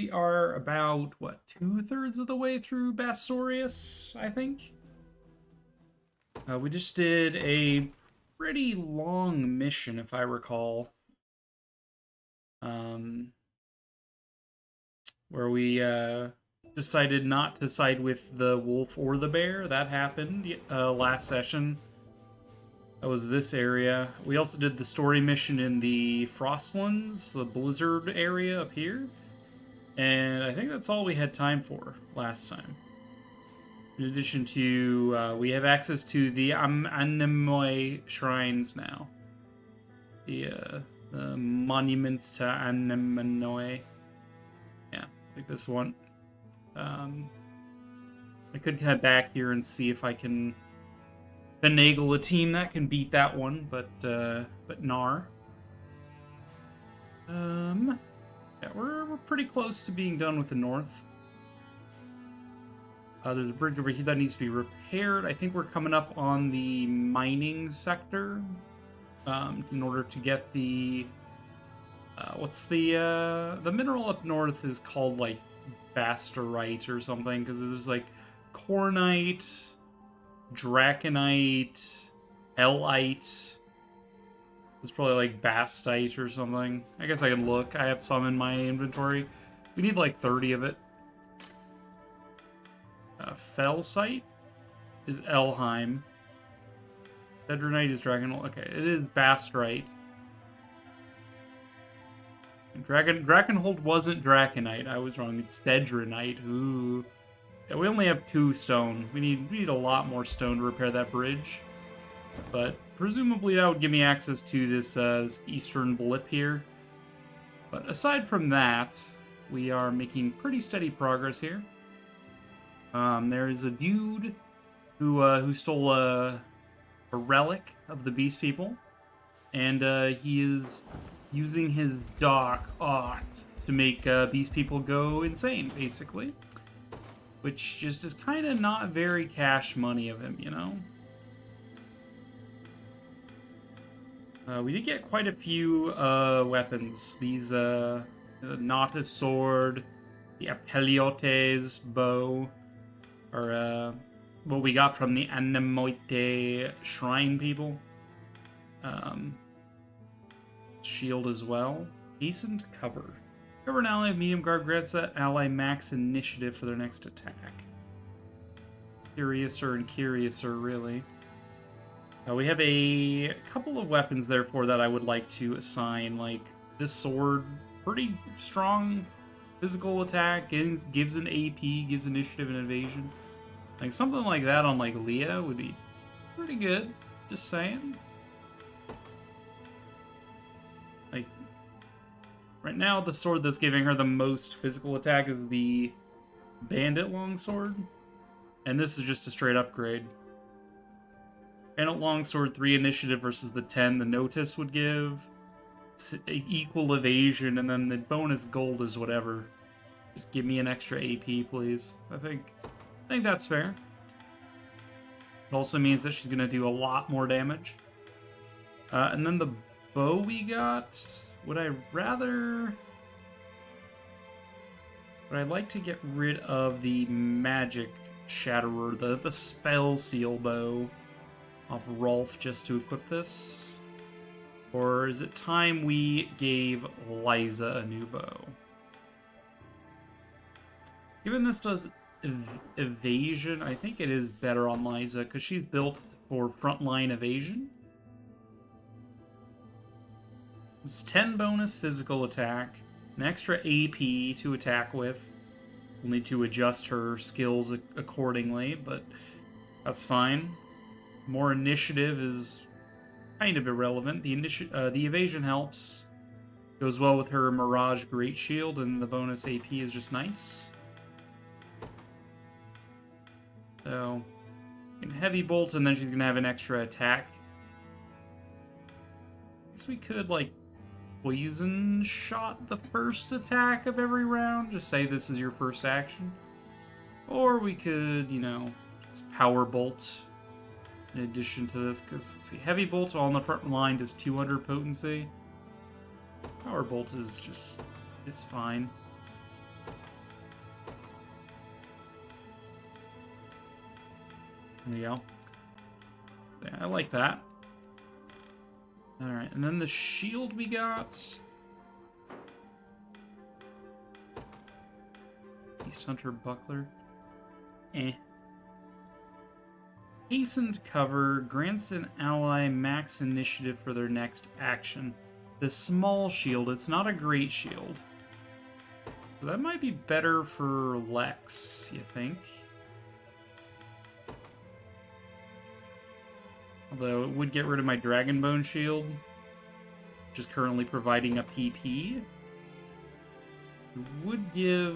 we are about, what, 2/3 of the way through Bastorius, I think? We just did a pretty long mission, if I recall. Where we decided not to side with the wolf or the bear. That happened last session. That was this area. We also did the story mission in the Frostlands, the blizzard area up here. And I think that's all we had time for last time. In addition to, we have access to the Anemoi shrines now. The monuments to Anemoi. Yeah, like this one. I could head back here and see if I can finagle a team that can beat that one, but nar. Yeah, we're pretty close to being done with the north. There's a bridge over here that needs to be repaired. I think we're coming up on the mining sector in order to get the what's the mineral up north is called like Bastorite or something, because there's like Cornite, Draconite, Elite. It's probably like Bastite or something. I guess I can look. I have some in my inventory. We need like 30 of it. Fellsite is Elheim. Cedronite is Dragonite. Okay, it is Bastrite. Dragonhold wasn't Draconite. I was wrong. It's Cedronite. Ooh. Yeah, we only have 2 stone. We need a lot more stone to repair that bridge. But presumably that would give me access to this eastern blip here. But aside from that, we are making pretty steady progress here. There is a dude who stole a relic of the Beast People, and he is using his dark arts to make Beast People go insane, basically. Which just is kind of not very cash money of him, you know? We did get quite a few weapons. These, the Nautis sword, the Apeliotes bow, or what we got from the Anemoite shrine people. Shield as well. Hastened cover. Cover an ally of medium guard grants that ally max initiative for their next attack. Curiouser and curiouser, really. We have a couple of weapons, therefore, that I would like to assign. Like, this sword, pretty strong physical attack, gives an AP, gives initiative and evasion. Like, something like that on, like, Leah would be pretty good. Just saying. Like, right now, the sword that's giving her the most physical attack is the Bandit Longsword. And this is just a straight upgrade. Bandit Longsword 3 initiative versus the 10 the Notice would give. Equal evasion, and then the bonus gold is whatever. Just give me an extra AP, please. I think that's fair. It also means that she's going to do a lot more damage. And then the bow we got, would I like to get rid of the magic shatterer, the spell seal bow off Rolf just to equip this? Or is it time we gave Liza a new bow? Given this does evasion, I think it is better on Liza, because she's built for frontline evasion. It's 10 bonus physical attack, an extra AP to attack with. We'll need to adjust her skills accordingly, but that's fine. More initiative is kind of irrelevant. The evasion helps. Goes well with her Mirage Great Shield, and the bonus AP is just nice. So, in Heavy Bolt, and then she's going to have an extra attack. I guess we could, like, Poison Shot the first attack of every round. Just say this is your first action. Or we could, you know, just Power Bolt in addition to this, because see, Heavy Bolt on the front line does 200 potency. Power Bolt is fine. There you go. Yeah, I like that. Alright, and then the shield we got. Beast Hunter Buckler. Eh. Hastened Cover grants an ally max initiative for their next action. The small shield, it's not a great shield. So that might be better for Lex, you think? Although it would get rid of my Dragonbone shield, which is currently providing a PP. It would give...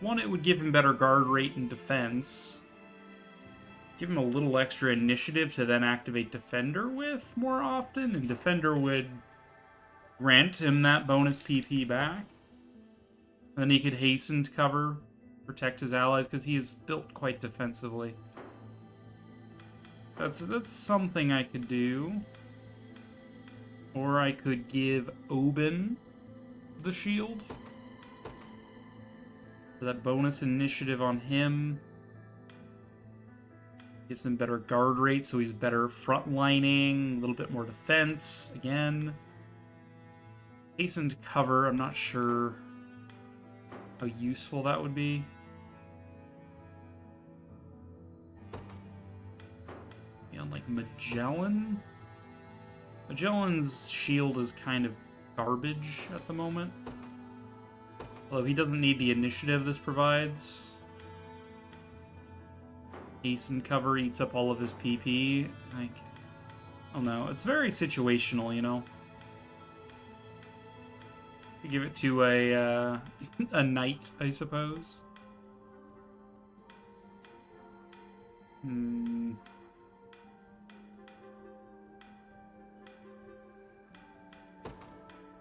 One, it would give him better guard rate and defense. Give him a little extra initiative to then activate Defender with more often, and Defender would grant him that bonus PP back. Then he could hasten to cover, protect his allies, because he is built quite defensively. That's something I could do. Or I could give Oben the shield. For that bonus initiative on him. Gives him better guard rate, so he's better frontlining, a little bit more defense, again. Hastened cover, I'm not sure how useful that would be. On like Magellan? Magellan's shield is kind of garbage at the moment. Although he doesn't need the initiative this provides. Hasten cover eats up all of his PP. Like, I don't know. It's very situational, you know? You give it to a knight, I suppose. Give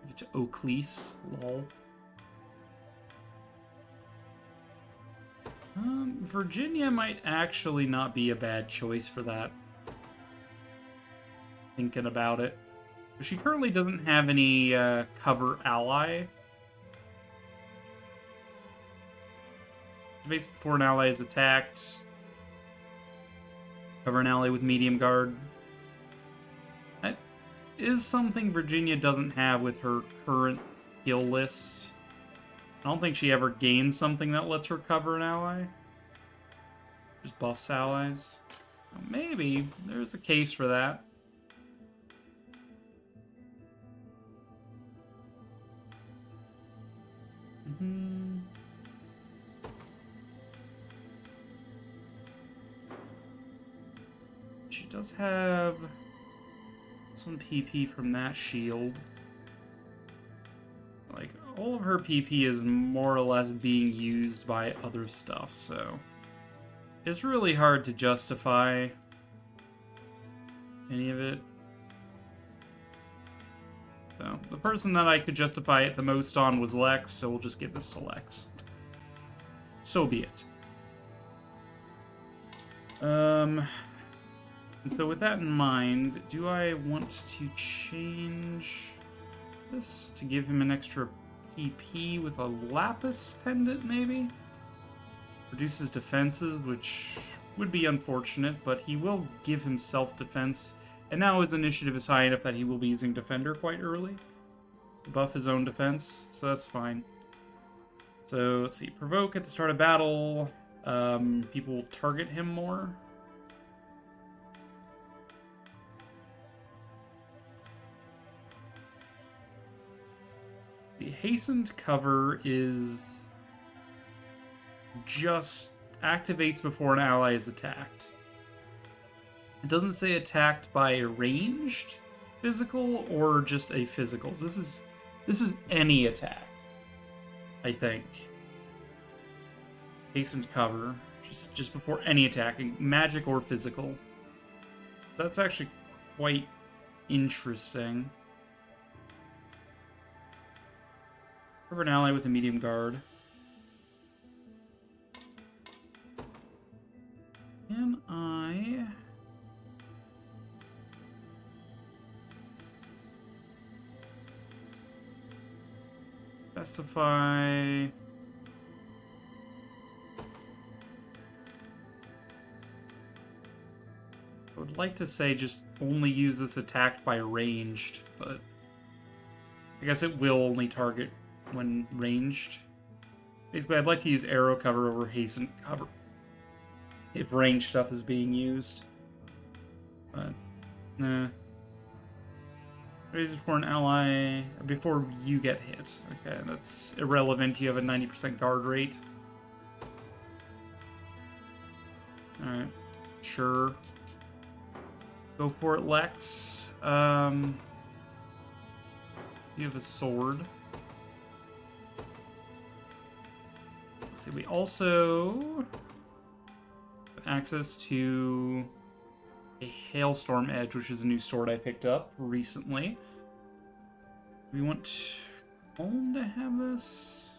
it to Oaklease. Lol. Virginia might actually not be a bad choice for that. Thinking about it. She currently doesn't have any cover ally. Activates before an ally is attacked. Cover an ally with medium guard. That is something Virginia doesn't have with her current skill list. I don't think she ever gains something that lets her cover an ally. Just buffs allies. Well, maybe there's a case for that. She does have some PP from that shield. Like, all of her PP is more or less being used by other stuff, so it's really hard to justify any of it. So, the person that I could justify it the most on was Lex, so we'll just give this to Lex. So be it. And so with that in mind, do I want to change this to give him an extra PP with a Lapis pendant, maybe? Reduces defenses, which would be unfortunate, but he will give himself defense. And now his initiative is high enough that he will be using Defender quite early to buff his own defense, so that's fine. So, let's see. Provoke at the start of battle. People will target him more. The hastened cover is just activates before an ally is attacked. It doesn't say attacked by a ranged physical or just a physical. So this is any attack, I think. Hastened cover, just before any attack, magic or physical. That's actually quite interesting. Cover an ally with a medium guard. Can I specify I would like to say just only use this attacked by ranged, but I guess it will only target when ranged. Basically, I'd like to use arrow cover over hasten cover if ranged stuff is being used. But, nah. Raise it for an ally before you get hit. Okay, that's irrelevant. You have a 90% guard rate. Alright, sure. Go for it, Lex. You have a sword. Let's see, we also have access to a Hailstorm Edge, which is a new sword I picked up recently. We want Home to have this.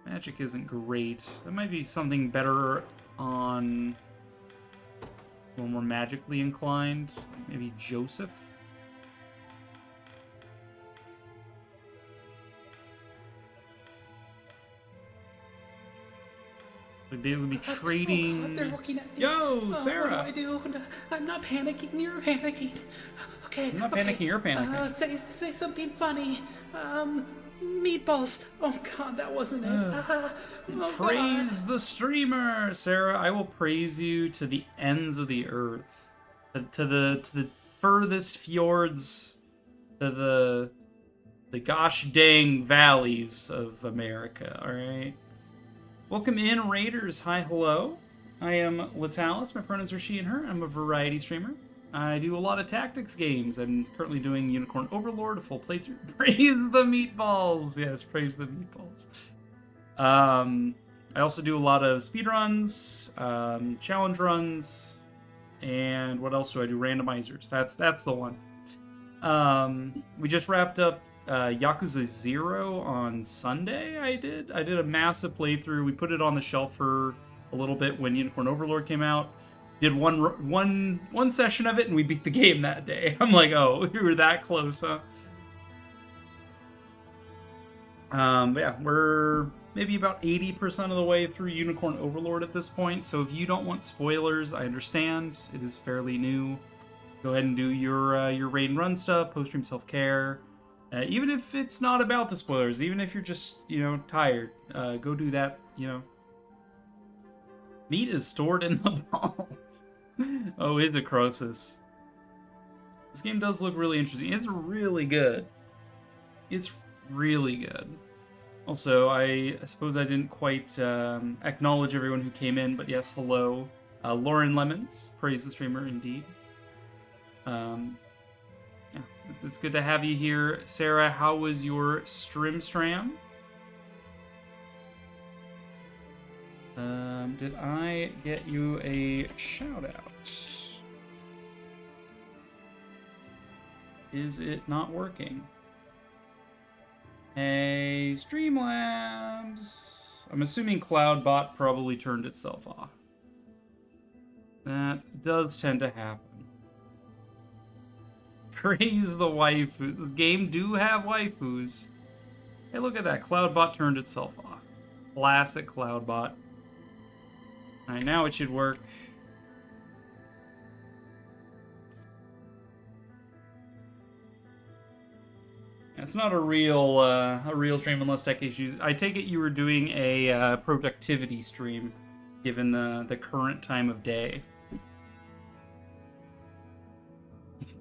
Magic isn't great. That might be something better on when we're magically inclined. Maybe Joseph. We'd be able to be trading. They're looking at me. Yo, Sarah. What do I do? I'm not panicking. You're panicking. Okay. I'm not panicking. You're panicking. Say something funny. Meatballs. Oh God, that wasn't it. Praise the streamer, Sarah. I will praise you to the ends of the earth, to the furthest fjords, to the gosh dang valleys of America. All right. Welcome in, Raiders. Hi, hello. I am Latalis. My pronouns are she and her. I'm a variety streamer. I do a lot of tactics games. I'm currently doing Unicorn Overlord, a full playthrough. Praise the meatballs. Yes, praise the meatballs. I also do a lot of speedruns, challenge runs, and what else do I do? Randomizers. That's the one. We just wrapped up Yakuza 0 on Sunday. I did a massive playthrough. We put it on the shelf for a little bit when Unicorn Overlord came out. Did one session of it, and we beat the game that day. I'm like, oh, we were that close, huh? But yeah, we're maybe about 80% of the way through Unicorn Overlord at this point. So if you don't want spoilers, I understand. It is fairly new. Go ahead and do your raid and run stuff, post-stream self-care. Even if it's not about the spoilers, even if you're just, tired, go do that, Meat is stored in the balls. Oh, it's a Croesus. This game does look really interesting. It's really good. It's really good. Also, I suppose I didn't quite acknowledge everyone who came in, but yes, hello. Lauren Lemons, praise the streamer indeed. Yeah, it's good to have you here. Sarah, how was your Stram? Did I get you a shout out? Is it not working? Hey, Streamlabs! I'm assuming CloudBot probably turned itself off. That does tend to happen. Praise the waifus. This game do have waifus. Hey, look at that. CloudBot turned itself off. Classic CloudBot. Alright, now it should work. It's not a real stream unless tech issues. I take it you were doing a productivity stream, given the current time of day.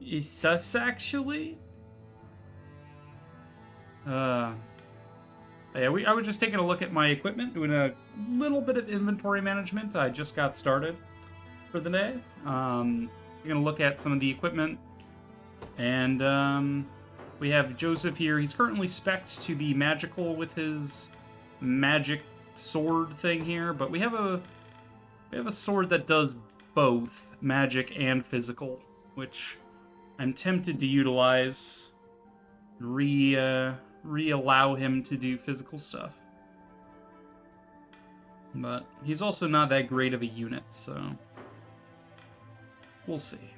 Is sus actually? Yeah, I was just taking a look at my equipment, doing a little bit of inventory management. I just got started for the day. I'm gonna look at some of the equipment, and we have Joseph here. He's currently spec'd to be magical with his magic sword thing here, but we have a sword that does both magic and physical, which I'm tempted to utilize. Re-allow him to do physical stuff. But he's also not that great of a unit, so we'll see.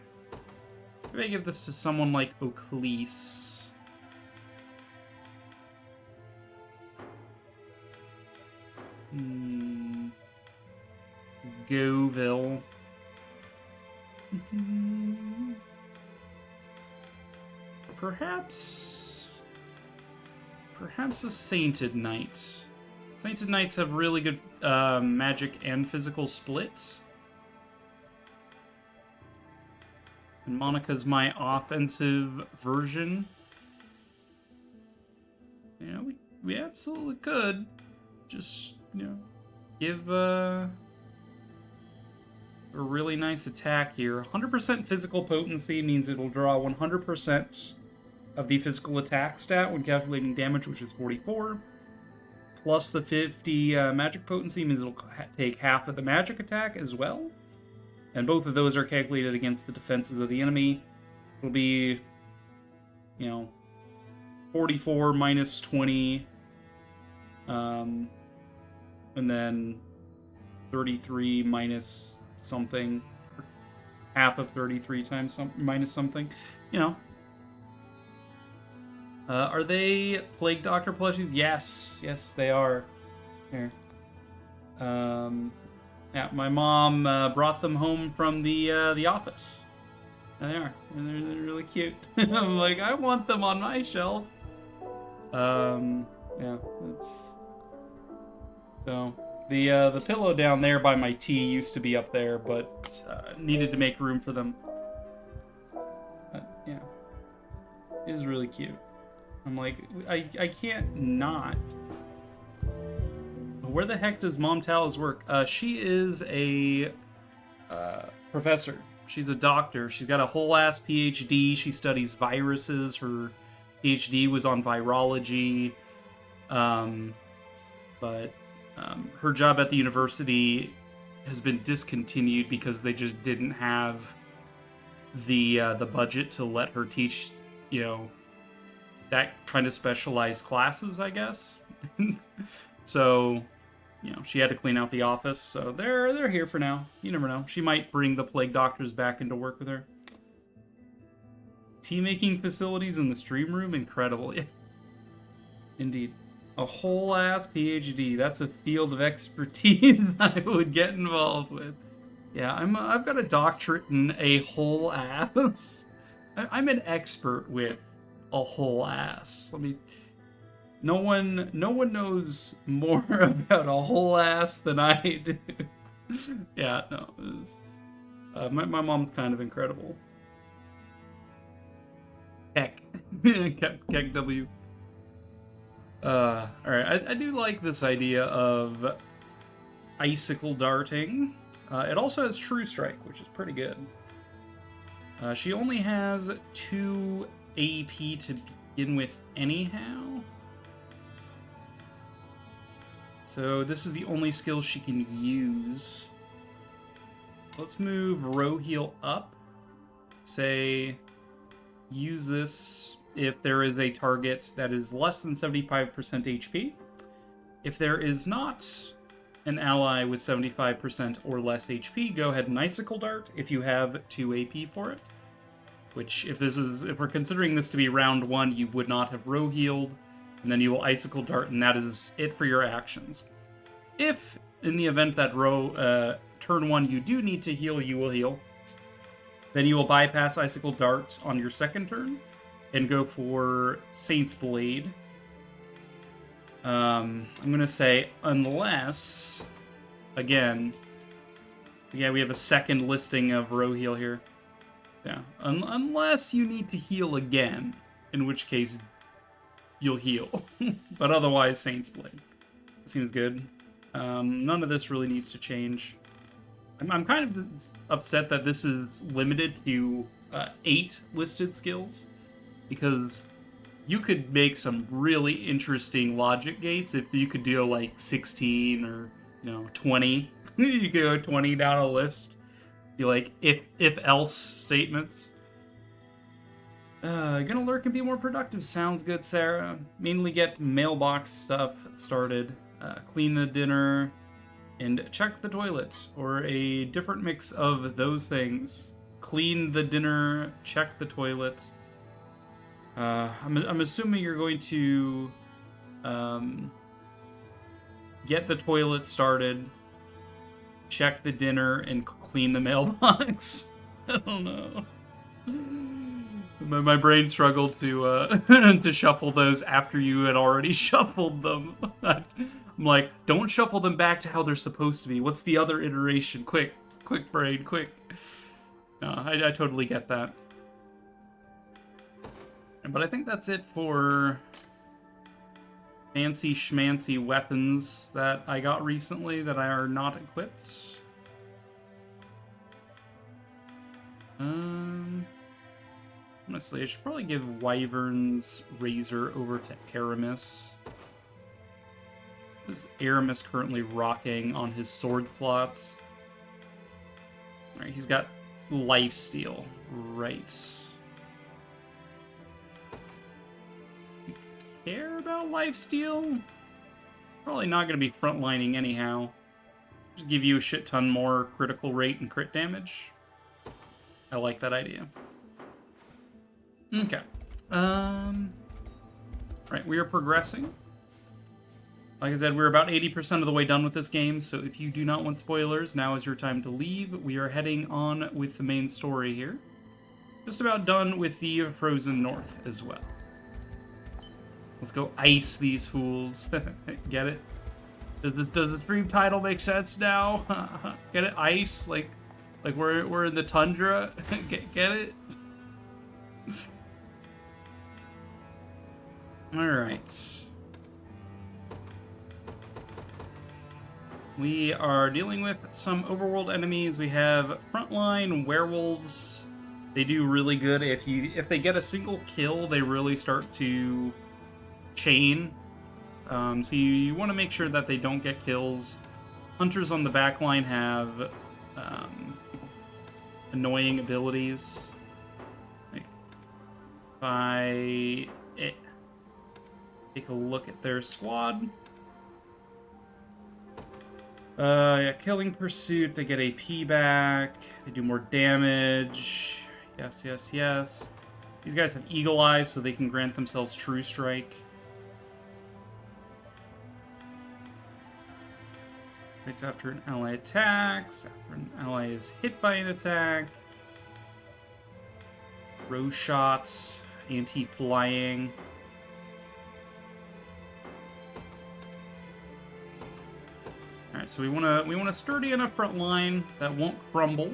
Maybe I give this to someone like Oclese. Goville. Perhaps a Sainted Knight. Sainted Knights have really good magic and physical split. And Monica's my offensive version. Yeah, we absolutely could. Just, give a really nice attack here. 100% physical potency means it'll draw 100% of the physical attack stat when calculating damage, which is 44. Plus the 50 magic potency means it'll take half of the magic attack as well. And both of those are calculated against the defenses of the enemy. It'll be, 44 minus 20. And then 33 minus something. Half of 33 times minus something. Are they Plague Doctor plushies? Yes, they are. Here. Yeah, my mom brought them home from the office. And they are. And they're really cute. I'm like, I want them on my shelf. Yeah, that's... So, the pillow down there by my tea used to be up there, but needed to make room for them. Yeah. It is really cute. I'm like, I can't not. Where the heck does Mom Towels work? She is a professor. She's a doctor. She's got a whole-ass PhD. She studies viruses. Her PhD was on virology. But her job at the university has been discontinued because they just didn't have the budget to let her teach, that kind of specialized classes, I guess. So, she had to clean out the office. So they're here for now. You never know. She might bring the Plague Doctors back into work with her. Tea making facilities in the stream room, incredible. Yeah. Indeed. A whole ass PhD. That's a field of expertise I would get involved with. Yeah, I've got a doctorate in a whole ass. I'm an expert with a whole ass. No one knows more about a whole ass than I do. Yeah, no. My mom's kind of incredible. Heck. Keck W. Alright, I do like this idea of icicle darting. It also has True Strike, which is pretty good. She only has 2 AP to begin with anyhow. So this is the only skill she can use. Let's move Row Heal up. Say, use this if there is a target that is less than 75% HP. If there is not an ally with 75% or less HP, go ahead and Icicle Dart if you have 2 AP for it. Which, if we're considering this to be round 1, you would not have Row Healed, and then you will Icicle Dart, and that is it for your actions. If, in the event that turn 1 you do need to heal, you will heal. Then you will bypass Icicle Dart on your second turn, and go for Saint's Blade. I'm going to say, unless, again, yeah, we have a second listing of Row Heal here. Yeah, unless you need to heal again, in which case you'll heal. But otherwise, Saint's Blade. Seems good. None of this really needs to change. I'm kind of upset that this is limited to 8 listed skills, because you could make some really interesting logic gates if you could do like 16 or 20. You could go 20 down a list. Be like if else statements. Gonna lurk and be more productive. Sounds good, Sarah. Mainly get mailbox stuff started. Clean the dinner and check the toilet, or a different mix of those things. Clean the dinner, check the toilet. I'm assuming you're going to get the toilet started, check the dinner, and clean the mailbox. I don't know. My brain struggled to to shuffle those after you had already shuffled them. I'm like, don't shuffle them back to how they're supposed to be. What's the other iteration? Quick, brain, quick. No, I totally get that. But I think that's it for fancy schmancy weapons that I got recently that are not equipped. Honestly, I should probably give Wyvern's Razor over to Aramis. Is Aramis currently rocking on his sword slots? Alright, he's got Lifesteal. Right. You care about Lifesteal? Probably not going to be frontlining anyhow. Just give you a shit ton more critical rate and crit damage. I like that idea. Okay. Right, we are progressing. Like I said, we're about 80% of the way done with this game, so if you do not want spoilers, now is your time to leave. We are heading on with the main story here. Just about done with the Frozen North as well. Let's go ice these fools. Get it? Does the stream title make sense now? Get it? Ice? Like we're in the tundra? Get it? Alright. We are dealing with some overworld enemies. We have frontline werewolves. They do really good. If they get a single kill, they really start to chain. So you want to make sure that they don't get kills. Hunters on the backline have annoying abilities. Like, if I take a look at their squad. Yeah, Killing Pursuit, they get AP back. They do more damage. Yes, yes, yes. These guys have Eagle Eyes, so they can grant themselves True Strike. It's after an ally attacks, after an ally is hit by an attack. Row shots, anti-flying. Alright, so we want a sturdy enough front line that won't crumble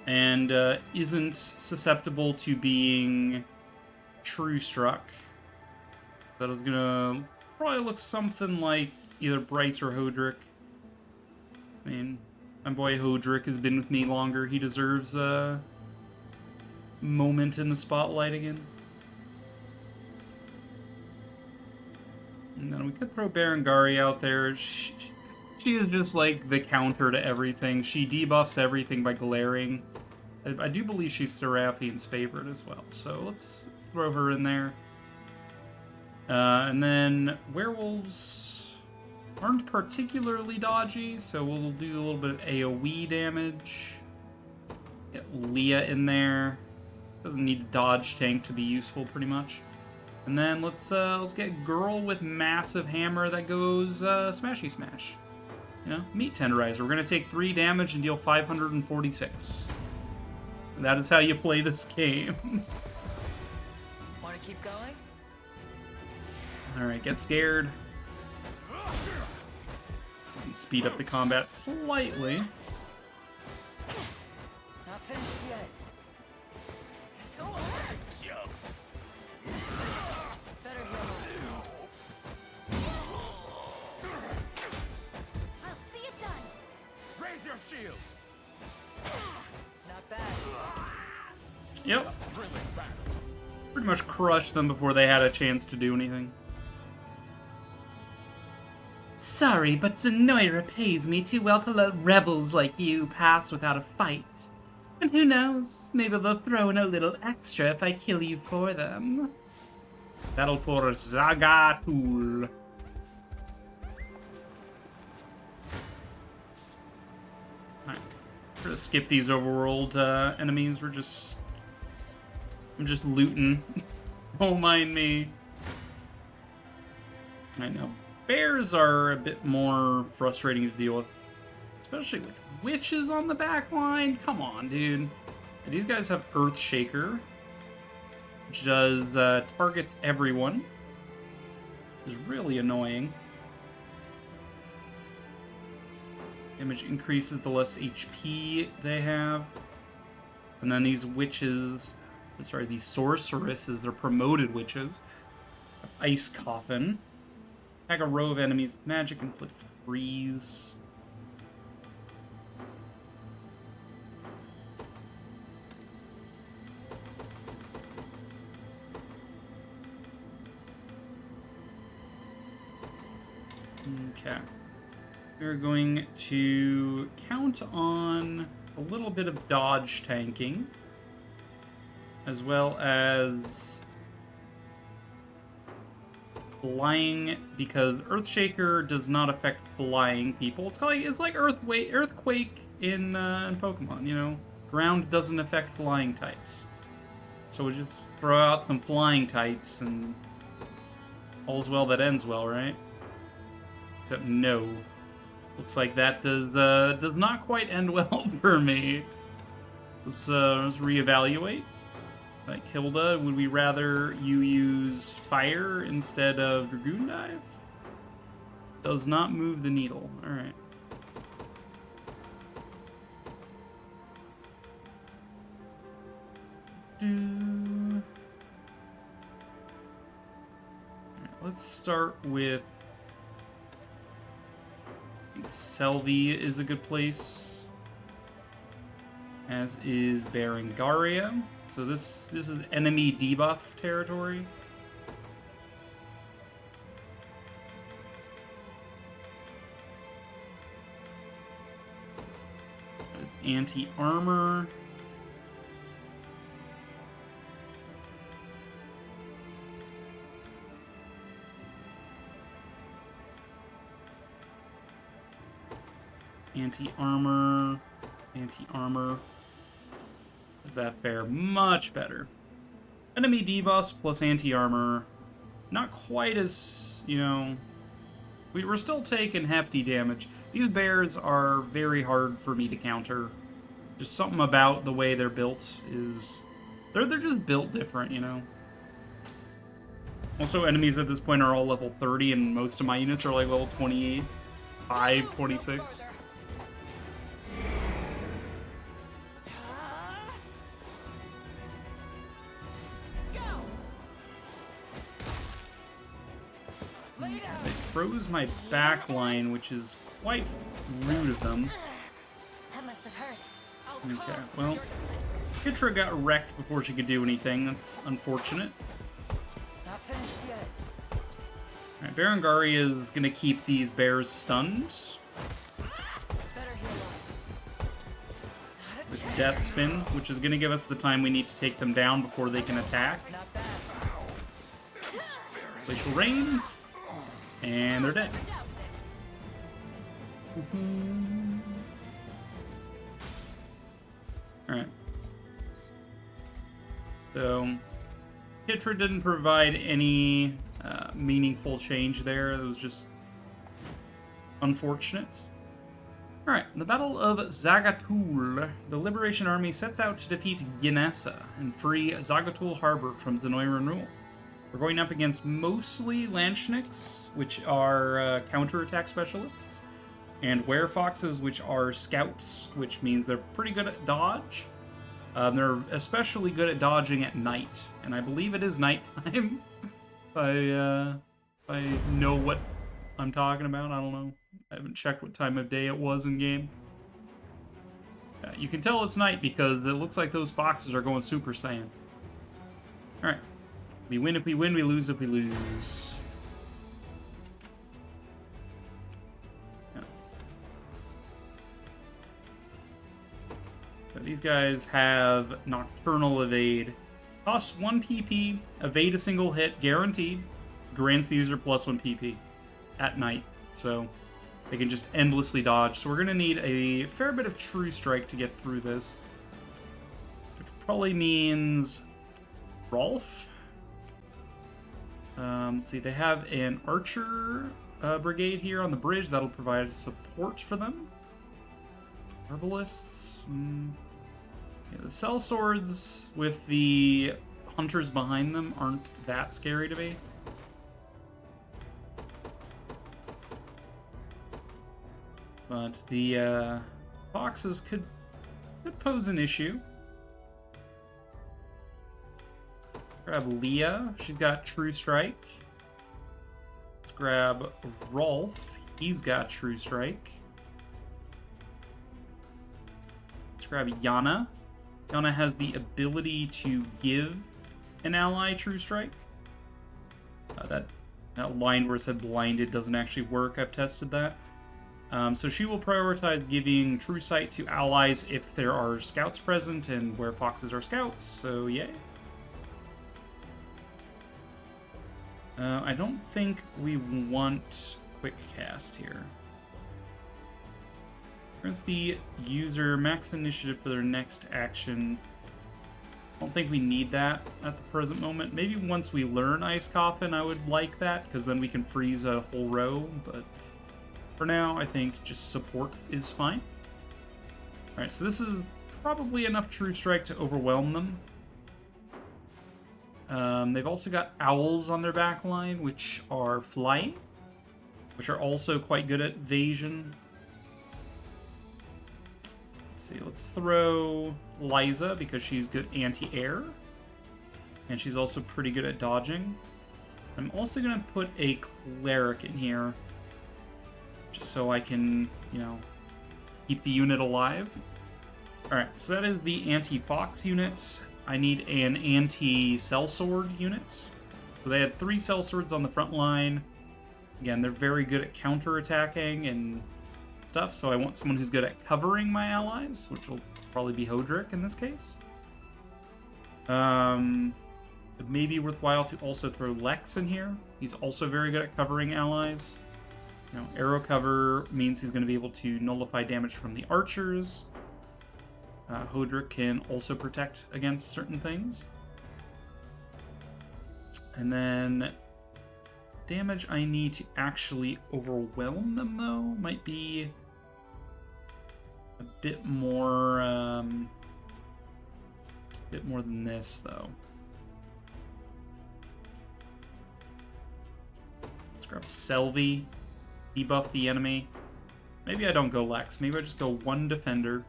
and isn't susceptible to being true struck. That is gonna probably look something like either Bryce or Hodrick. I mean, my boy Hodrick has been with me longer. He deserves a moment in the spotlight again. And then we could throw Berengari out there. She is just like the counter to everything. She debuffs everything by glaring. I do believe she's Seraphine's favorite as well. So let's throw her in there. And then werewolves aren't particularly dodgy, so we'll do a little bit of AoE damage. Get Leah in there. Doesn't need a dodge tank to be useful, pretty much. And then let's get Girl with massive hammer that goes smashy smash. You know, meat tenderizer. We're gonna take 3 damage and deal 546. And that is how you play this game. Want to keep going? All right, get scared. Speed up the combat slightly. Not finished yet. So better heal. I'll see it done. Raise your shield. Not bad. Yep. Pretty much crushed them before they had a chance to do anything. Sorry, but Denoira pays me too well to let rebels like you pass without a fight. And who knows, maybe they'll throw in a little extra if I kill you for them. Battle for Zagatul. Alright. We're gonna skip these overworld enemies. I'm just looting. Don't mind me. I know. Bears are a bit more frustrating to deal with. Especially with witches on the back line. Come on, dude. These guys have Earthshaker. which does targets everyone, which is really annoying. Damage increases the less HP they have. And then these witches, sorry, these sorceresses, they're promoted witches. Ice Coffin. Attack a row of enemies with magic, inflict freeze. Okay. We're going to count on a little bit of dodge tanking, as well as flying, because Earthshaker does not affect flying people. It's like Earthquake in Pokemon, you know? Ground doesn't affect flying types. So we'll just throw out some flying types and all's well that ends well, right? Except no. Looks like that does not quite end well for me. Let's reevaluate. Like Hilda, would we rather you use fire instead of Dragoon Dive? Does not move the needle. Alright. Let's start with... I think Selvi is a good place. As is Berengaria. So this is enemy debuff territory. That is anti-armor. Anti-armor. Anti-armor. Is that fair? Much better. Enemy debuffs plus anti-armor. Not quite as, you know... We're still taking hefty damage. These bears are very hard for me to counter. Just something about the way they're built is... They're just built different, you know? Also, enemies at this point are all level 30, and most of my units are like level 25, 26. They froze my back line, which is quite rude of them. That must have hurt. Okay, well, Kitra got wrecked before she could do anything. That's unfortunate. Not finished yet. Alright, Berengaria is going to keep these bears stunned Better heal up. with Death Spin, which is going to give us the time we need to take them down before they can attack. Not bad. Glacial Rain, and they're dead. Alright. So, Kitra didn't provide any meaningful change there. It was just unfortunate. Alright, the Battle of Zagatul. The Liberation Army sets out to defeat Ginessa and free Zagatul Harbor from Zenoiran rule. We're going up against mostly Lanchniks, which are counterattack specialists, and Werefoxes, which are scouts, which means they're pretty good at dodge. They're especially good at dodging at night, and I believe it is nighttime. If I know what I'm talking about, I don't know. I haven't checked what time of day it was in game. You can tell it's night because it looks like those foxes are going Super Saiyan. Alright. We win if we win, we lose if we lose. Yeah. So these guys have Nocturnal Evade. Costs 1 PP, evade a single hit, guaranteed. Grants the user plus 1 PP at night. So they can just endlessly dodge. So we're going to need a fair bit of True Strike to get through this. Which probably means Rolf. Let's see, they have an Archer brigade here on the bridge. That'll provide support for them. Herbalists. Yeah, the Sellswords with the hunters behind them aren't that scary to me. But the foxes could pose an issue. Grab Leah. She's got True Strike. Let's grab Rolf. He's got True Strike. Let's grab Yana. Yana has the ability to give an ally True Strike. That line where it said blinded doesn't actually work. I've tested that. So she will prioritize giving True Sight to allies if there are scouts present and where foxes are scouts, so yay. I don't think we want Quick Cast here. Grants the user max initiative for their next action. I don't think we need that at the present moment. Maybe once we learn Ice Coffin, I would like that, because then we can freeze a whole row, but for now, I think just support is fine. Alright, so this is probably enough True Strike to overwhelm them. They've also got owls on their back line, which are flying, which are also quite good at evasion. Let's see, let's throw Liza, because she's good anti-air, and she's also pretty good at dodging. I'm also going to put a cleric in here, just so I can, you know, keep the unit alive. Alright, so that is the anti-fox unit. I need an anti-sellsword unit. So they had 3 sellswords on the front line. Again, they're very good at counter-attacking and stuff, so I want someone who's good at covering my allies, which will probably be Hodrick in this case. It may be worthwhile to also throw Lex in here. He's also very good at covering allies. You know, arrow cover means he's going to be able to nullify damage from the archers. Hodrick can also protect against certain things. And then damage I need to actually overwhelm them, though, might be a bit more than this, though. Let's grab Selvi, debuff the enemy. Maybe I don't go Lex. Maybe I just go 1 defender.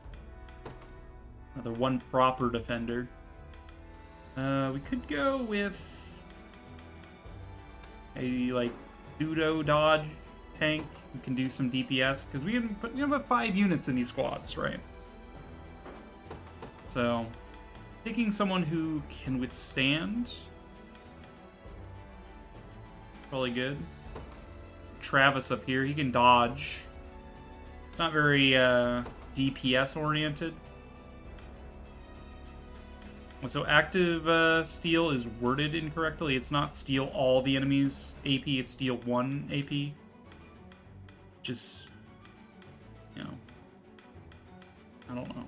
Another 1 proper defender. We could go with a, like, pseudo dodge tank who can do some DPS, because we have 5 units in these squads, right? So, picking someone who can withstand, probably good. Travis up here, he can dodge. Not very DPS oriented. So active steal is worded incorrectly. It's not steal all the enemies' AP, it's steal 1 AP. Just, you know, I don't know.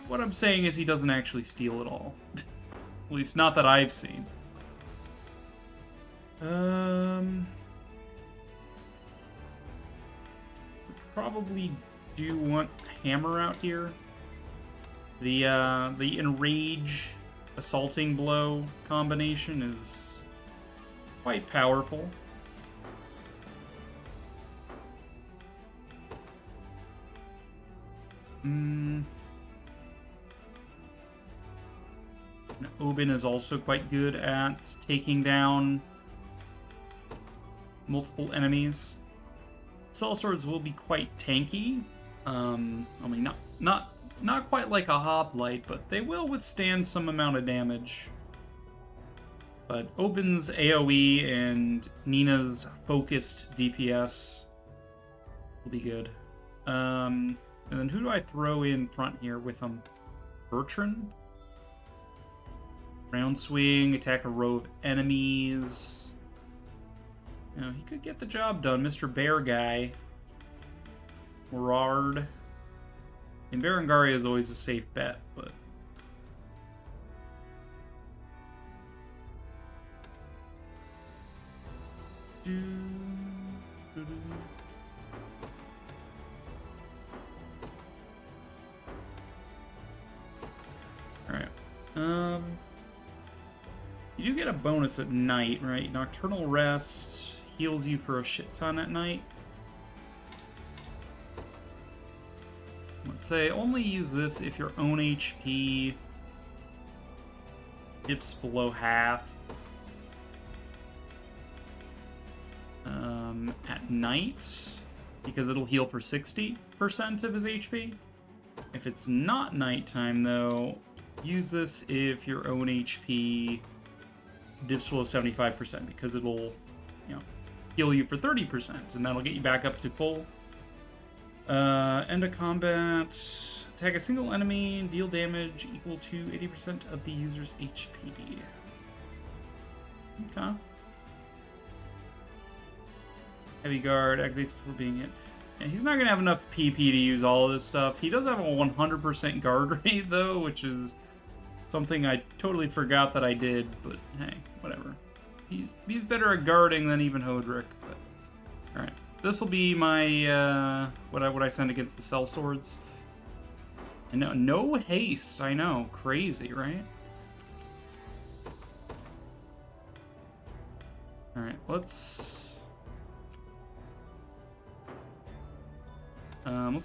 What I'm saying is he doesn't actually steal at all. At least not that I've seen. Probably do want Hammer out here. The Enrage Assaulting Blow combination is quite powerful. Oben is also quite good at taking down multiple enemies. Sellswords will be quite tanky. I mean, not quite like a hoplite, but they will withstand some amount of damage. But Oben's AoE and Nina's focused DPS will be good. And then who do I throw in front here with them? Bertrand? Round swing, attack a row of enemies. You know, he could get the job done. Mr. Bear Guy. Morard. And Berengaria is always a safe bet, but... Alright. You do get a bonus at night, right? Nocturnal Rest heals you for a shit ton at night. Let's say only use this if your own HP dips below half. At night, because it'll heal for 60% of his HP. If it's not nighttime, though, use this if your own HP dips below 75%, because it'll, heal you for 30%, and that'll get you back up to full. End of combat. Attack a single enemy and deal damage equal to 80% of the user's HP. Okay. Heavy guard activates before being hit. Yeah, he's not going to have enough PP to use all of this stuff. He does have a 100% guard rate, though, which is something I totally forgot that I did, but hey, whatever. He's better at guarding than even Hodrick, but alright. This will be my, what I send against the Cell Swords. And no haste, I know. Crazy, right? Alright, let's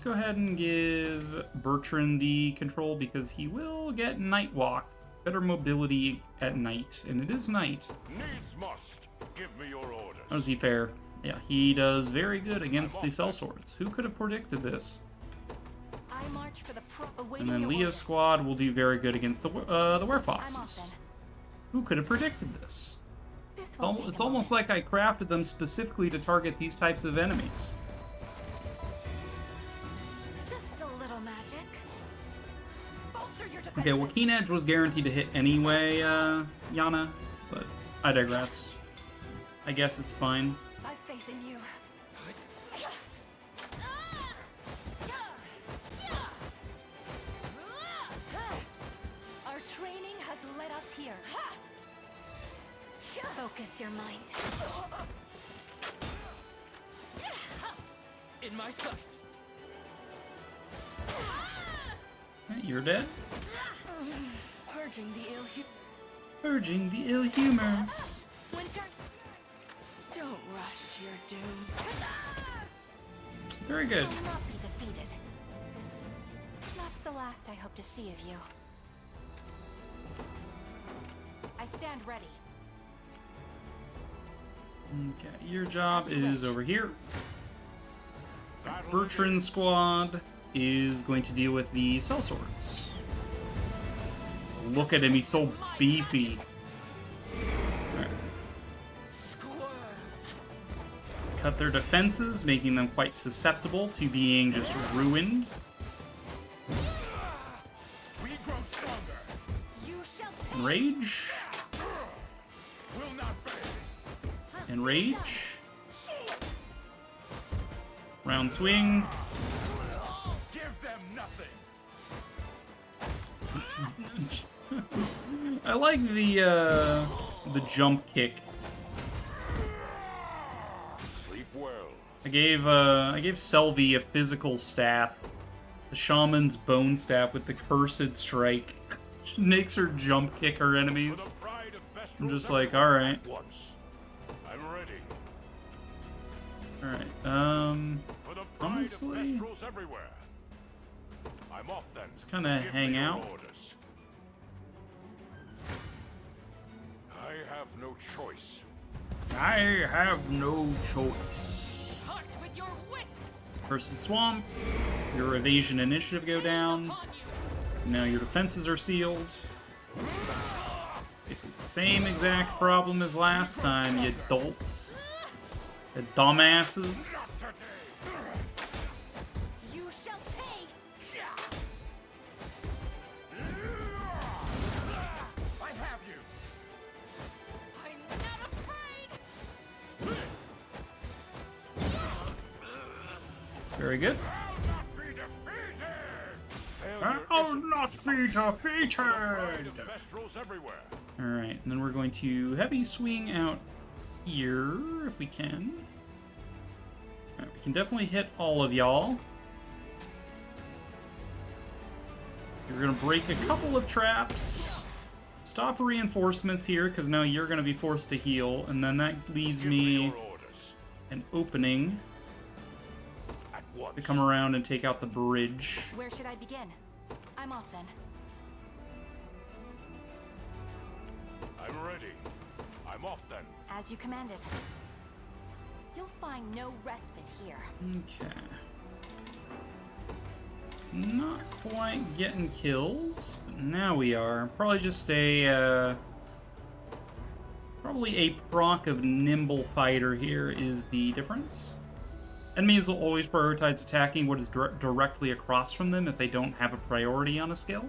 go ahead and give Bertrand the control, because he will get Night Walk. Better mobility at night, and it is night. Needs must. Give me your orders. How does he fare? Yeah, he does very good against the Cell Swords. Who could have predicted this? I march for the And then Leo's squad will do very good against the Werefoxes. Who could have predicted this? It's almost like I crafted them specifically to target these types of enemies. Just a little magic. Bolster your defenses. Okay, well, Keen Edge was guaranteed to hit anyway, Yana, but I digress. I guess it's fine. I have faith in you. Our training has led us here. Focus your mind. In my sights. Hey, you're dead. Purging the ill humor. Purging the ill humors. Winter. Don't rush to your doom. Very good. I will not be defeated. That's the last I hope to see of you. I stand ready. Okay, your job is over here. Bertrand's squad is going to deal with the Cell Swords. Look at him, he's so beefy. Cut their defenses, making them quite susceptible to being just ruined. We grow stronger. You shall Enrage. Will not fail. Enrage. Round swing. Give them nothing. I like the jump kick. Sleep well. I gave Selvi a physical staff, the shaman's bone staff with the cursed strike. She makes her jump kick her enemies. For the pride of Vestro's I'm just like, everywhere. all right, Once. I'm ready. all right. For the pride Honestly, of Vestro's everywhere. I'm off then. just kind of Give hang me your out. orders. I have no choice. I have no choice. Heart with your wits. Cursed Swamp, your evasion initiative go down. Upon you. Now your defenses are sealed. Basically the same exact problem as last time, you dolts. You dumbasses. You shall pay. I have you. I'm not afraid. Very good. I'll not be defeated. I'll not be Pride defeated! of Vestro's everywhere. Alright, and then we're going to heavy swing out here, if we can. Alright, we can definitely hit all of y'all. We're gonna break a couple of traps. stop reinforcements here, because now you're going to be forced to heal, and then that leaves Give me your orders. an opening At once. to come around and take out the bridge. Where should I begin? I'm off then. I'm ready. I'm off then. As you commanded. You'll find no respite here. Okay. Not quite getting kills, but now we are. Probably just a, probably a proc of Nimble Fighter here is the difference. Enemies will always prioritize attacking what is directly across from them if they don't have a priority on a skill.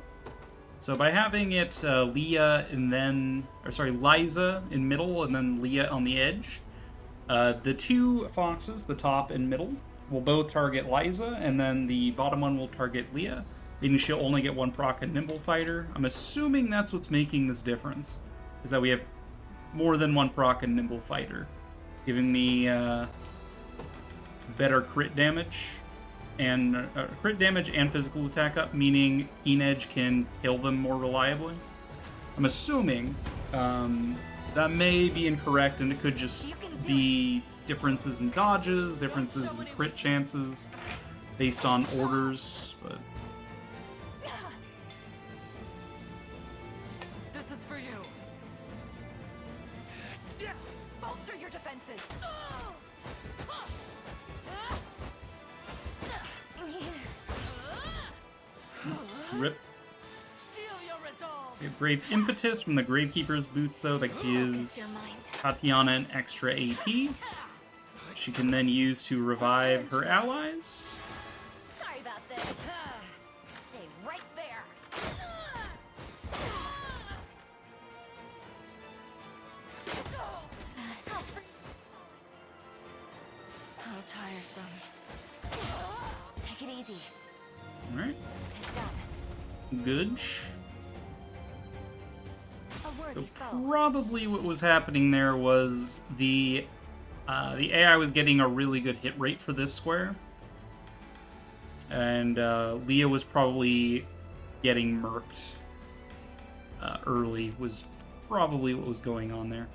So by having it Leah and then, or sorry, Liza in middle and then Leah on the edge, the two foxes, the top and middle, will both target Liza, and then the bottom one will target Leah, meaning she'll only get one proc and Nimble Fighter. I'm assuming that's what's making this difference, is that we have more than one proc and Nimble Fighter, giving me better crit damage and physical attack up, meaning Keen Edge can kill them more reliably. I'm assuming that may be incorrect, and it could just be differences in dodges, differences in crit chances based on orders, but This is for you. Bolster your defenses. rip. Steal your resolve. We have Grave Impetus from the Gravekeeper's Boots, though, that gives Tatiana an extra AP. She can then use to revive her allies. Sorry about this. Stay right there. How tiresome. Take it easy. Alright, It's done. good. A worthy So foe. probably what was happening there was the AI was getting a really good hit rate for this square, and Leah was probably getting murked early, was probably what was going on there.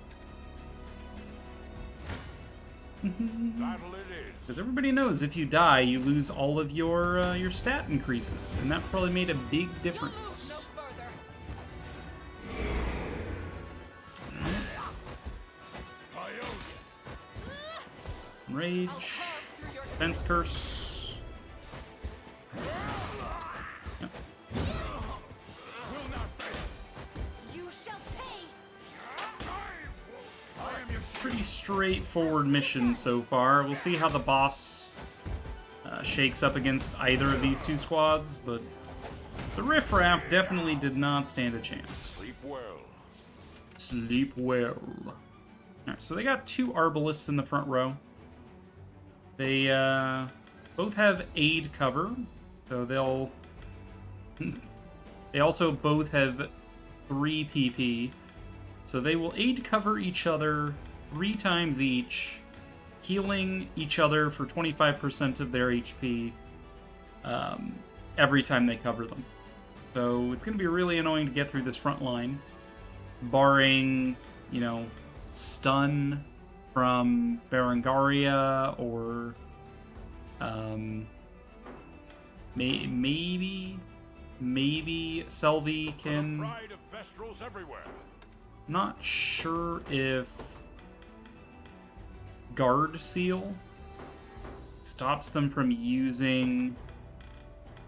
Battle it is. Because everybody knows if you die, you lose all of your stat increases, and that probably made a big difference. No further. Rage, Carve through your Defense Curse. Yep. Will not fail. You shall pay. I am your Pretty straightforward mission so far. We'll see how the boss shakes up against either of these two squads, but the Riffraff definitely did not stand a chance. sleep well. Sleep well. Alright, so they got two Arbalists in the front row. They both have aid cover, so they'll... They also both have 3 PP, so they will aid cover each other 3 times each, healing each other for 25% of their HP every time they cover them. So it's going to be really annoying to get through this front line, barring, you know, stun from Berengaria or maybe Selvi can. Pride of Bestrels everywhere. Not sure if Guard Seal stops them from using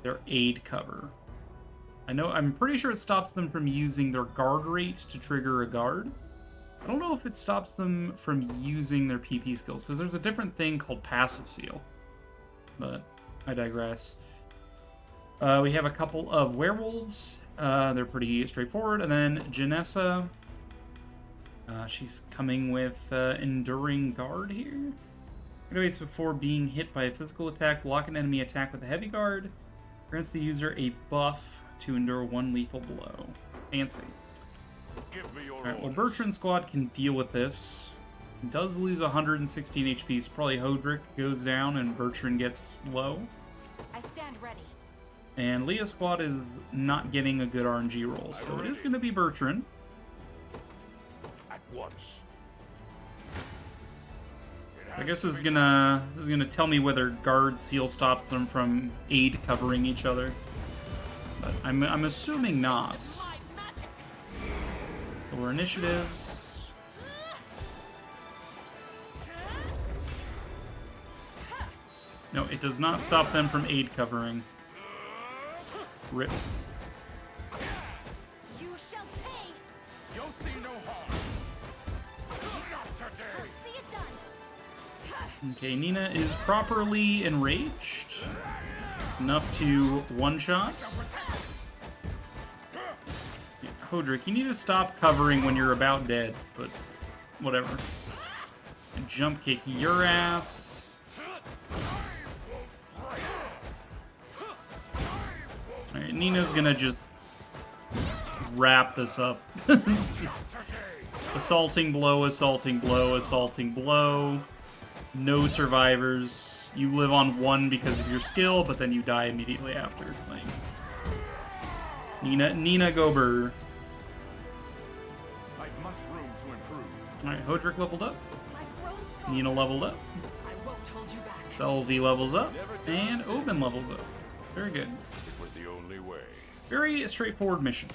their aid cover. I'm pretty sure it stops them from using their guard rate to trigger a guard. I don't know if it stops them from using their PP skills, because there's a different thing called Passive Seal. But I digress. We have a couple of werewolves. They're pretty straightforward. And then Janessa. She's coming with Enduring Guard here. Activates before being hit by a physical attack. Block an enemy attack with a heavy guard. Grants the user a buff to endure 1 lethal blow. Fancy. Give me your Alright, well, orders. Bertrand's squad can deal with this. He does lose 116 HP, so probably Hodrick goes down and Bertrand gets low. I stand ready. And Leah's squad is not getting a good RNG roll, so it is going to be Bertrand. once. I guess this is gonna tell me whether guard seal stops them from aid covering each other. But I'm assuming not. Lower initiatives. No, it does not stop them from aid covering. Rip. You shall pay. You'll see no harm. Not today. See it done. Okay, Nina is properly enraged. Enough to one-shot. Yeah, Hodrick, you need to stop covering when you're about dead, but whatever. And jump kick your ass. Alright, Nina's gonna just wrap this up. Just assaulting blow, assaulting blow, assaulting blow. No survivors. You live on 1 because of your skill, but then you die immediately after. Like, Nina Gober. I've much room to improve. Alright, Hodrick leveled up. I've grown strong. Nina leveled up. I won't hold you back. Selvi levels up. And Oben levels up. Very good. It was the only way. Very straightforward mission.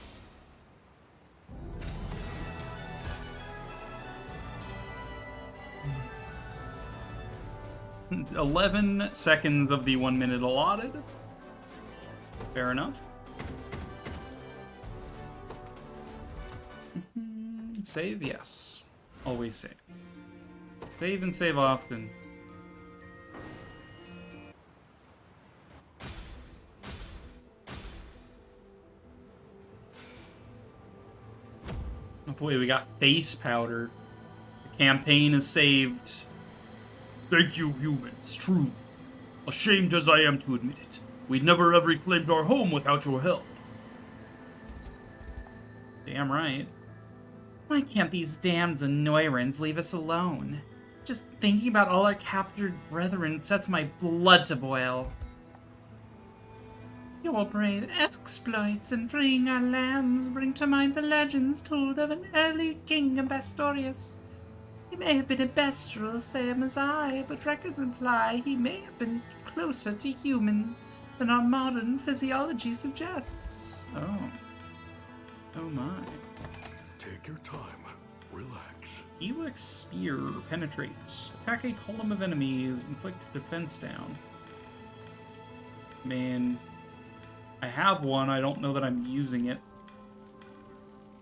Hmm. 11 seconds of the 1 minute allotted. Fair enough. Save, yes. Always save. Save and save often. Oh boy, we got face powder. The campaign is saved. Thank you, humans, truly. Ashamed as I am to admit it, we'd never have reclaimed our home without your help. Damn right. Why can't these damned Zenoirans leave us alone? Just thinking about all our captured brethren sets my blood to boil. Your brave exploits in freeing our lands bring to mind the legends told of an early king of Bastorius. He may have been a bestial, same as I, but records imply he may have been closer to human than our modern physiology suggests. Oh. Oh my. Take your time. Relax. Helix Spear penetrates. Attack a column of enemies. Inflict defense down. Man, I have one. I don't know that I'm using it.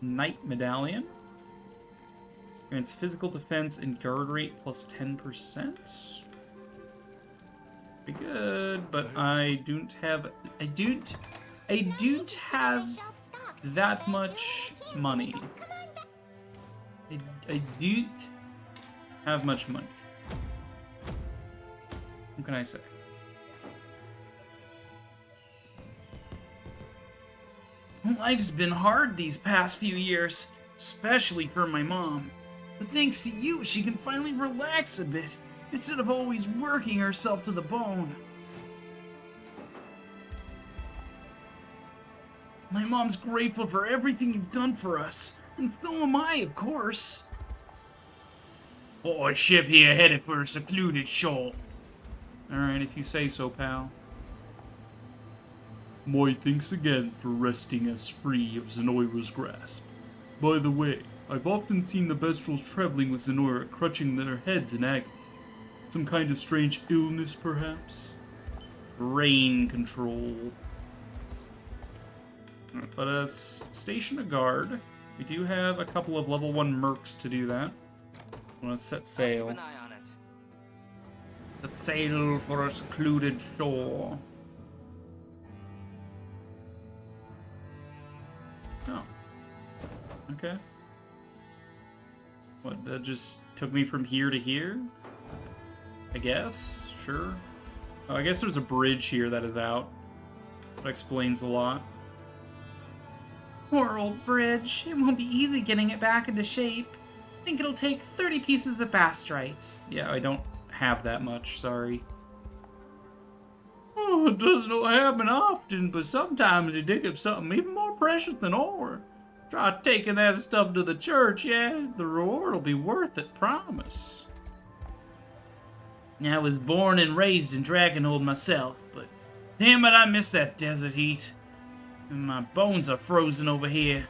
Knight Medallion. Grants physical defense and guard rate plus 10%. Pretty good, but I don't have that much money. I don't have much money. What can I say? Life's been hard these past few years, especially for my mom. But thanks to you, she can finally relax a bit, instead of always working herself to the bone. My mom's grateful for everything you've done for us, and so am I, of course. Oh, ship here headed for a secluded shore. Alright, if you say so, pal. My thanks again for wresting us free of Zenoira's grasp. By the way, I've often seen the Bestrels traveling with Zenoira, crutching their heads in agony. Some kind of strange illness, perhaps? Brain control. Let us station a guard. We do have a couple of level 1 mercs to do that. I want to set sail. Keep an eye on it. Set sail for a secluded shore. Oh. Okay. What, that just took me from here to here? I guess? Sure. Oh, I guess there's a bridge here that is out. That explains a lot. Poor old bridge. It won't be easy getting it back into shape. I think it'll take 30 pieces of bastrite. Yeah, I don't have that much, sorry. Oh, it doesn't happen often, but sometimes you dig up something even more precious than ore. Try taking that stuff to the church, yeah? The reward will be worth it, promise. I was born and raised in Dragonhold myself, but damn it, I miss that desert heat. And my bones are frozen over here.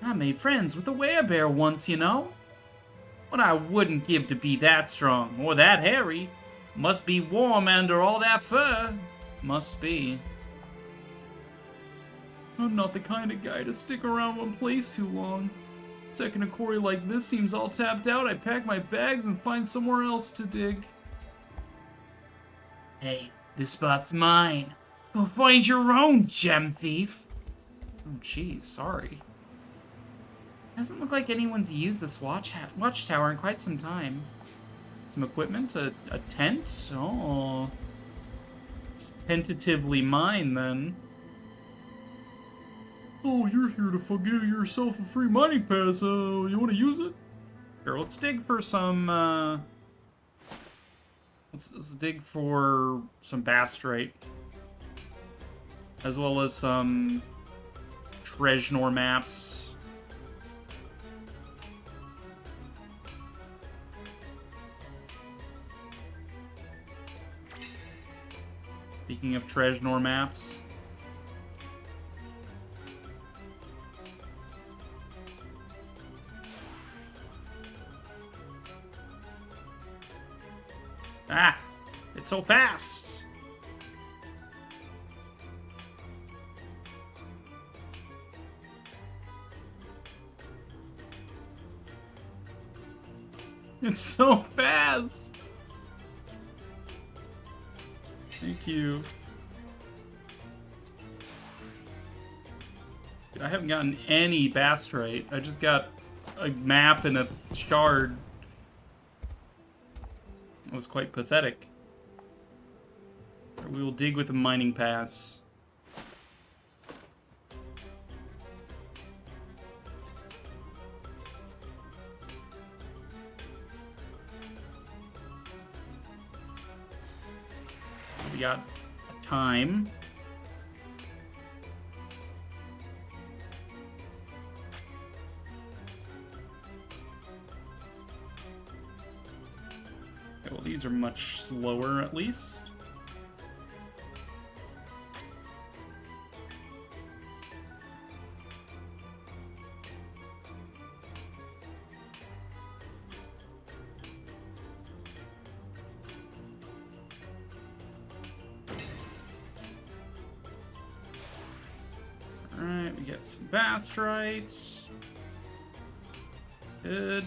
I made friends with a werebear once, you know? What I wouldn't give to be that strong, or that hairy. Must be warm under all that fur. Must be. I'm not the kind of guy to stick around one place too long. Second a quarry like this seems all tapped out, I pack my bags and find somewhere else to dig. Hey, this spot's mine. Go find your own, gem thief. Oh, geez, sorry. Doesn't look like anyone's used this watchtower in quite some time. Some equipment? A tent? Oh. It's tentatively mine, then. Oh, you're here to give yourself a free mining pass. You want to use it? Sure, let's dig for some, Let's dig for some bastrite. As well as some Trejnor maps. Speaking of Trejnor maps. Ah! It's so fast! It's so fast! Thank you. I haven't gotten any bastrite. I just got a map and a shard. It was quite pathetic. We will dig with a mining pass. We got a time. Okay, well, these are much slower, at least. Alright, we get some bastrite. Good.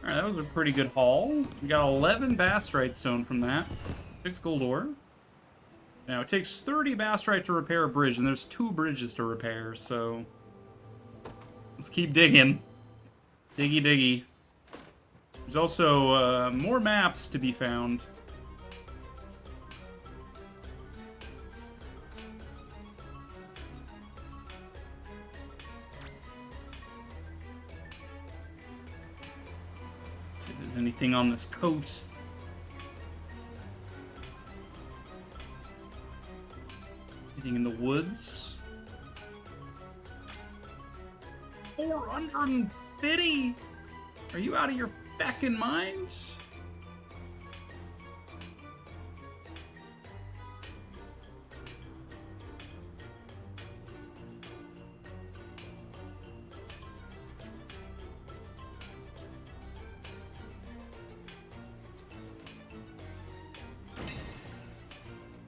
Alright, that was a pretty good haul. We got 11 bastrite stone from that. 6 gold ore. Now, it takes 30 bastrite to repair a bridge, and there's 2 bridges to repair, so... let's keep digging. Diggy diggy. There's also more maps to be found. See if there's anything on this coast. Anything in the woods? 450? Are you out of your feckin' minds?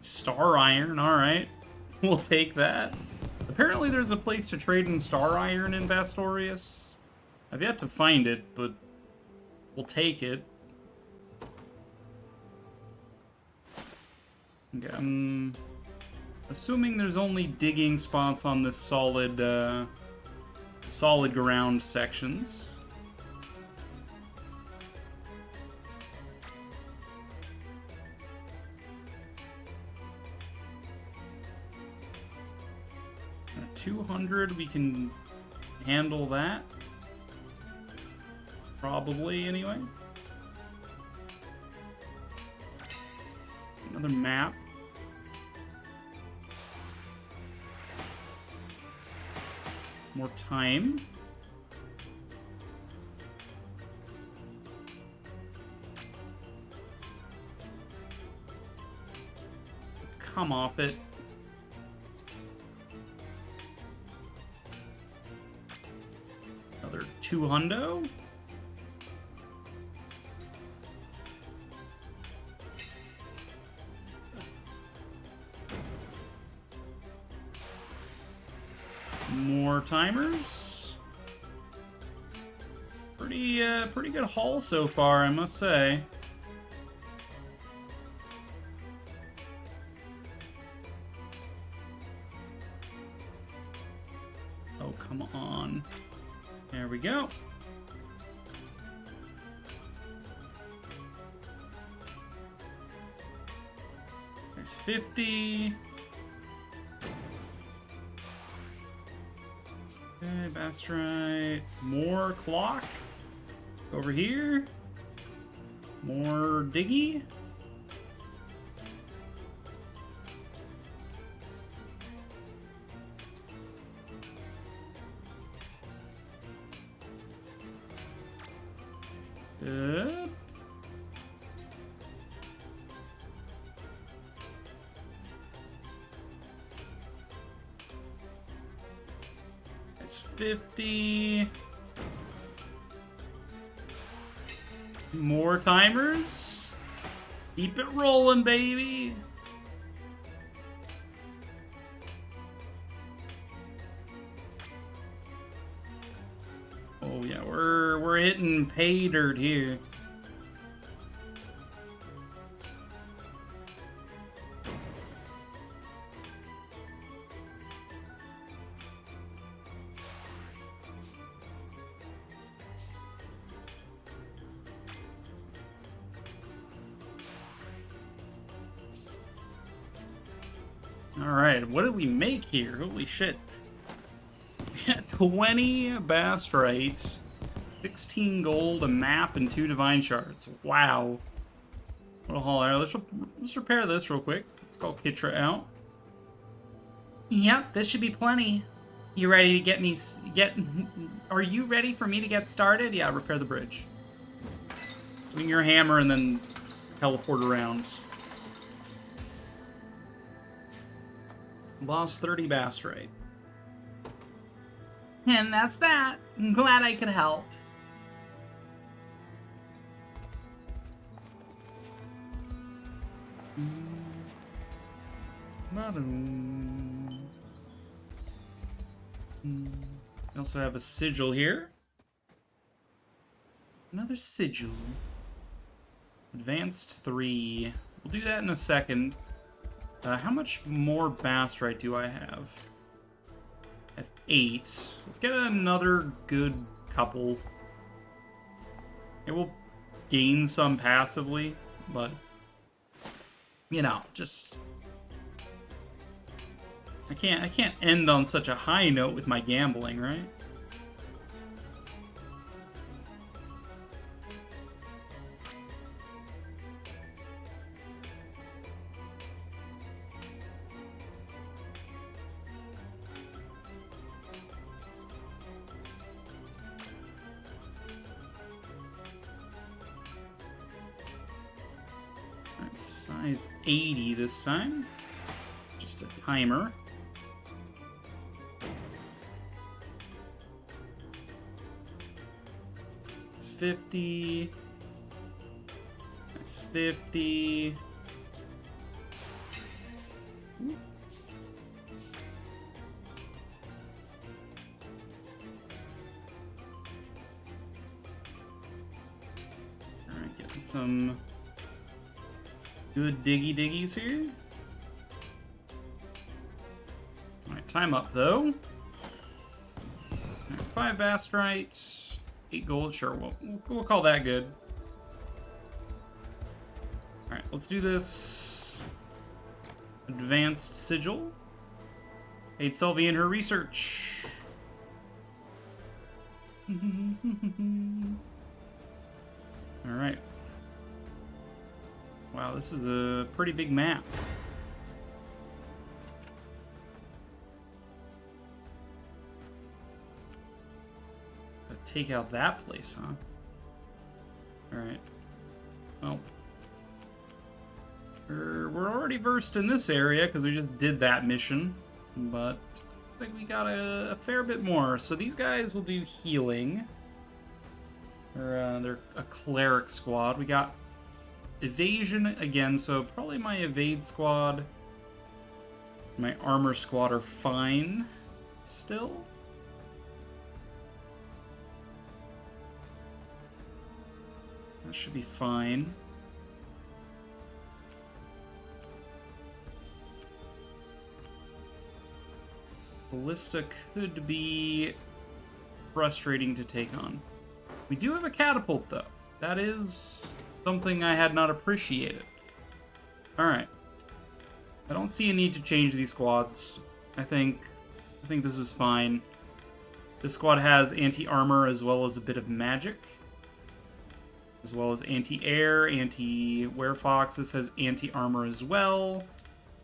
Star iron, alright. We'll take that. Apparently there's a place to trade in star iron in Bastorius. I've yet to find it, but we'll take it. Okay, I'm assuming there's only digging spots on this solid ground sections. 200, we can handle that. Probably, anyway. Another map. More time. Come off it. Another 200. More timers. Pretty good haul so far, I must say. Oh, come on. There we go. There's 50. Okay, Bastrite. More clock. Over here. More diggy. Good. That's 50. More timers. Keep it rolling, baby. Oh yeah, we're hitting pay dirt here. Alright, what did we make here? Holy shit. We got 20 Bastrites, 16 gold, a map, and 2 divine shards. Wow. What a haul. Alright, let's repair this real quick. Let's call Kitra out. Yep, this should be plenty. You ready to are you ready for me to get started? Yeah, repair the bridge. Swing your hammer and then teleport around. Lost 30 Bastrite. And that's that. I'm glad I could help. We also have a sigil here. Another sigil. Advanced 3. We'll do that in a second. How much more Bastrite do I have? I have 8. Let's get another good couple. It will gain some passively, but you know, just I can't end on such a high note with my gambling, right? Size 80 this time. Just a timer. It's 50. That's 50. Ooh. Alright, getting some good diggies here. Alright, time up though. Right, 5 Bastrites, 8 gold, sure, we'll call that good. Alright, let's do this advanced sigil. Aid Sylvie in her research. Alright. Wow, this is a pretty big map. Take out that place, huh? Alright. Well. We're already versed in this area because we just did that mission. But I think we got a fair bit more. So these guys will do healing. They're a cleric squad. We got evasion again, so probably my evade squad, my armor squad are fine still. That should be fine. Ballista could be frustrating to take on. We do have a catapult, though. That is something I had not appreciated. Alright. I don't see a need to change these squads. I think this is fine. This squad has anti-armor as well as a bit of magic. As well as anti-air, anti-werefox. This has anti-armor as well.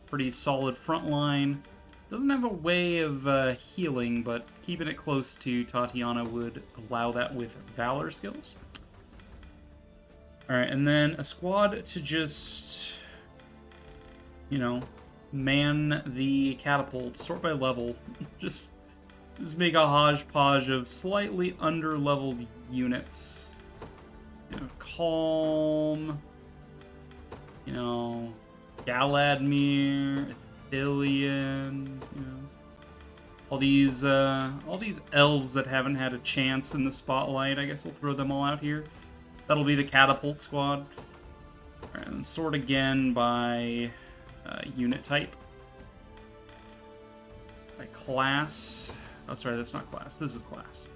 Pretty solid front line. Doesn't have a way of healing, but keeping it close to Tatiana would allow that with Valor skills. Alright, and then a squad to just, you know, man the catapult, sort by level. just make a hodgepodge of slightly under-leveled units. You know, Calm, you know, Galadmir, Ithilien, you know, all these elves that haven't had a chance in the spotlight. I guess we'll throw them all out here. That'll be the catapult squad. All right, and sort again by unit type, by class. Oh, sorry, that's not class. This is class.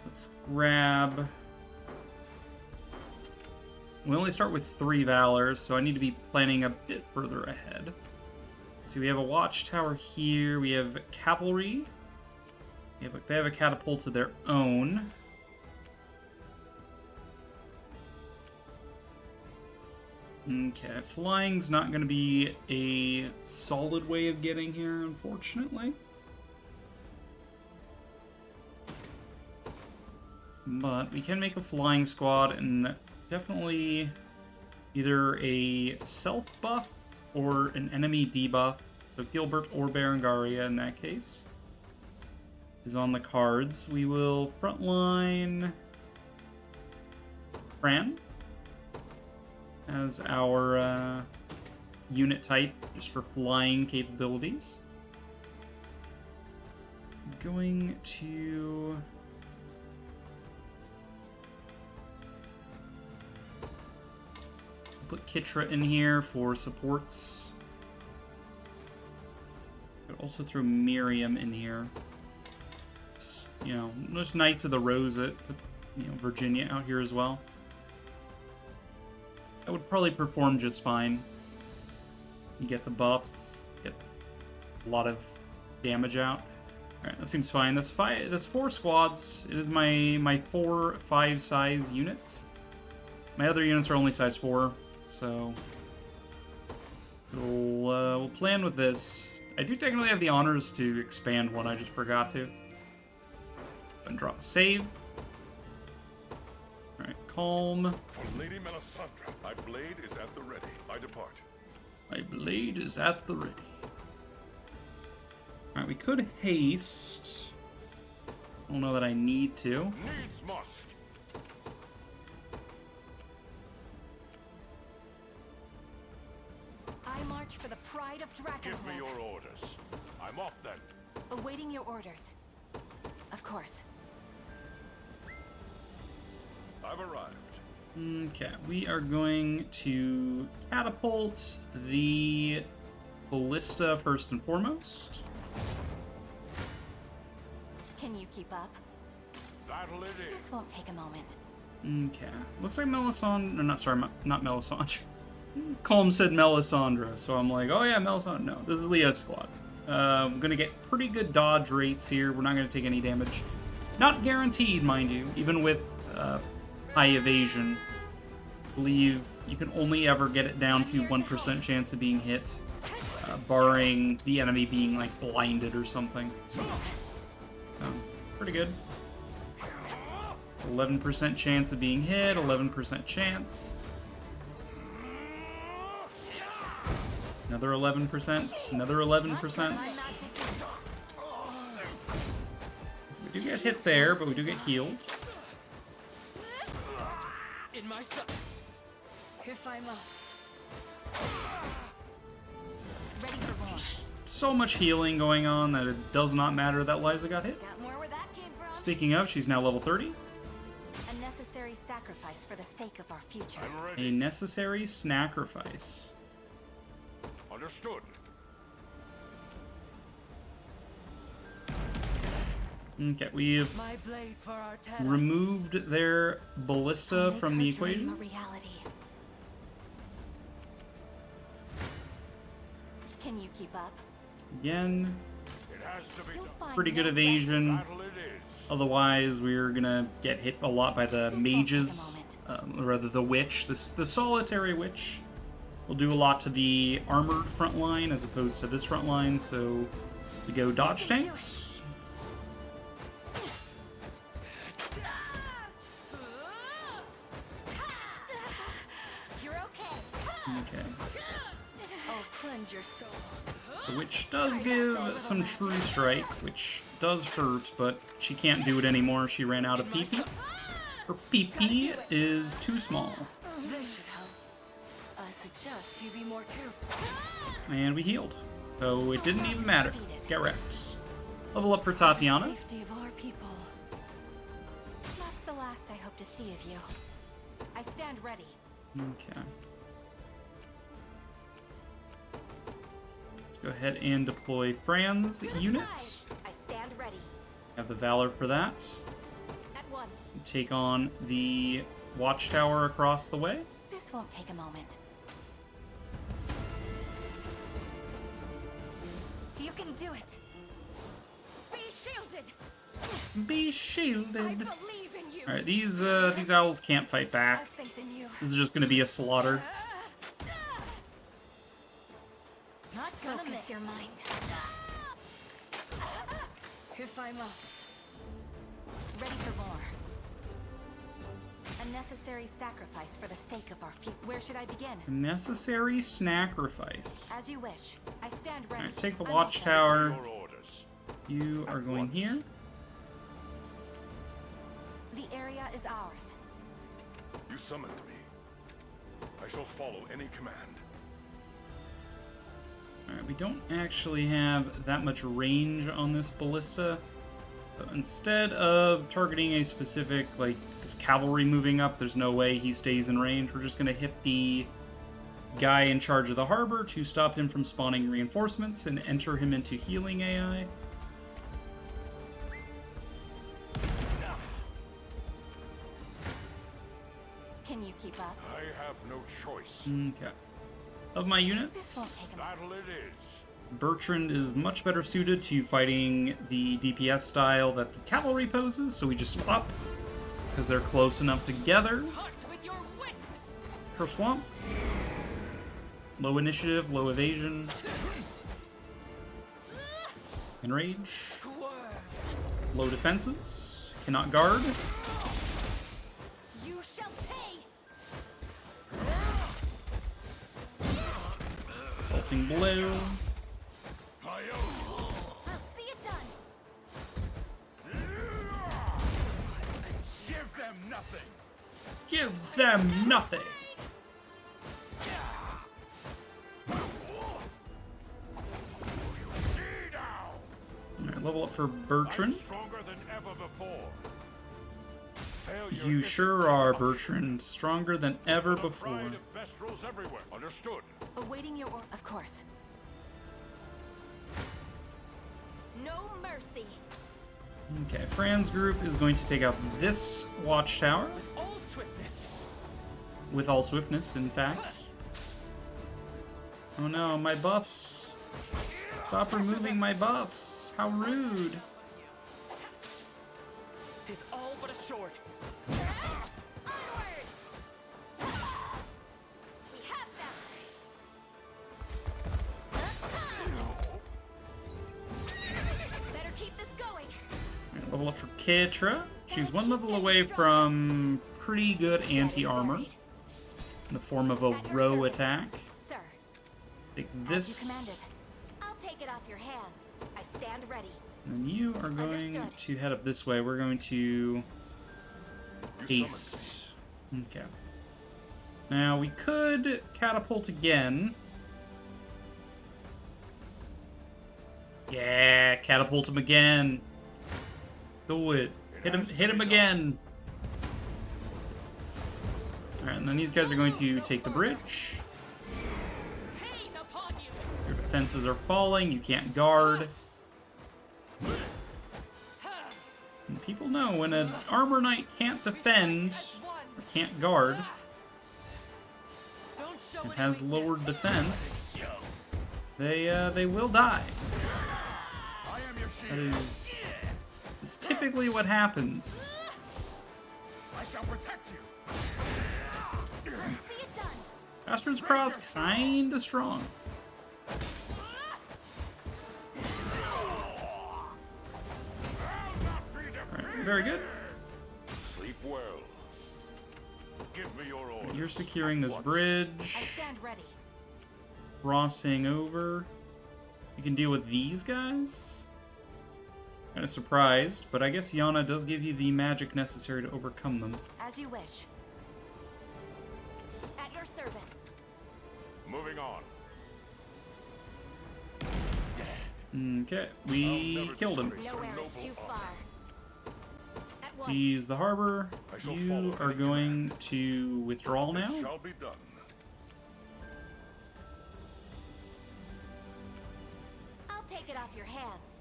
Let's grab. We only start with 3 Valors, so I need to be planning a bit further ahead. Let's see, we have a watchtower here. We have cavalry. They have a catapult of their own. Okay, flying's not going to be a solid way of getting here, unfortunately. But we can make a flying squad, and definitely either a self buff or an enemy debuff. So Gilbert or Berengaria in that case is on the cards. We will frontline Fran as our unit type, just for flying capabilities. Going to put Kitra in here for supports. Could also throw Miriam in here. Just, you know, just Knights of the Rose it. Put, you know, Virginia out here as well. That would probably perform just fine. You get the buffs, get a lot of damage out. Alright, that seems fine. That's 4 squads. It is my 4 5-size units. My other units are only size 4, so we'll plan with this. I do technically have the honors to expand one, I just forgot to. And drop a save. Alright, calm. For Lady Melisandre, my blade is at the ready. I depart. My blade is at the ready. Alright, we could haste. I don't know that I need to. Needs must. I march for the pride of Dragonhold. Give me your orders. I'm off then. Awaiting your orders. Of course. I've arrived. Okay, we are going to catapult the ballista first and foremost. Can you keep up? Battle it is. This won't take a moment. Okay. Looks like Melisandre... No, not sorry, not Melisandre. Calm said Melisandre, so I'm like, oh yeah, Melisandre. No, this is Leah's squad. I'm gonna get pretty good dodge rates here. We're not gonna take any damage. Not guaranteed, mind you, even with high evasion. I believe you can only ever get it down to 1% chance of being hit, barring the enemy being like blinded or something. Pretty good. 11% chance of being hit, 11% chance. Another 11%, another 11%. We do get hit there, but we do get healed. In my if I must. Ready for more. So much healing going on that it does not matter that Liza got hit. Got more where that came from? Speaking of, she's now level 30. A necessary sacrifice for the sake of our future. I'm A ready. necessary sacrifice. Understood. Okay, we've My blade for our task. removed their ballista Make from her the dream equation. a reality. Can you keep up? Again, It has to be You'll done. find pretty good no rest. evasion. Battle it is. Otherwise, we're gonna get hit a lot by the This won't take a mages, or rather the witch, the solitary witch. Will do a lot to the armored front line as opposed to this front line, so we go dodge tanks. You're okay. Okay. I'll cleanse your soul. The witch does give some true strike, which does hurt, but she can't do it anymore. She ran out of PP. Her PP is too small. This should help. I suggest you be more careful. And we healed. So it didn't even matter. Get wrecked. Level up for Tatiana. Safety of our people. That's the last I hope to see of you. I stand ready. Okay. Let's go ahead and deploy Fran's units. I stand ready. Have the Valor for that. At once. Take on the watchtower across the way. This won't take a moment. You can do it. Be shielded. Be I shielded. believe in you. All right, these owls can't fight I have back. faith in you. This is just gonna be a slaughter. Not gonna miss your mind. If I must. Ready for more. A necessary sacrifice for the sake of our future. Where should I begin? Necessary sacrifice. As you wish. I stand ready. Alright, take the I'm watchtower. Your orders. You are going here. okay. The area is ours. You summoned me. I shall follow any command. Alright, we don't actually have that much range on this ballista. So instead of targeting a specific, like, this cavalry moving up, there's no way he stays in range. We're just gonna hit the guy in charge of the harbor to stop him from spawning reinforcements and enter him into healing AI. Can you keep up? I have no choice. Okay. Of my This won't units, take a moment. Battle it is. Bertrand is much better suited to fighting the DPS style that the cavalry poses, so we just swap because they're close enough together. Hunt with your wits. Her swamp. Low initiative, low evasion. Enrage. Low defenses. Cannot guard. You shall pay. Assaulting blow. I'll see it done. Give them nothing. Give them nothing. See now. Alright, level up for I'm Bertrand. stronger than ever before. Failure You is sure are, Bertrand. Stronger than ever the before. pride of Bestrels everywhere. Understood. Awaiting your order. Of course. No mercy. Okay, Fran's group is going to take out this watchtower. All with all swiftness, in fact. Oh no, my buffs. Stop removing my buffs. How rude. Tis all but a short. Onward! We have them! Better keep this going. Alright, level up for Ketra. She's one level away from pretty good anti-armor in the form of a row attack. Sir, Take as you this, commanded. I'll take it off your hands. I stand ready. and you are going Understood. to head up this way. We're going to haste. Okay. Now, we could catapult again. Yeah, catapult him again. Do it. Hit him again. Alright, and then these guys are going to take the bridge. Pain upon you! Your defenses are falling, you can't guard. And people know when an armor knight can't defend, or can't guard, Don't show and any has weakness. lowered defense, they will die. I am your That shield. is typically what happens. I shall protect you. See it done. Bastard's Cross, kinda strong. Alright, very good. Sleep well. Give me your order. You're securing this I bridge, stand ready. crossing over. You can deal with these guys. Kind of surprised, but I guess Yana does give you the magic necessary to overcome them. As you wish. At your service. Moving on. Okay, we killed him. Nowhere is too far. At once. Seize the harbor. I shall You follow are any going to withdraw It now. shall be done. I'll take it off your hands.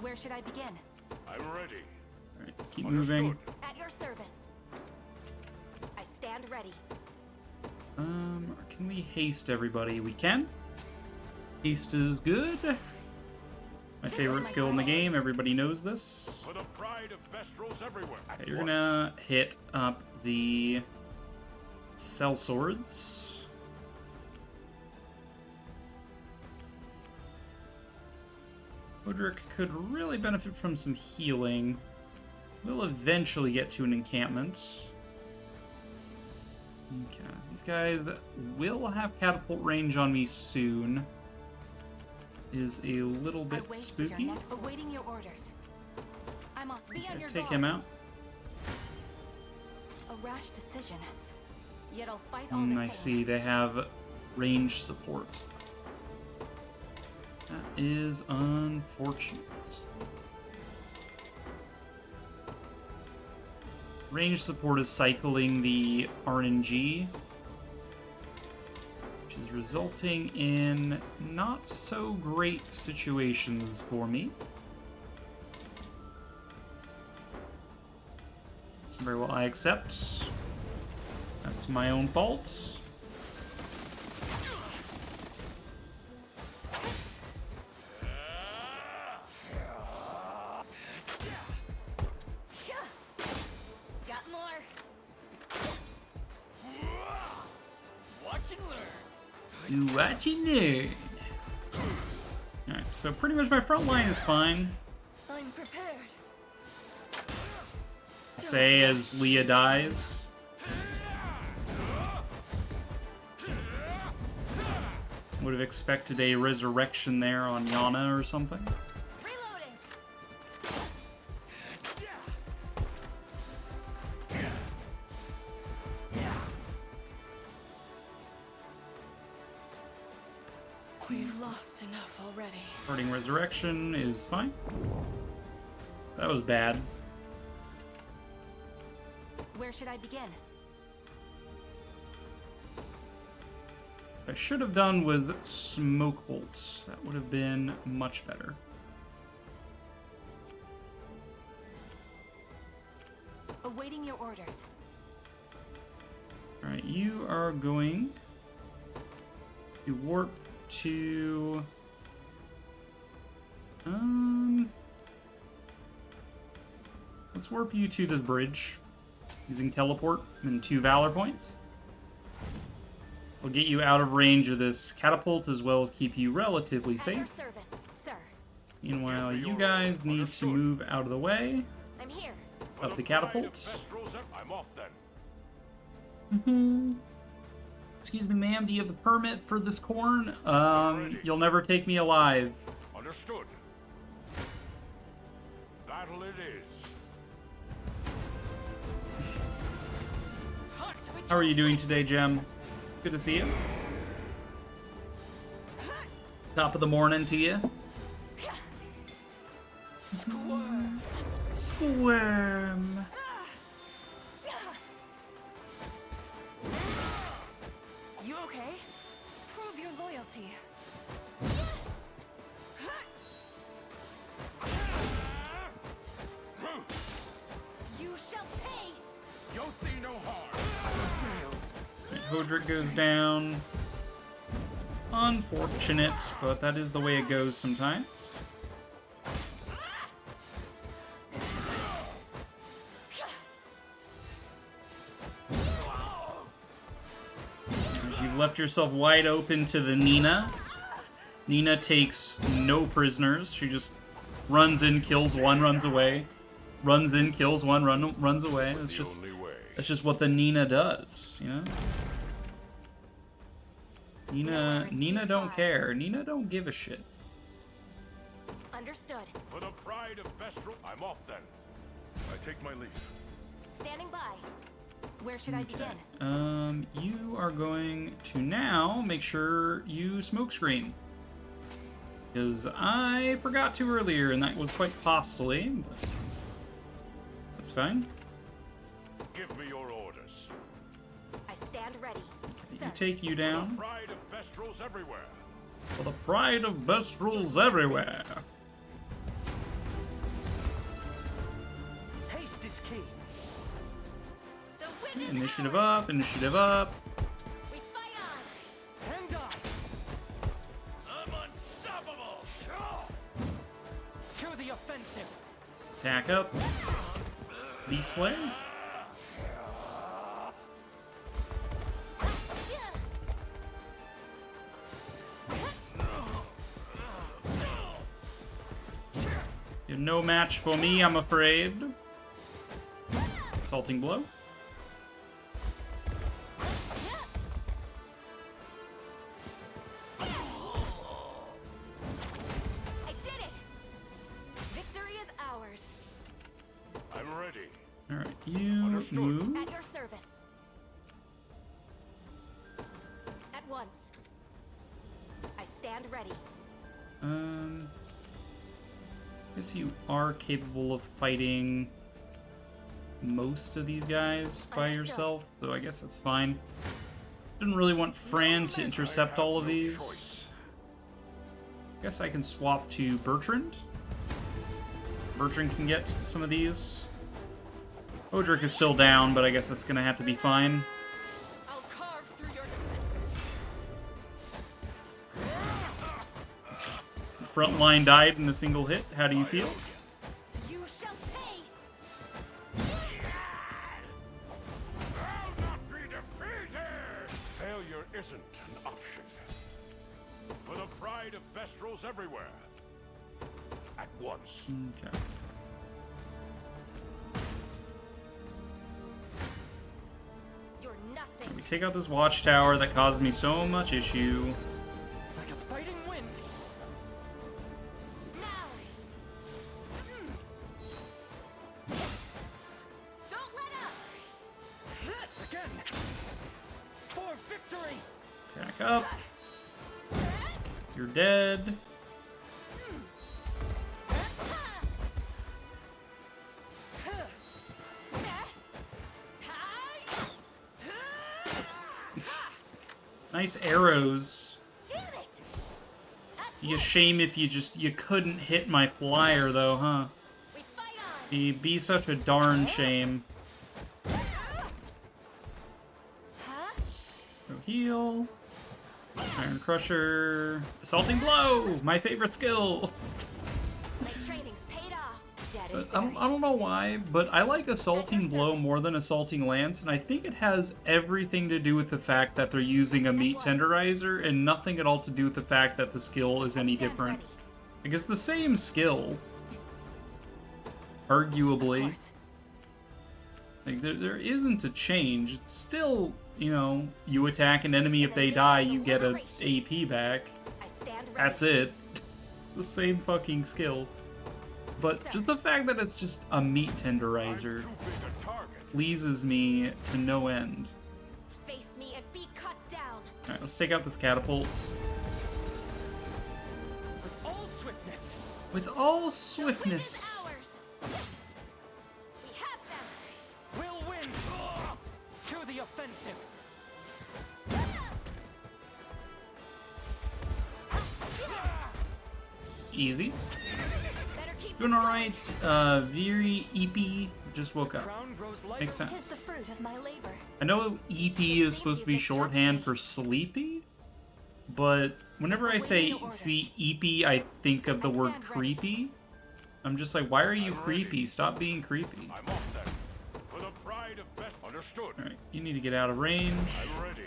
Where should I begin? I'm ready. Alright, keep moving. Understood. At your service. I stand ready. Can we haste everybody? We can. Haste is good. My favorite skill in the game. Everybody knows this. For the pride of Vestrals everywhere. At Okay, you're once. gonna hit up the cell swords. Odric could really benefit from some healing. We'll eventually get to an encampment. Okay, these guys will have catapult range on me soon. Is a little I bit wait for your spooky. next awaiting your orders. I'm off. Be on your Take guard. him out. A rash decision. Yet I'll fight all the I same. see they have range support. That is unfortunate. Range support is cycling the RNG, which is resulting in not so great situations for me. Very well, I accept. That's my own fault. Got more. Watch and learn. You watching there? Alright, so pretty much my front line is fine. I'm prepared. Say as Leah dies. Would have expected a resurrection there on Yana or something. Reloading. We've lost enough already. Starting resurrection is fine. That was bad. Where should I begin? I should have done with smoke bolts. That would have been much better. Awaiting your orders. Alright, you are going to warp to... Let's warp you to this bridge using teleport and 2 Valor points. We'll get you out of range of this catapult as well as keep you relatively At your safe. service, sir. Meanwhile, you guys need to move out of the way I'm here. of the catapult. I'm off then. Excuse me, ma'am, do you have the permit for this corn? You'll never take me alive. Understood. Battle it is. How are you doing today, Gem? Good to see you. Top of the morning to you. Squirm. You okay? Prove your loyalty. You shall pay. You'll see no harm. Hodrick goes down. Unfortunate, but that is the way it goes sometimes. You've left yourself wide open to the Nina. Nina takes no prisoners. She just runs in, kills one, runs away. Runs in, kills one, runs away. That's just what the Nina does, you know? Nina don't care. Nina don't give a shit. Understood. For the pride of Vestral, I'm off then. I take my leave. Standing by. Where should I begin? You are going to now make sure you smokescreen. Because I forgot to earlier, and that was quite costly, but that's fine. Give me your orders. I stand ready. You Sir. take you The down. pride of Vestrals everywhere. For the pride of best rules everywhere. Haste is key. The win is Initiative ours. up, initiative up. We fight on. And die. I'm unstoppable. To the offensive. Attack up. Beast Slayer. You're no match for me, I'm afraid. Assaulting blow. I did it. Victory is ours. I'm ready. Alright, you Understood. move. At your service. At once. I stand ready. I guess you are capable of fighting most of these guys by Understood. yourself, so I guess that's fine. Didn't really want Fran to intercept all of these. I guess I can swap to Bertrand. Bertrand can get some of these. Odric is still down, but I guess that's gonna have to be fine. I'll carve through your defenses. Front line died in a single hit. How do you feel? You shall pay. I'll not be defeated! Failure isn't an option. For the pride of Vestrals everywhere. At once. Okay. You're nothing. We take out this watchtower that caused me so much issue. Like a fighting wind. Now. Don't let up. Again. For victory. Attack up. You're dead. Nice arrows. Damn it. Be a shame if you couldn't hit my flyer though, huh? We fight on. It'd be such a darn shame. Huh? heal. Iron Crusher. Assaulting Blow! My favorite skill! My training's paid off. Dead But and I don't buried. know why, but I like Assaulting Blow more than Assaulting Lance, and I think it has everything to do with the fact that they're using a meat tenderizer, and nothing at all to do with the fact that the skill is any Stand different. ready. Like, it's the same skill. Of Arguably. course. Like, there isn't a change. It's still, you know, you attack an enemy, if they die, you get a AP back. I stand ready. That's it. The same fucking skill. But just the fact that it's just a meat tenderizer Too big a target. pleases me to no end. Face me and be cut down. Alright, let's take out this catapult. With all swiftness. With all The swiftness. win is ours. We have them. We'll win. To the offensive. Easy. Better keep Doing this alright. Viri, EP, just woke up. Crown grows lighter. Makes going. 'Tis the sense. fruit of my labor. I know EP is supposed to be shorthand for sleepy, but whenever I say see EP, I think of the word creepy. I'm just like, why are you creepy? Stop being creepy. I'm off then. For the pride of best. Understood. Alright, you need to get out of range. I'm ready.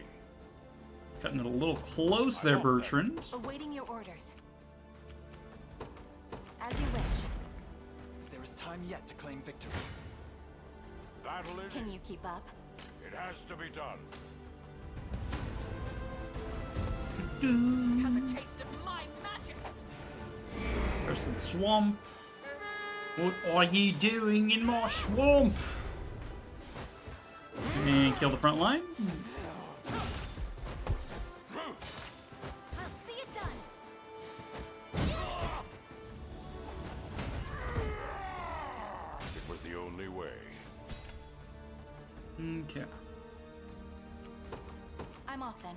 Cutting it a little close there, Bertrand. Awaiting your orders. As you wish. There is time yet to claim victory. Battle it. Can you keep up? It has to be done. Have a taste of my magic. There's some swamp. What are you doing in my swamp? And kill the front line. I'll see it done. It was the only way. Okay. I'm off then.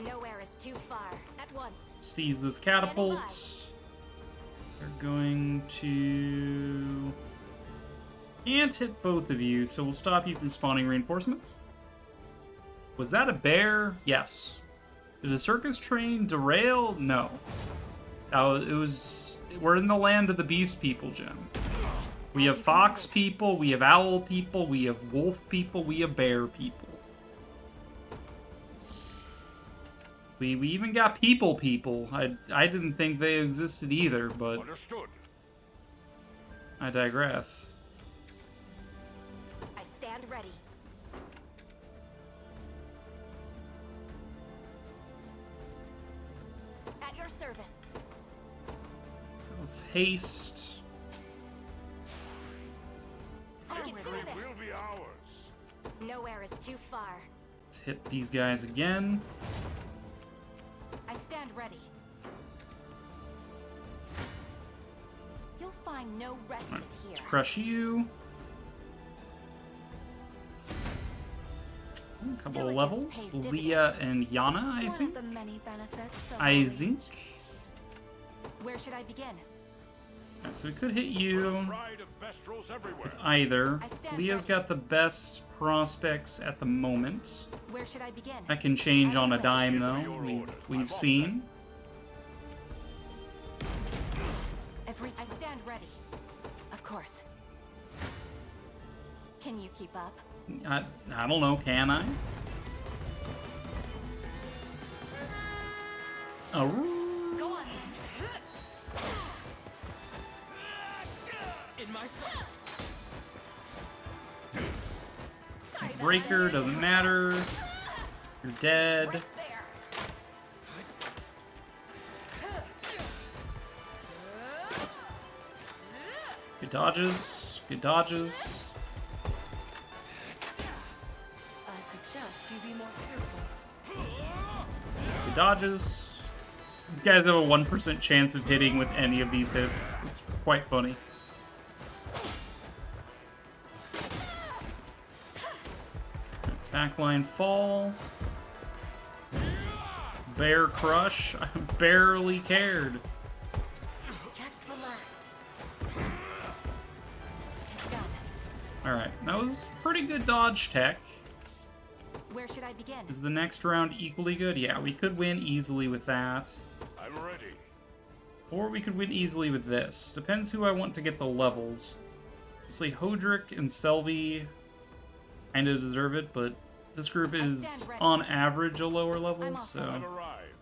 Nowhere is too far. At once. Seize this catapult. They're going to... Can't hit both of you, so we'll stop you from spawning reinforcements. Was that a bear? Yes. Did a circus train derail? No. It was... We're in the land of the beast people, Jim. We have fox people, we have owl people, we have wolf people, we have bear people. We even got people. I didn't think they existed either, but Understood. I digress. I stand ready. At your service. Let's haste. I can do Victory will this. be ours. Nowhere is too far. Let's hit these guys again. I stand ready. You'll find no respite here. Let's crush you. A couple of Diligence levels. pays Leah dividends. and Yana, I One think. of the many benefits of I age. think. Where should I begin? Alright, so we could hit For you the pride of Bestrels everywhere. with either. I stand Leah's ready. got the best prospects at the moment. Where should I begin? That can change As on you a wish. dime, Give me though. your orders. I'm We've off seen. I've reached. I stand ready. Of course. Can you keep up? I don't know, can I? Oh, Go on. In my sight. Sorry about breaker, that. doesn't matter. You're dead. Right there. Good dodges. Good dodges. I suggest you be more careful. Good dodges. You guys have a 1% chance of hitting with any of these hits. It's quite funny. Backline fall. Bear crush. I barely cared. Just relax. It's done. Alright, that was pretty good dodge tech. Where should I begin? Is the next round equally good? Yeah, we could win easily with that. I'm ready. Or we could win easily with this. Depends who I want to get the levels. Obviously, Hodrick and Selvi kind of deserve it, but this group is, on average, a lower level, I'm off. so I've arrived.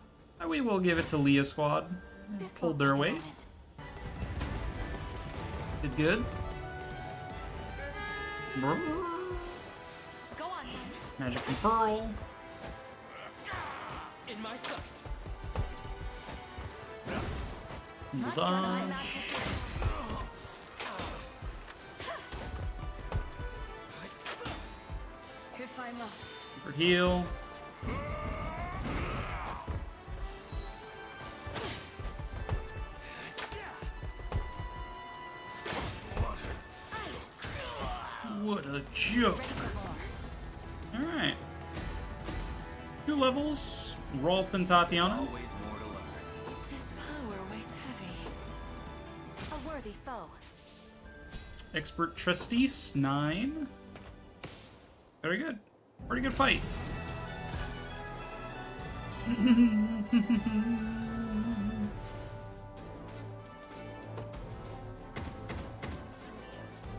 we will give it to Leah Squad. This Hold won't their take a weight. moment. Did good. Go on, then. Magic and Pearl. In my sights. Double I'm not dodge. If I must. For heal. What a joke. ready for more. Alright. 2 levels. Rolf and Tatiana. Always more to learn. This power weighs heavy. A worthy foe. Expert Trustees, 9. Very good. Pretty good fight.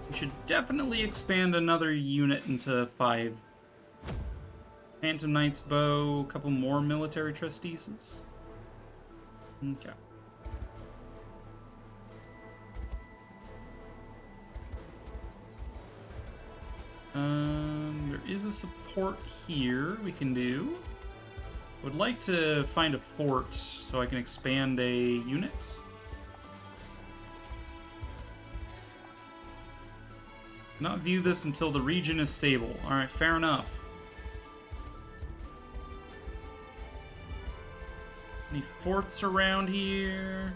We should definitely expand another unit into 5. Phantom Knight's Bow, a couple more military trustees. Okay. There is a support here we can do. Would like to find a fort so I can expand a unit. Not view this until the region is stable. Alright, fair enough. Any forts around here?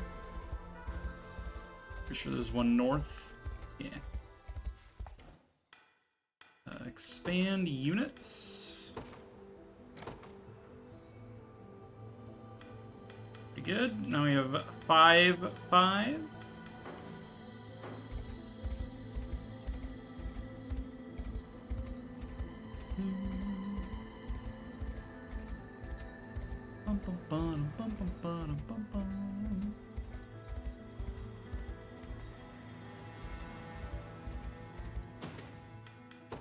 Pretty sure there's one north. Yeah. Expand units. Pretty good. Now we have 5.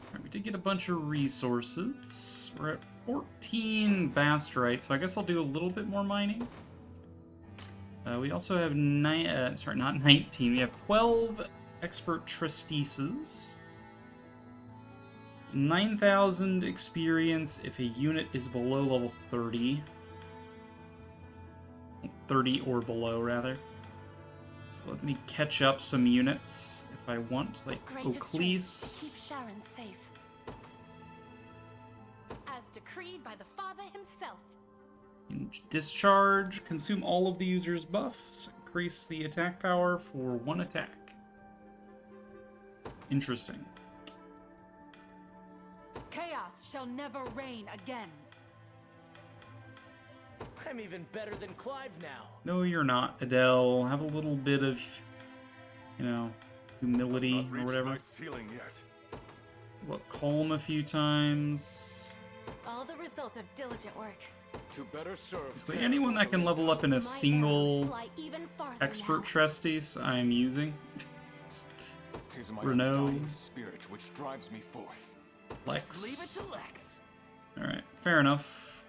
Alright, we did get a bunch of resources. We're at 14 Basterite, so I guess I'll do a little bit more mining. We also have not 19. We have 12 expert trustees. It's 9,000 experience if a unit is below level 30. 30 or below, rather. So let me catch up some units if I want, like Greatest strength to keep Oaklease. Sharon safe. As decreed by the Father himself. Discharge, consume all of the user's buffs, increase the attack power for 1 attack. Interesting. Chaos shall never reign again. I'm even better than Clive now. No, you're not, Adele. Have a little bit of, humility Not or reached whatever. my ceiling yet. What, calm a few times. All the result of diligent work. To better serve. Basically, anyone that can level up in a My single arrows fly even farther expert now. trustees I'm using. 'Tis my Renault. undying spirit which drives me forth. Just leave it Lex. to Lex. Alright, fair enough.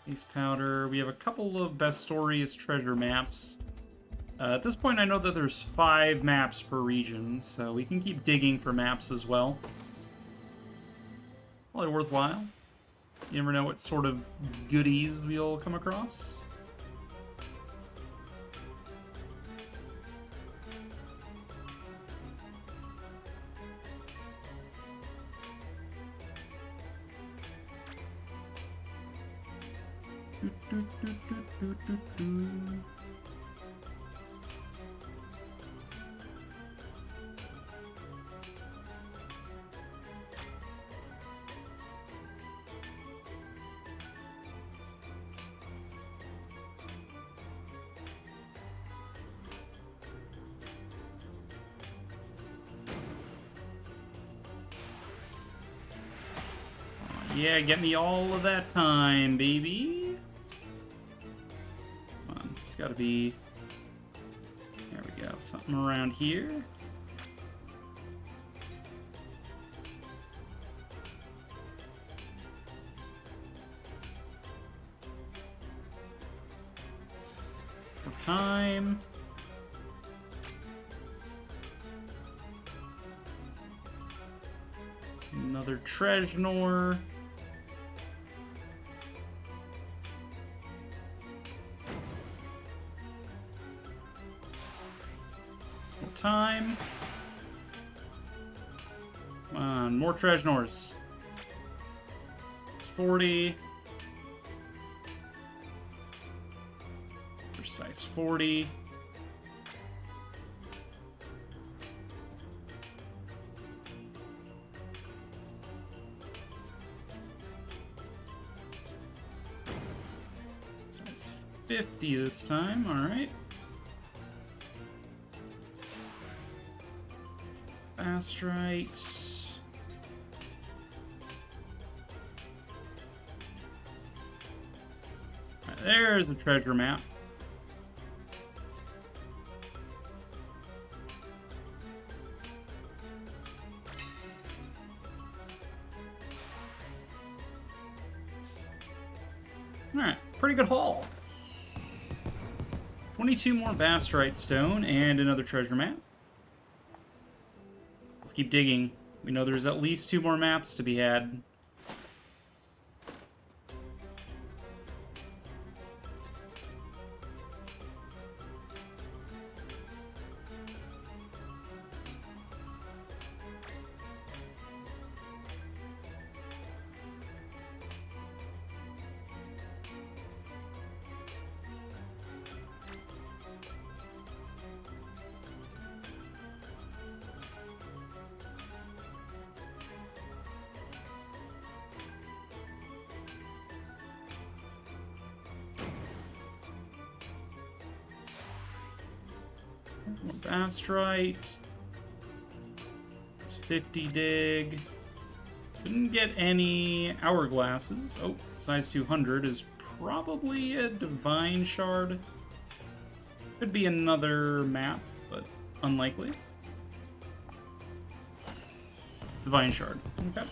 Ace powder. We have a couple of Bastorius treasure maps. At this point, I know that there's 5 maps per region, so we can keep digging for maps as well. Probably worthwhile. You never know what sort of goodies we'll come across. Yeah, get me all of that time, baby. Come on, it's gotta be... There we go, something around here. More time. Another Treasure. Time. Come on, more Treasures. It's 40. Precise 40. Size 50 this time, alright. Astrites. Right, there's a treasure map. Alright, pretty good haul. 22 more Bastrite stone and another treasure map. Let's keep digging. We know there's at least 2 more maps to be had. More Bastrite. It's 50 dig. Didn't get any hourglasses. Oh, size 200 is probably a divine shard. Could be another map, but unlikely. Divine shard. Okay.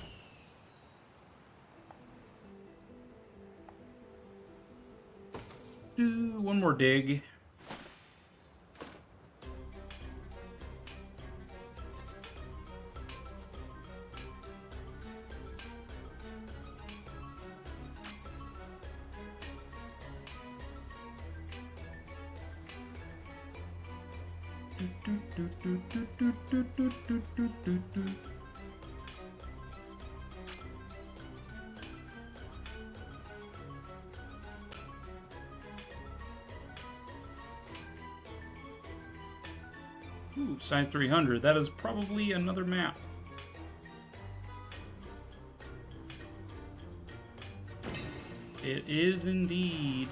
Do one more dig. Ooh, size 300. That is probably another map. It is indeed.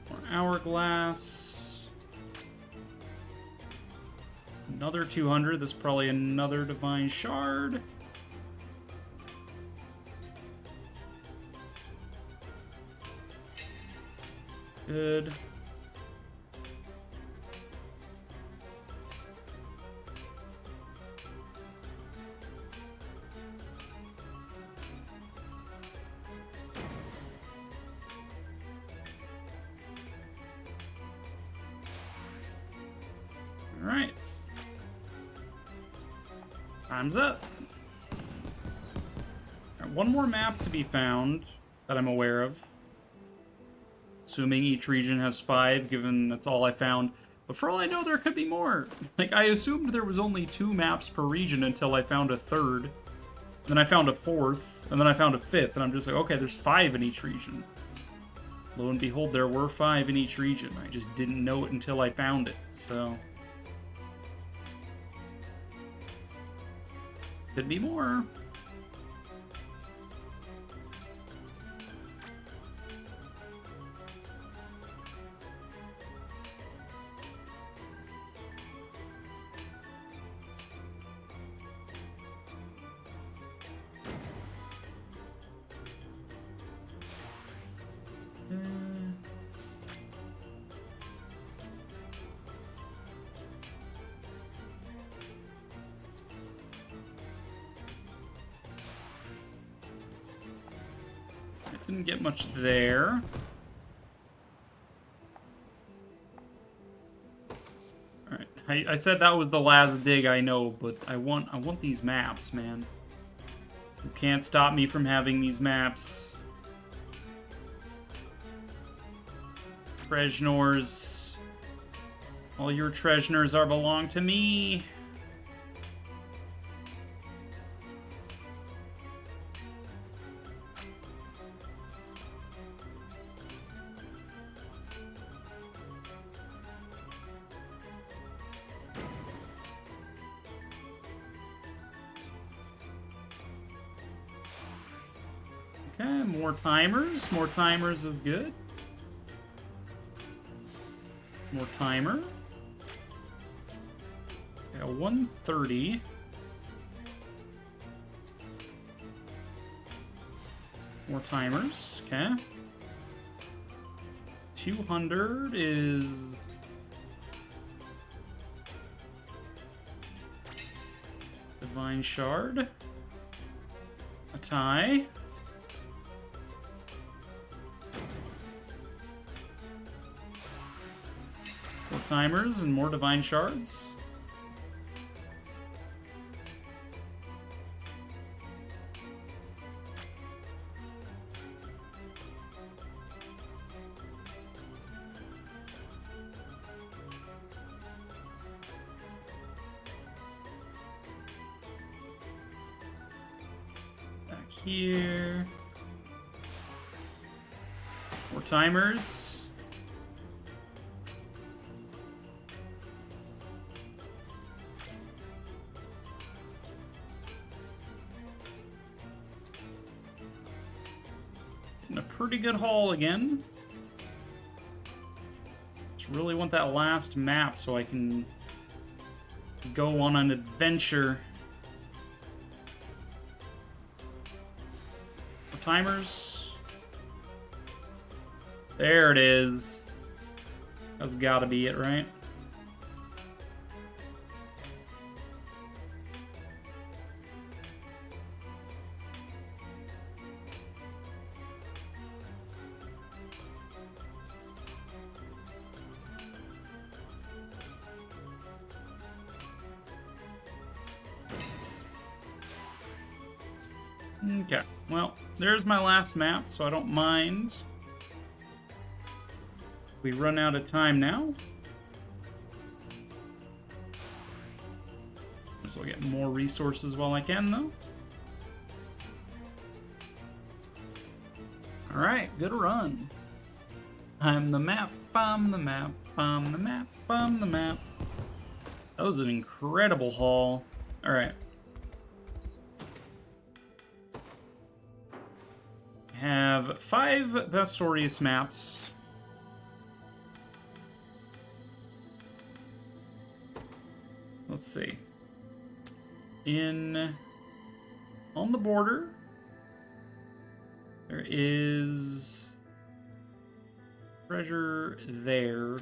More hourglass. Another 200. That's probably another divine shard. Good. Alright. Time's up. One more map to be found that I'm aware of. Assuming each region has 5, given that's all I found. But for all I know, there could be more. Like, I assumed there was only 2 maps per region until I found a 3rd. Then I found a 4th, and then I found a 5th, and I'm just like, okay, there's 5 in each region. Lo and behold, there were 5 in each region. I just didn't know it until I found it, so... Could be more. Didn't get much there. Alright, I said that was the last dig, I know, but I want these maps, man. You can't stop me from having these maps. Treasnors. All your treasnors are belong to me. Okay, more timers. More timers is good. More timer. Okay, 130. More timers. Okay. 200 is... Divine Shard. A tie. More timers and more Divine Shards. Back here. More timers. A pretty good haul again. Just really want that last map so I can go on an adventure. For timers. There it is. That's gotta be it, right? Okay, well, there's my last map, so I don't mind. We run out of time now. So I'll get more resources while I can, though. Alright, good run. I'm the map, I'm the map, I'm the map, I'm the map. That was an incredible haul. Alright. Have 5 Pastorius maps. Let's see. On the border, there is treasure there.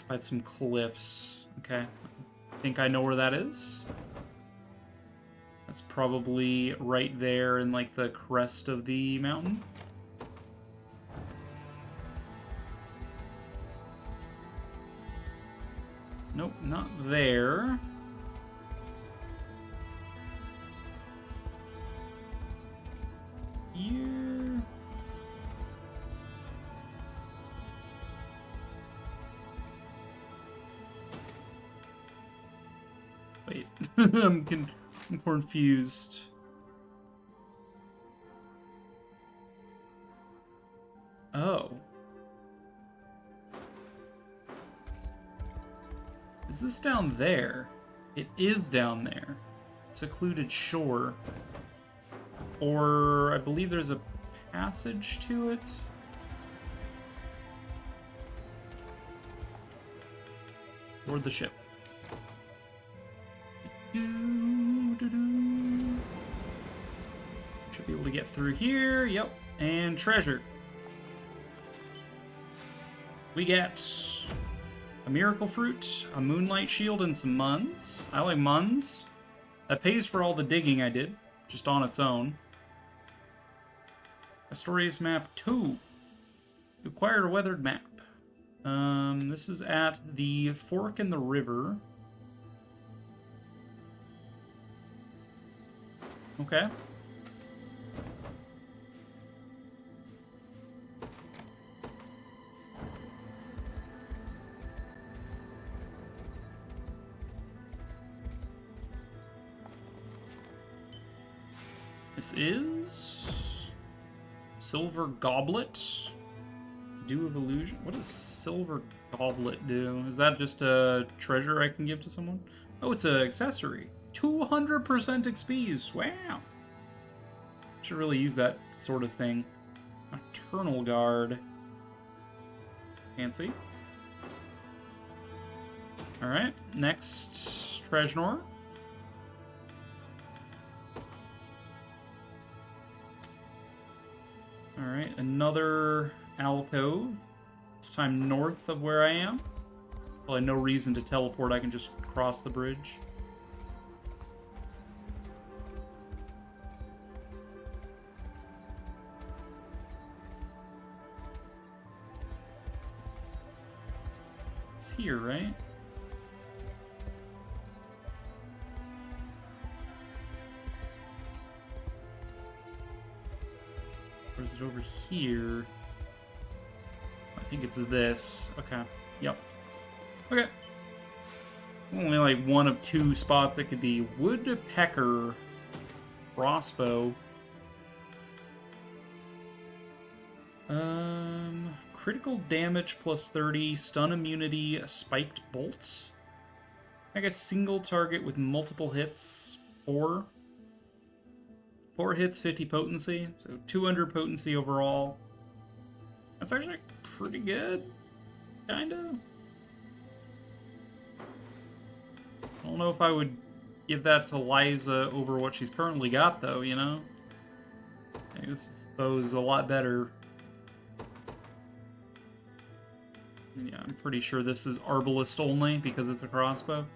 By some cliffs. Okay. I think I know where that is. That's probably right there in, like, the crest of the mountain. Nope, not there. Here. Wait, I'm confused. Oh. Is this down there? It is down there. Secluded shore. Or I believe there's a passage to it. Board the ship. Should be able to get through here. Yep. And treasure. We get a miracle fruit, a moonlight shield, and some muns. I like muns. That pays for all the digging I did, just on its own. Astorius map 2. Acquired a weathered map. This is at the fork in the river. Okay. This is Silver Goblet. Dew of Illusion. What does Silver Goblet do? Is that just a treasure I can give to someone? Oh, it's an accessory. 200% XPs. Wow. Should really use that sort of thing. Eternal Guard. Fancy. Alright, next Trejnor. Alright, another alcove. This time north of where I am. Probably no reason to teleport, I can just cross the bridge. It's here, right? Or is it over here? I think it's this. Okay. Yep. Okay. Only like one of two spots it could be. Woodpecker. Crossbow. Critical damage plus 30. Stun immunity. Spiked bolts. I guess single target with multiple hits. 4 hits, 50 potency, so 200 potency overall. That's actually pretty good, kinda. I don't know if I would give that to Liza over what she's currently got, though, you know? I think this bow is a lot better. Yeah, I'm pretty sure this is Arbalist only, because it's a crossbow.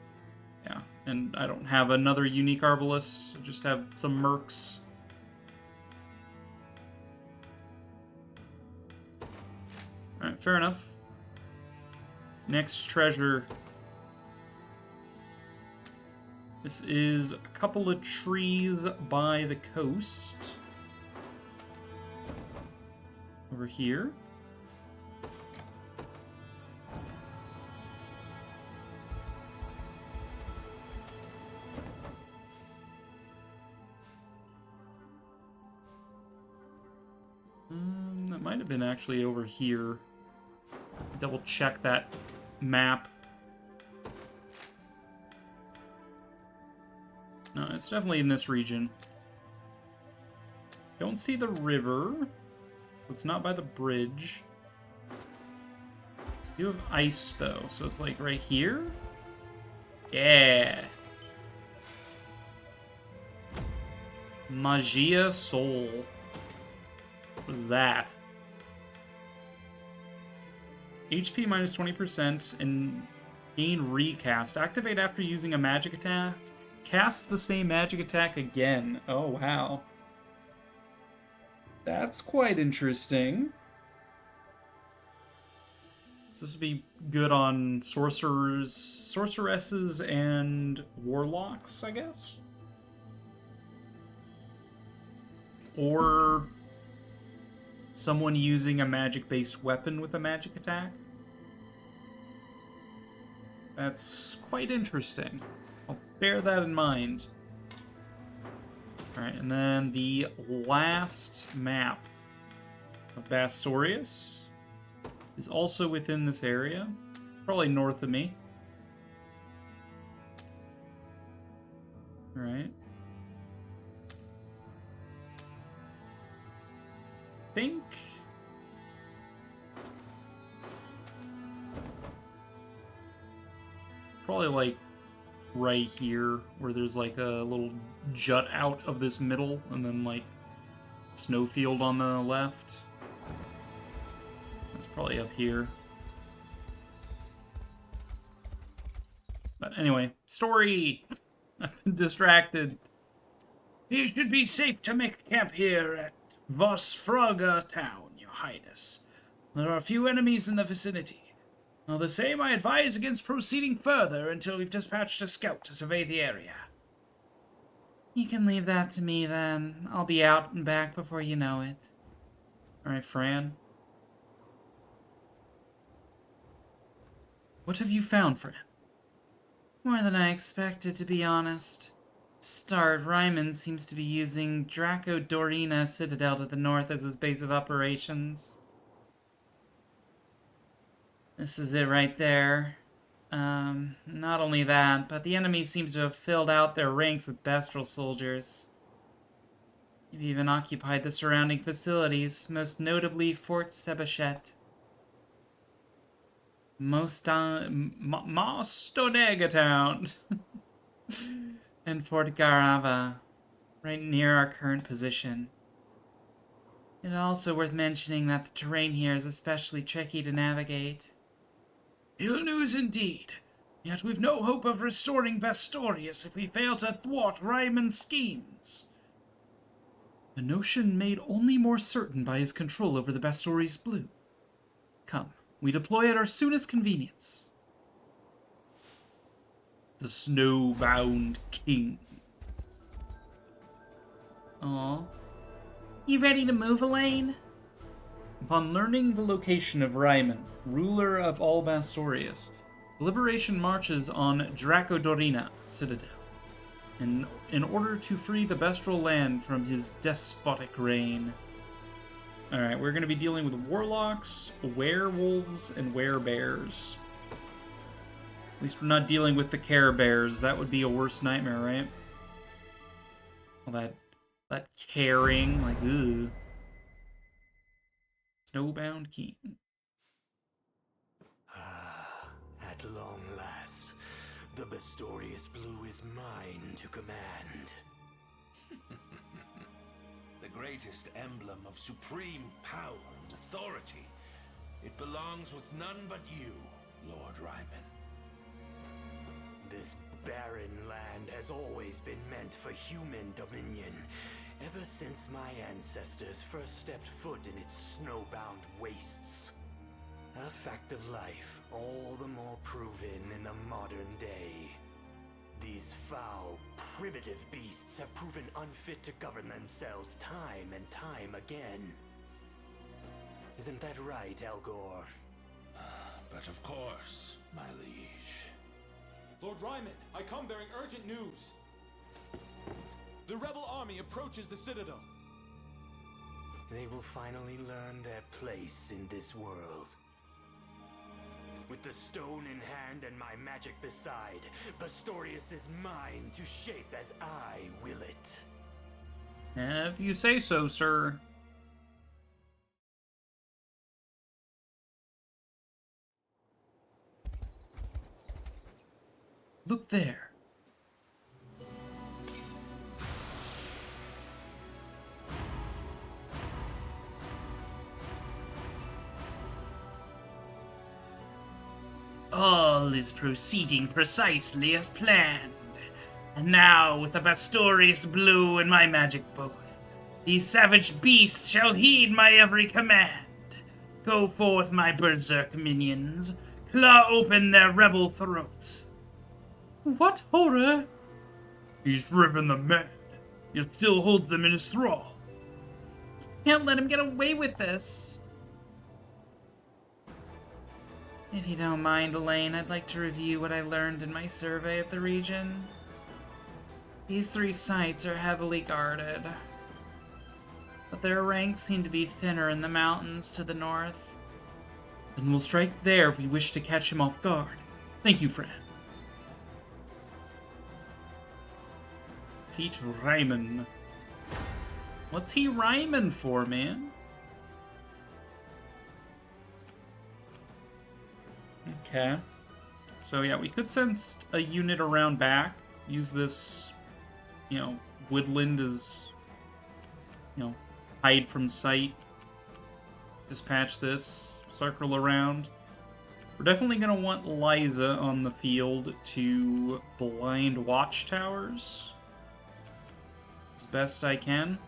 Yeah, and I don't have another unique Arbalist, I just have some mercs. Alright, fair enough. Next treasure. This is a couple of trees by the coast. Over here. That might have been actually over here. Double check that map. No, it's definitely in this region. Don't see the river. It's not by the bridge. You have ice, though, so it's like right here? Yeah. Magia Soul. What is that? HP minus 20% and gain recast. Activate after using a magic attack. Cast the same magic attack again. Oh, wow. That's quite interesting. So this would be good on sorcerers, sorceresses, and warlocks, I guess? Or someone using a magic-based weapon with a magic attack. That's quite interesting. I'll bear that in mind. Alright, and then the last map of Bastorius is also within this area. Probably north of me. Alright. Think probably like right here where there's like a little jut out of this middle and then like snowfield on the left. That's probably up here. But anyway, story. I've been distracted. You should be safe to make camp here at Vosfraga town, your highness. There are a few enemies in the vicinity. All the same, I advise against proceeding further until we've dispatched a scout to survey the area. You can leave that to me, then. I'll be out and back before you know it. Alright, Fran. What have you found, Fran? More than I expected, to be honest. Starred Ryman seems to be using Draco Dorina Citadel to the north as his base of operations. This is it right there. Not only that, but the enemy seems to have filled out their ranks with Bestial soldiers. They've even occupied the surrounding facilities, most notably Fort Sebashet. Mostonega town. And Fort Garava, right near our current position. It's also worth mentioning that the terrain here is especially tricky to navigate. Ill news indeed. Yet we've no hope of restoring Bastorius if we fail to thwart Ryman's schemes. A notion made only more certain by his control over the Bastorius Blue. Come, we deploy at our soonest convenience. The snowbound king. Aw. You ready to move, Elaine? Upon learning the location of Ryman, ruler of all Bastorius, Liberation marches on Dracodorina Citadel in order to free the Bestial land from his despotic reign. Alright, we're going to be dealing with warlocks, werewolves, and werebears. At least we're not dealing with the Care Bears. That would be a worse nightmare, right? All that caring, like, ugh. Snowbound king. At long last, the Bastorius Blue is mine to command. The greatest emblem of supreme power and authority. It belongs with none but you, Lord Ryman. This barren land has always been meant for human dominion, ever since my ancestors first stepped foot in its snowbound wastes. A fact of life, all the more proven in the modern day. These foul, primitive beasts have proven unfit to govern themselves time and time again. Isn't that right, Elgor? But of course, my liege. Lord Ryman, I come bearing urgent news. The rebel army approaches the Citadel. They will finally learn their place in this world. With the stone in hand and my magic beside, Bastorius is mine to shape as I will it. If you say so, sir. Look there. All is proceeding precisely as planned. And now, with the Bastorius Blue and my magic both, these savage beasts shall heed my every command. Go forth, my berserk minions. Claw open their rebel throats. What horror? He's driven them mad, yet still holds them in his thrall. Can't let him get away with this. If you don't mind, Elaine, I'd like to review what I learned in my survey of the region. These 3 sites are heavily guarded, but their ranks seem to be thinner in the mountains to the north. Then we'll strike there if we wish to catch him off guard. Thank you, Fran. Feet Ryman. What's he rhyming for, man? Okay. So yeah, we could send a unit around back. Use this, woodland as, hide from sight. Dispatch this. Circle around. We're definitely going to want Liza on the field to blind watchtowers as best I can.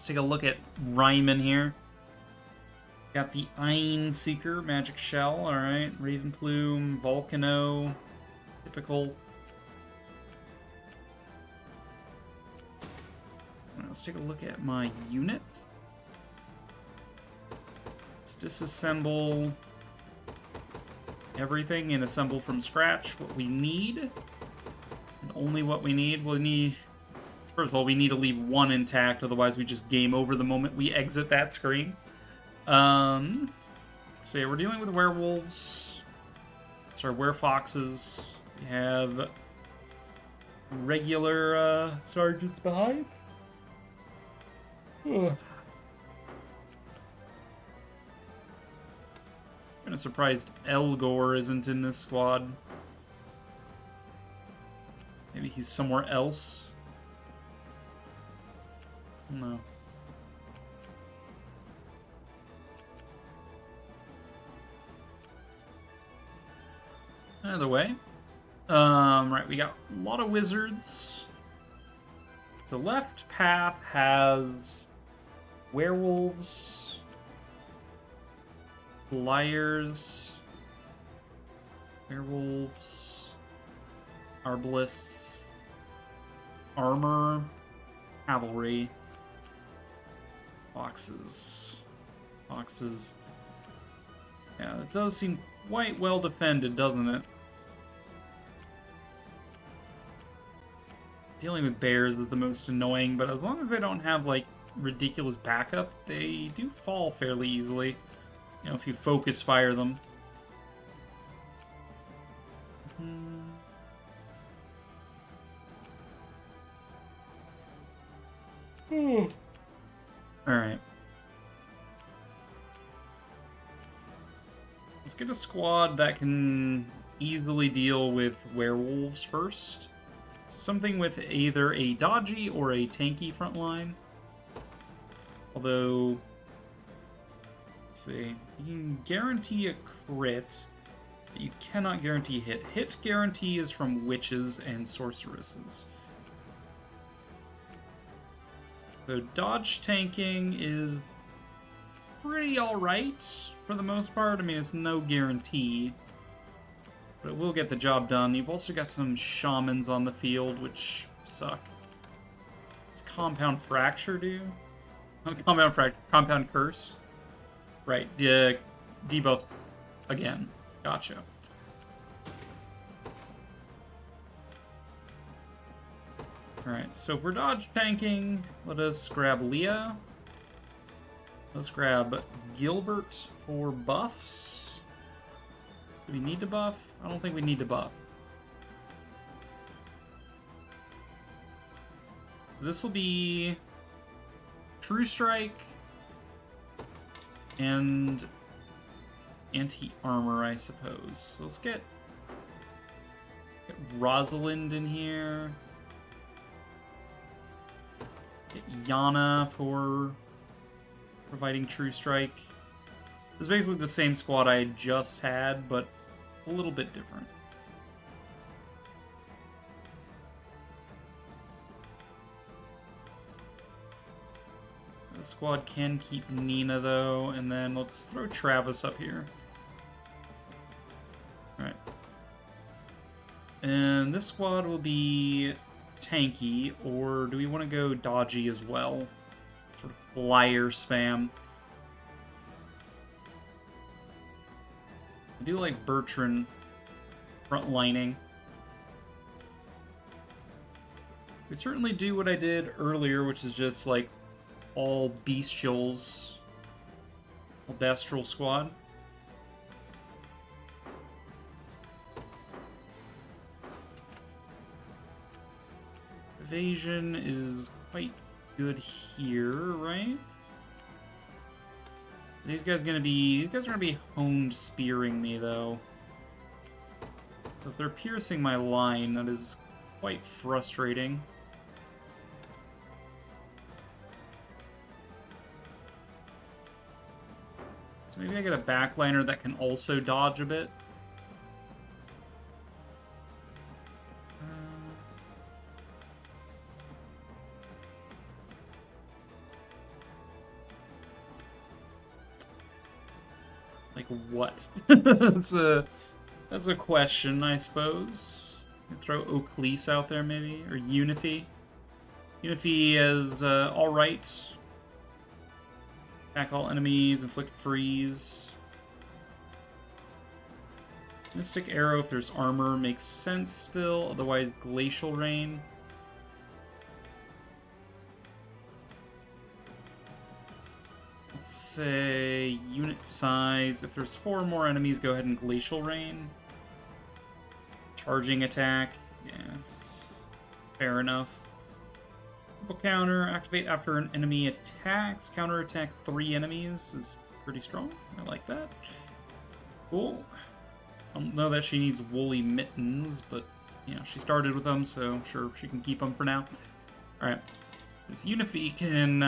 Let's take a look at Ryman here. Got the Ein Seeker, Magic Shell, alright. Raven Plume, Volcano, typical. Let's take a look at my units. Let's disassemble everything and assemble from scratch what we need. And only what we need. We'll need... First of all, we need to leave one intact, otherwise we just game over the moment we exit that screen. So yeah, we're dealing with werewolves. Sorry, werefoxes. We have regular sergeants behind. Ugh. Kinda surprised Elgor isn't in this squad. Maybe he's somewhere else. No. Either way. Right, we got a lot of wizards. The left path has werewolves, liars, werewolves, arbalists, armor, cavalry, foxes. Foxes. Yeah, it does seem quite well defended, doesn't it? Dealing with bears is the most annoying, but as long as they don't have, like, ridiculous backup, they do fall fairly easily. You know, if you focus fire them. Alright. Let's get a squad that can easily deal with werewolves first. Something with either a dodgy or a tanky front line. Although, let's see, you can guarantee a crit, but you cannot guarantee hit. Hit guarantee is from witches and sorceresses. So dodge tanking is pretty alright for the most part. I mean, it's no guarantee, but it will get the job done. You've also got some shamans on the field, which suck. Does Compound Fracture do? Compound Fracture. Compound Curse. Right. Debuff again. Gotcha. Alright, so if we're dodge tanking, let us grab Leah. Let's grab Gilbert for buffs. Do we need to buff? I don't think we need to buff. This will be True Strike and anti-armor, I suppose. So let's get Rosalind in here. Get Yana for providing True Strike. It's basically the same squad I just had, but a little bit different. The squad can keep Nina, though, and then let's throw Travis up here. Alright. And this squad will be tanky, or do we want to go dodgy as well? Sort of flyer spam. I do like Bertrand frontlining. We certainly do what I did earlier, which is just like all bestials, all bestial squad. Evasion is quite good here, right? These guys are gonna be honed spearing me though. So if they're piercing my line, that is quite frustrating. So maybe I get a backliner that can also dodge a bit. What? that's a question, I suppose. Throw Oaklease out there, maybe? Or Unify? Unify is alright. Attack all enemies, inflict freeze. Mystic Arrow, if there's armor, makes sense still. Otherwise, Glacial Rain. Let's say unit size. If there's 4 more enemies, go ahead and Glacial Rain. Charging attack. Yes. Fair enough. Triple counter. Activate after an enemy attacks. Counter attack 3 enemies is pretty strong. I like that. Cool. I don't know that she needs woolly mittens, but, you know, she started with them, so I'm sure she can keep them for now. Alright. This Unify can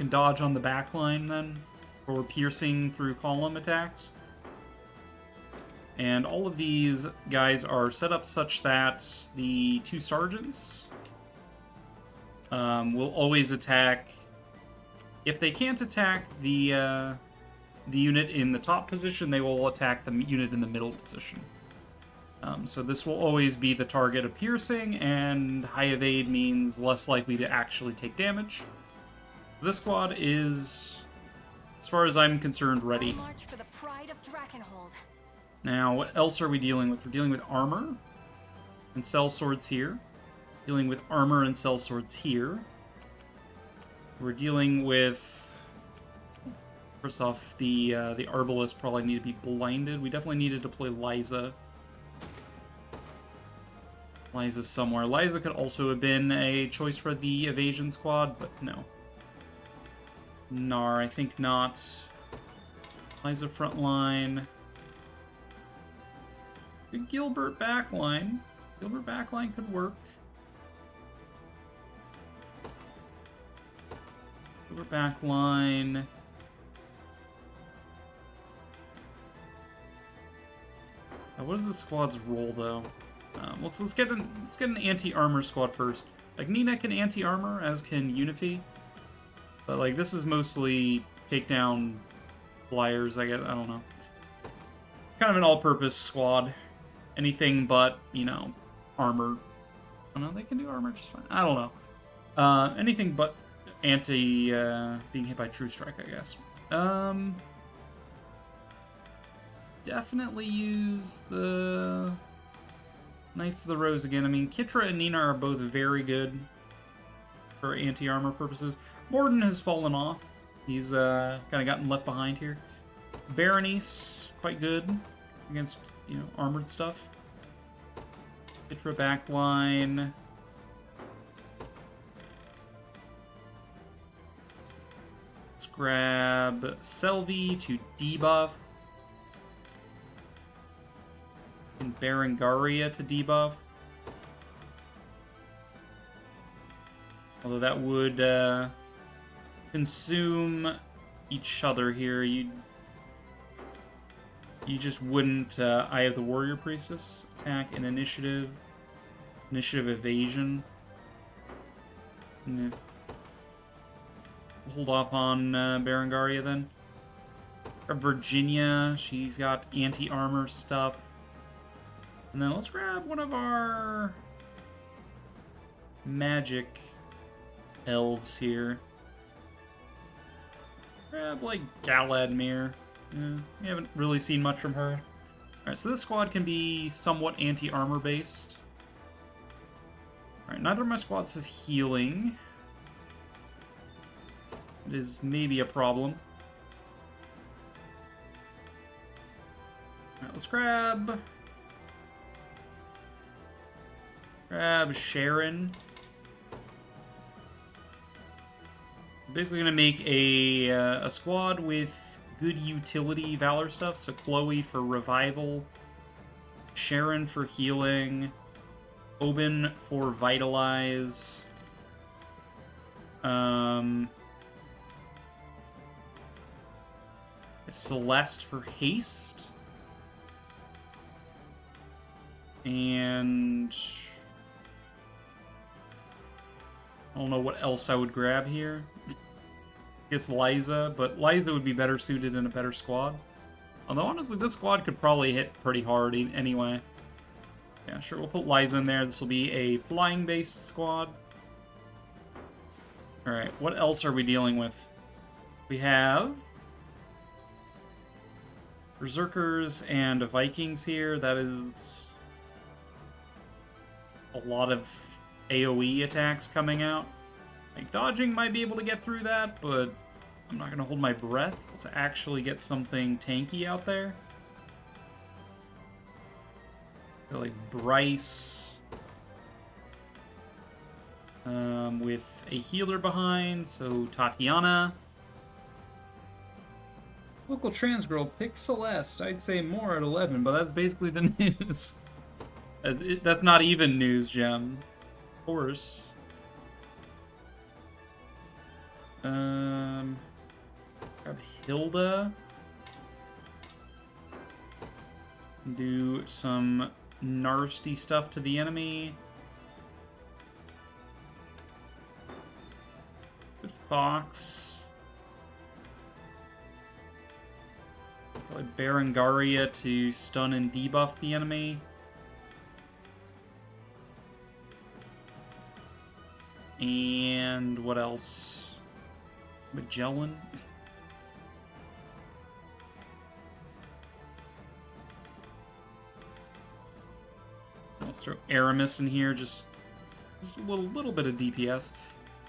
dodge on the back line, then, for piercing through column attacks. And all of these guys are set up such that the 2 sergeants will always attack. If they can't attack the unit in the top position, they will attack the unit in the middle position. So this will always be the target of piercing, and high evade means less likely to actually take damage. This squad is, as far as I'm concerned, ready. March for the pride of Drakenhold. Now, what else are we dealing with? We're dealing with armor and cell swords here. Dealing with armor and cell swords here. We're dealing with... First off, the Arbalists probably need to be blinded. We definitely need to deploy Liza. Liza's somewhere. Liza could also have been a choice for the evasion squad, but no. Nar, I think not. Liza frontline. Good Gilbert backline. Gilbert backline could work. Gilbert backline. What is the squad's role, though? Let's get an anti-armor squad first. Like, Nina can anti-armor, as can Unify. But, like, this is mostly take down flyers, I guess. I don't know. Kind of an all-purpose squad. Anything but, you know, armor. Oh, no, they can do armor just fine. I don't know. Anything but anti, being hit by True Strike, I guess. Definitely use the Knights of the Rose again. I mean, Kitra and Nina are both very good for anti-armor purposes. Morden has fallen off. He's kind of gotten left behind here. Berenice, quite good against, you know, armored stuff. Kitra backline. Let's grab Selvi to debuff. And Berengaria to debuff. Although that would consume each other here. You just wouldn't Eye of the Warrior Priestess. Attack and initiative. Initiative evasion. Yeah. Hold off on Berengaria then. Grab Virginia. She's got anti-armor stuff. And then let's grab one of our magic elves here. Grab, like, Galadmir. We haven't really seen much from her. Alright, so this squad can be somewhat anti-armor based. Alright, neither of my squads has healing. It is maybe a problem. Alright, let's grab Sharon. Basically gonna make a squad with good utility Valor stuff. So Chloe for revival, Sharon for healing, Oben for vitalize, Celeste for haste, and I don't know what else I would grab here. I guess Liza, but Liza would be better suited in a better squad. Although, honestly, this squad could probably hit pretty hard anyway. Yeah, sure, we'll put Liza in there. This will be a flying-based squad. Alright, what else are we dealing with? We have Berserkers and Vikings here. That is a lot of AoE attacks coming out. Like, dodging might be able to get through that, but I'm not going to hold my breath. Let's actually get something tanky out there. Like Bryce. With a healer behind, so Tatiana. Local trans girl picked Celeste. I'd say more at 11, but that's basically the news. That's not even news, Gem. Of course. Grab Hilda. Do some nasty stuff to the enemy. Good Fox. Probably Berengaria to stun and debuff the enemy. And what else? Magellan. Let's throw Aramis in here, just a little bit of DPS.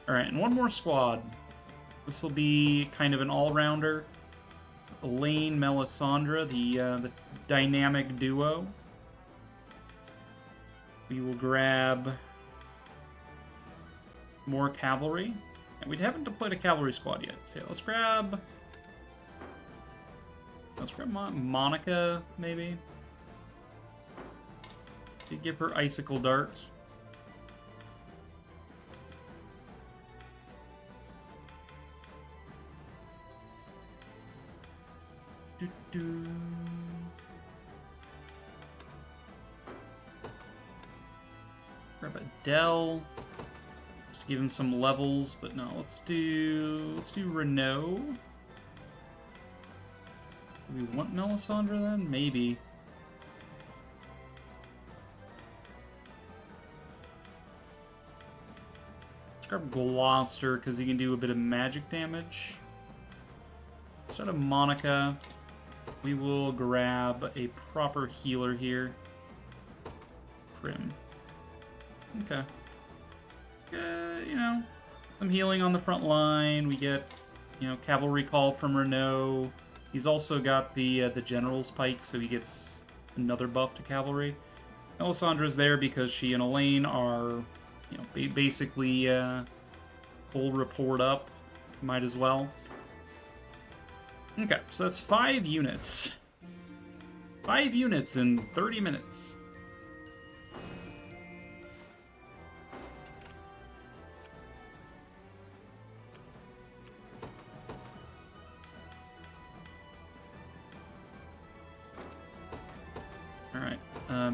Alright, and one more squad. This will be kind of an all-rounder. Elaine, Melisandre, the dynamic duo. We will grab more cavalry. And we haven't deployed a cavalry squad yet. So yeah, let's grab Monica, maybe. To give her icicle dart. Grab Adele. Just to give him some levels, but no, let's do Renault. Do we want Melisandre then? Maybe. Let's grab Gloucester because he can do a bit of magic damage. Instead of Monica, we will grab a proper healer here. Prim. Okay. You know, some healing on the front line. We get, you know, cavalry call from Renault. He's also got the general's pike, so he gets another buff to cavalry. Melisandre's there because she and Elaine are, you know, basically full report up. Might as well. Okay, so that's 5 units. 5 units in 30 minutes. Alright,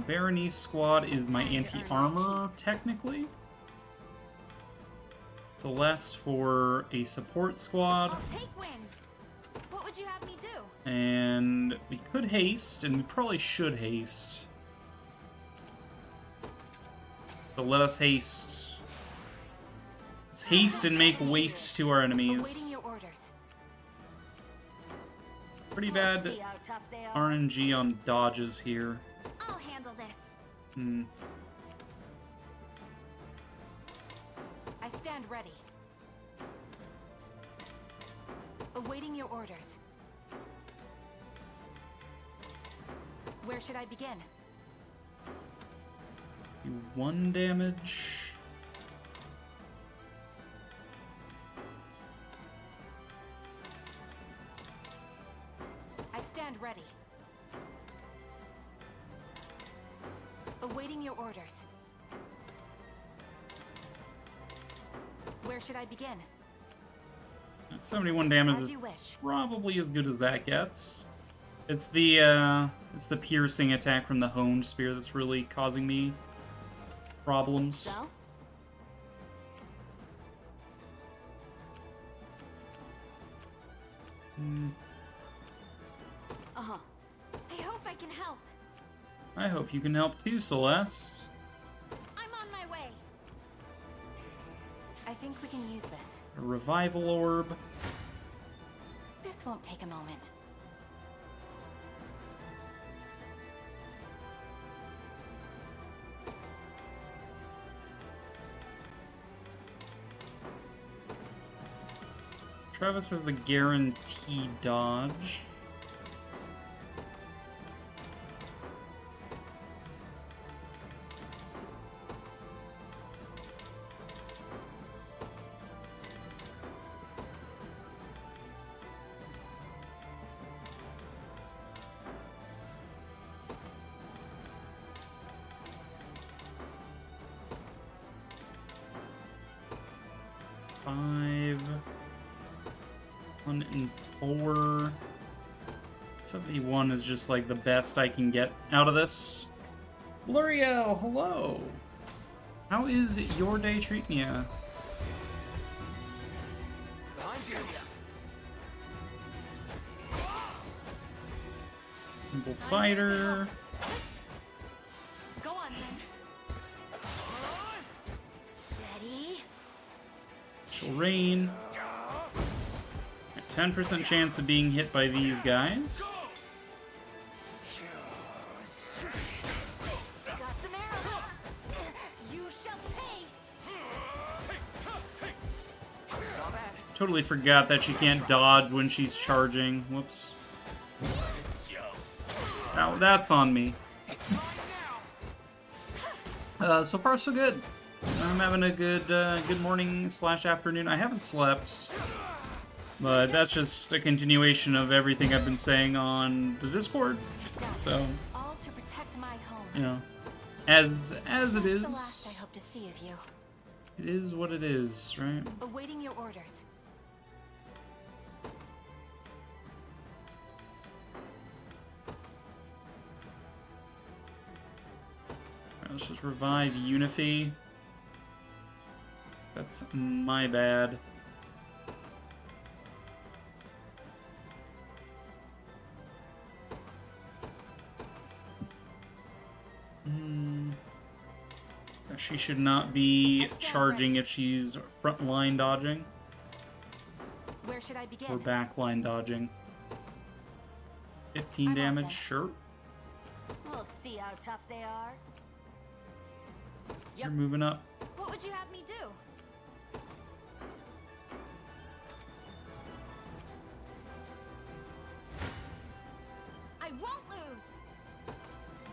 Berenice squad is my anti-armor, technically. Celeste for a support squad. I'll take win. What would you have me do? And we could haste, and we probably should haste. So let us haste. Let's haste and make waste to our Awaiting enemies. your orders. Pretty See bad how tough they are. RNG on dodges here. I'll handle this. I stand ready. Awaiting your orders. Where should I begin? Do 1 damage. I stand ready. Awaiting your orders. Where should I begin? 71 damage As is you wish. probably as good as that gets. It's the piercing attack from the honed spear that's really causing me problems. So? Uh-huh. I hope you can help too, Celeste. I'm on my way. I think we can use this. A revival orb. This won't take a moment. Travis has the guaranteed dodge. Five. 1 and 4. 71 is just like the best I can get out of this. Bluriel, hello. How is your day treating you? Behind you. Simple fighter. Go on then. Steady. She'll rain. 10% chance of being hit by these guys. Got some arrows. You shall pay. Saw that. Totally forgot that she can't dodge when she's charging. Whoops. Oh, that's on me. So far so good. I'm having a good morning / afternoon. I haven't slept, but that's just a continuation of everything I've been saying on the Discord. So, All to protect my home. you know, as it That's the last I is, hope to see of you. it is what it is, right? Awaiting your orders. Alright, let's just revive Unify. That's my bad. She should not be charging if she's front line dodging Where should I begin? or back line dodging. 15 I'm damage, off then. sure. We'll see how tough they are. You're moving up. What would you have me do? I won't lose.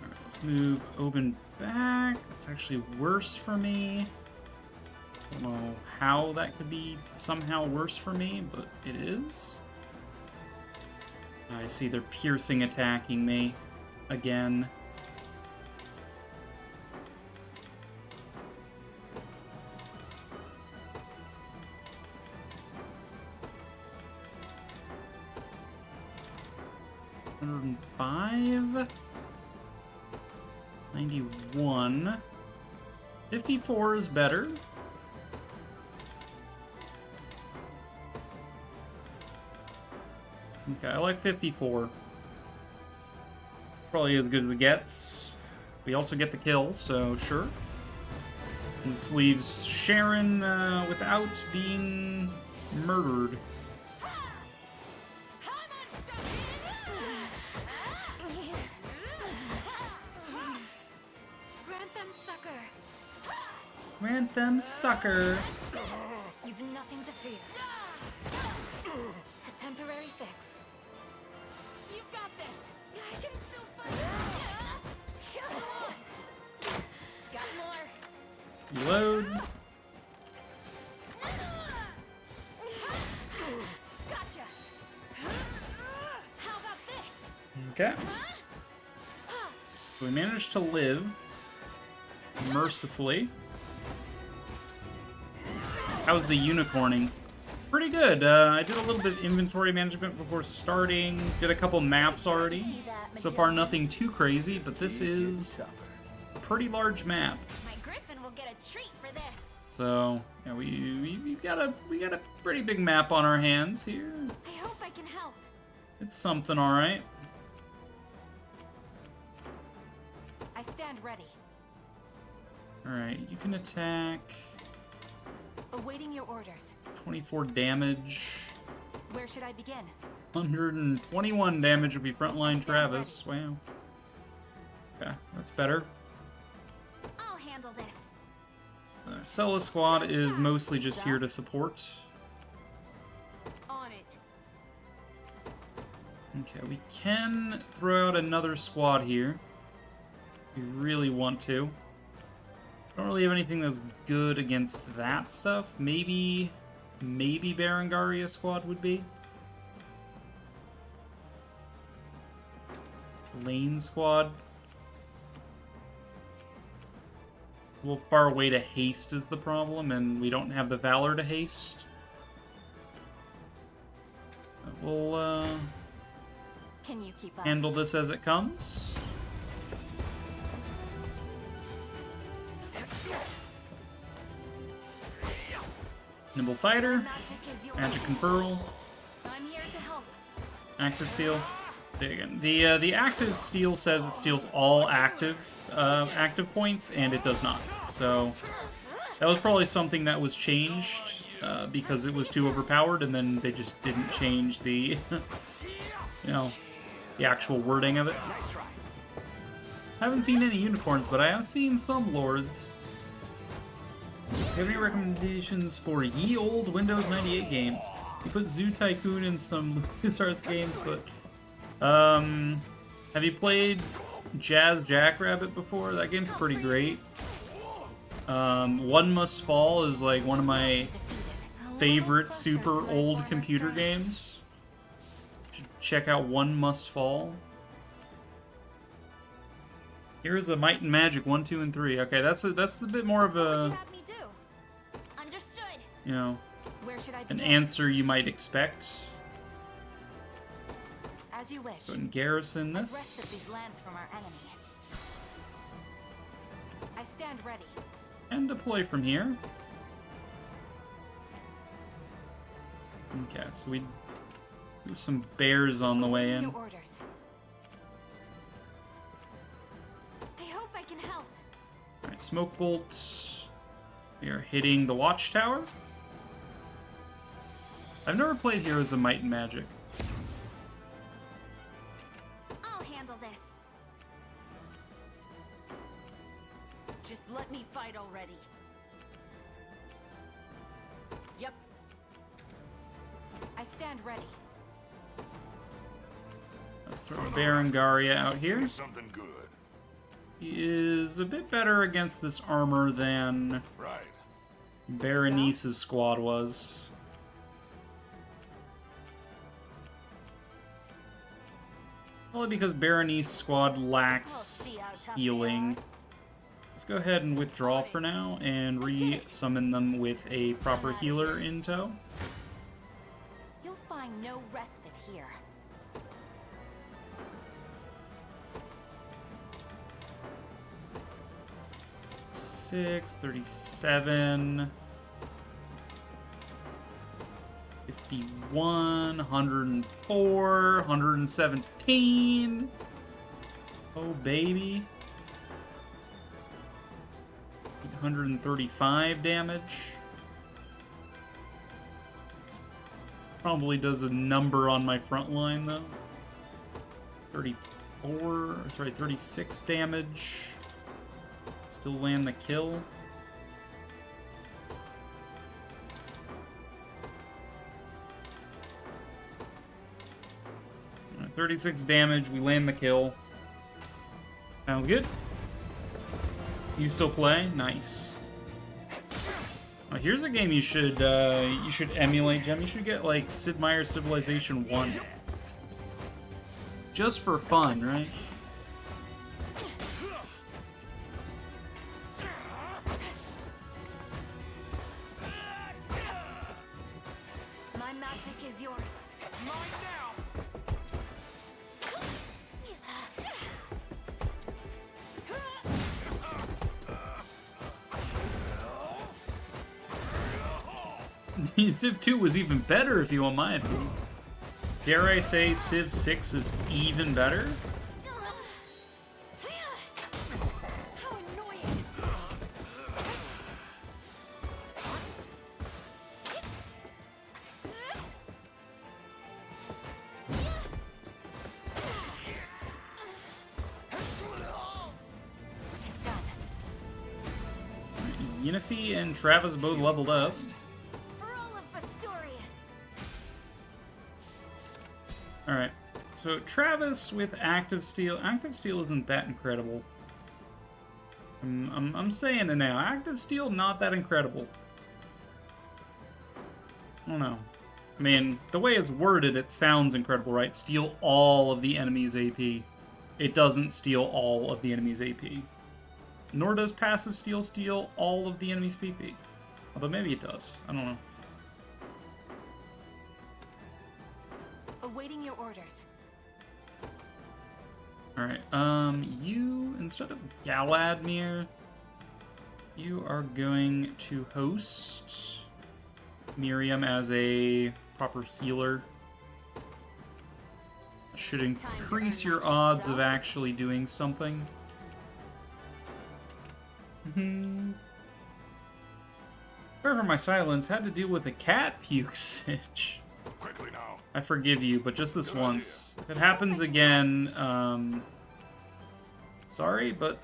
Alright, let's move Oben back. That's actually worse for me. Don't know how that could be somehow worse for me, but it is. I see they're piercing attacking me again. $105. 91. 54 is better. Okay, I like 54. Probably as good as it gets. We also get the kill, so sure. And this leaves Sharon without being murdered. Grant them sucker. You've nothing to fear. A temporary fix. You've got this. I can still fight. Come on. Got more. Reload. Gotcha. How about this? Okay. So we managed to live. Mercifully. How's the unicorning? Pretty good. I did a little bit of inventory management before starting. Did a couple maps already. So far, nothing too crazy, but this is a pretty large map. My griffin will get a treat for this. So yeah, we got a pretty big map on our hands here. I hope I can help. It's something, all right. stand ready. Alright, you can attack. Awaiting your orders. 24 damage. Where should I begin? 121 damage would be frontline Travis. Wow. Okay, that's better. I'll handle this. Cella squad is mostly just here to support. On it. Okay, we can throw out another squad here. We really want to. Don't really have anything that's good against that stuff. Maybe Berengaria squad would be. Lane squad. A little far away to haste is the problem, and we don't have the valor to haste. We'll Can you keep up? handle this as it comes. Nimble Fighter, Magic is yours. Magic Conferral, I'm here to help. Active Seal. There again. The active steal says it steals all active points, and it does not. So that was probably something that was changed because it was too overpowered, and then they just didn't change the the actual wording of it. I haven't seen any unicorns, but I have seen some lords. Do you have any recommendations for ye old Windows 98 games? You put Zoo Tycoon in some LucasArts games, but have you played Jazz Jackrabbit before? That game's pretty great. One Must Fall is like one of my favorite super old computer games. You should check out One Must Fall. Here's a Might and Magic 1, 2, and 3. Okay, that's a bit more of What would you a, have me do? Understood. an Where should I begin? answer you might expect. As you wish. Go ahead and garrison I've wrested this. these lands from our enemy. I stand ready. And deploy from here. Okay, so we do some bears on the way Awaiting in. Your orders. I hope I can help. Alright, smoke bolts. We are hitting the watchtower. I've never played Heroes of Might and Magic. I'll handle this. Just let me fight already. Yep. I stand ready. Let's throw Berengaria out here. Something good. He is a bit better against this armor than Right. Berenice's squad was. Only because Berenice's squad lacks healing. Let's go ahead and withdraw for now and re-summon them with a proper healer in tow. You'll find no respite here. Six, 37, 51, 104, 117. Oh, baby. 835 damage. Probably does a number on my front line, though. 36 damage. Still land the kill. Alright, 36 damage, we land the kill. Sounds good. You still play? Nice. Here's a game you should emulate, Gem. You should get like Sid Meier's Civilization 1. Just for fun, right? My magic is yours. Mine now. Civ 2 was even better, if you want my opinion. Dare I say Civ 6 is even better? Yennefer and Travis both leveled up. For all of Vestorius. Alright, so Travis with Active Steel. Active Steel isn't that incredible. I'm saying it now. Active Steel, not that incredible. I don't know. I mean, the way it's worded, it sounds incredible, right? Steal all of the enemy's AP. It doesn't steal all of the enemy's AP. Nor does Passive Steel steal all of the enemy's PP. Although maybe it does. I don't know. Awaiting your orders. Alright, you, instead of Galadmir, you are going to host Miriam as a proper healer. Should increase your odds of actually doing something. Sorry for my silence, had to deal with a cat puke sitch. Quickly now. I forgive you, but just this once. If it happens again, sorry, but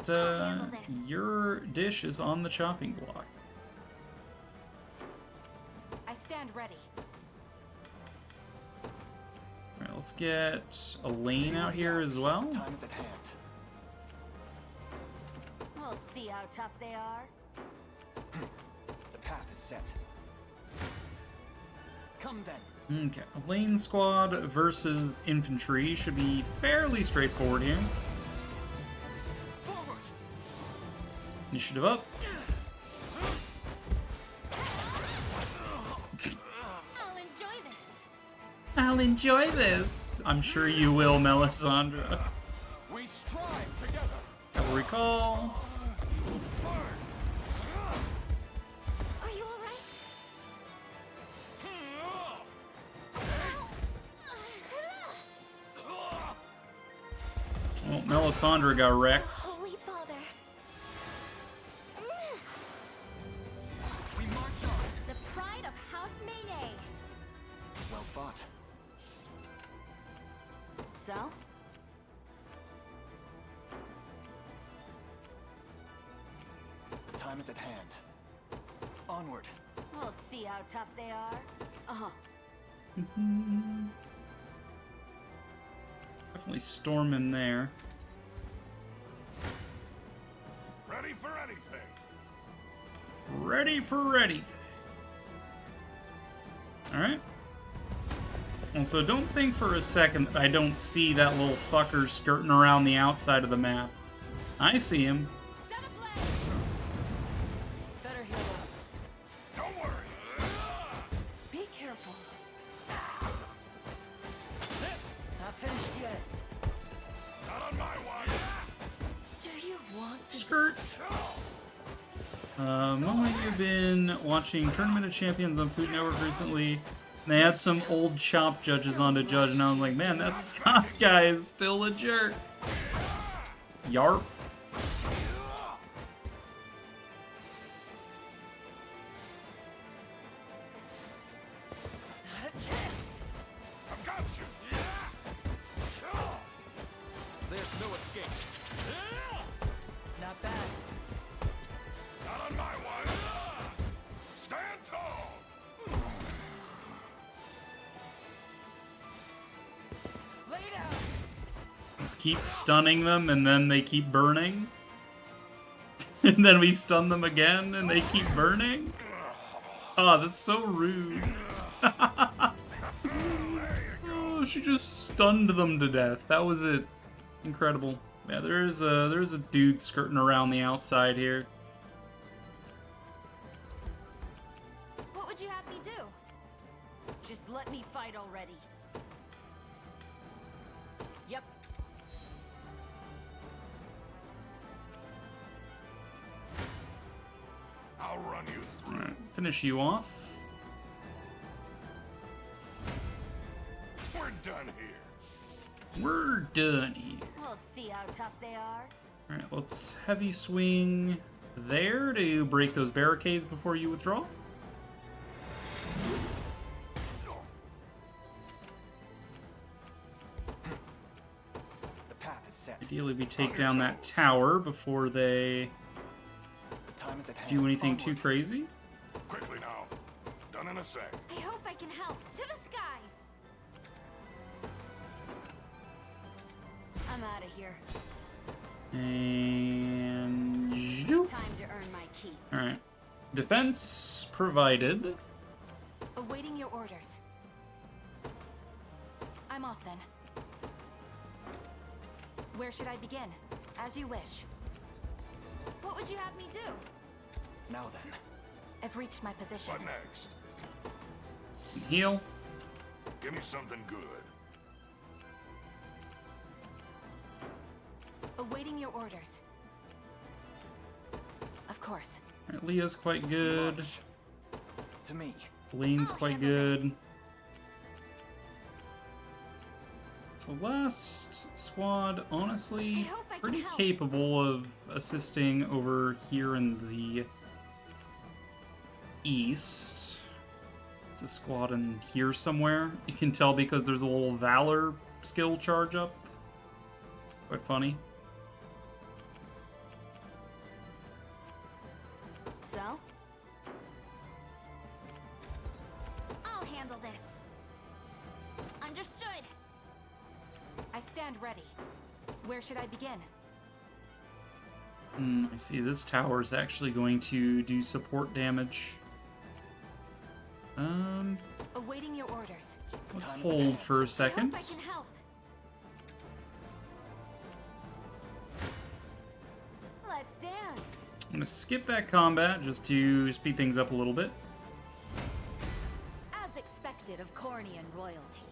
your dish is on the chopping block. I stand ready. Alright, let's get Elaine out here as well. Time is at hand. We'll see how tough they are. The path is set. Come then. Okay, Elaine squad versus infantry should be fairly straightforward here. Forward. Initiative up. I'll enjoy this. I'll enjoy this. I'm sure you will, Melisandre. We strive together. Cavalry call. Are you alright? Well, Melisandre got wrecked. Holy Father. We march on. The pride of House Melee. Well fought. So? Time is at hand. Onward. We'll see how tough they are. Uh-huh. Definitely storm in there. Ready for anything. Ready for anything. Alright. Also, don't think for a second that I don't see that little fucker skirting around the outside of the map. I see him. Seventh leg! Better heal up. Don't worry. Be careful. Not finished yet. Not on my watch. Do you want to Skirt. Well, you've been watching Tournament of Champions on Food Network recently. And they had some old Chop judges on to judge, and I was like, man, that Scott guy is still a jerk. Yarp. Not a chance. I've got you. There's no escape. Not bad. Not on my watch. Stand tall. Lay down. Just keep stunning them, and then they keep burning. And then we stun them again, and they keep burning. Oh, that's so rude. Oh, she just stunned them to death. That was it. Incredible. Yeah, there's a dude skirting around the outside here. What would you have me do? Just let me fight already. Yep. I'll run you through. Alright, finish you off. We're done here. We're done here. We'll see how tough they are. Alright, let's heavy swing there to break those barricades before you withdraw. The path is set. Ideally, we take down that tower before they The time Time is at hand. do anything too Onward. crazy. Quickly now. Done in a sec. I hope I can help. To the skies! I'm out of here. And zoop. Time to earn my keep. All right. Defense provided. Awaiting your orders. I'm off then. Where should I begin? As you wish. What would you have me do? Now then. I've reached my position. What next? Heal. Give me something good. Awaiting your orders. Of course. All right, Leah's quite good. March. To me. Blaine's I'll quite handle good. this. So last squad, honestly, I hope I can pretty help. capable of assisting over here in the east. It's a squad in here somewhere. You can tell because there's a little Valor skill charge up. Quite funny. So? I'll handle this. Understood. I stand ready. Where should I begin? I see this tower is actually going to do support damage. Awaiting your orders. Let's Time's at hold hand. for a second. I hope I can help. Let's dance. I'm gonna skip that combat just to speed things up a little bit. As expected of Cornian royalty.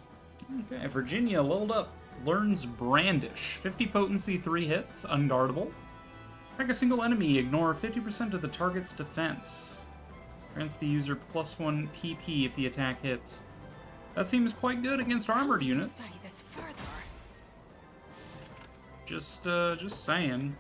Okay, Virginia leveled up. Learns Brandish. 50 potency, 3 hits, unguardable. Attack a single enemy, ignore 50% of the target's defense. Grants the user +1 PP if the attack hits. That seems quite good against armored I'll need to units. Study this further. Just saying.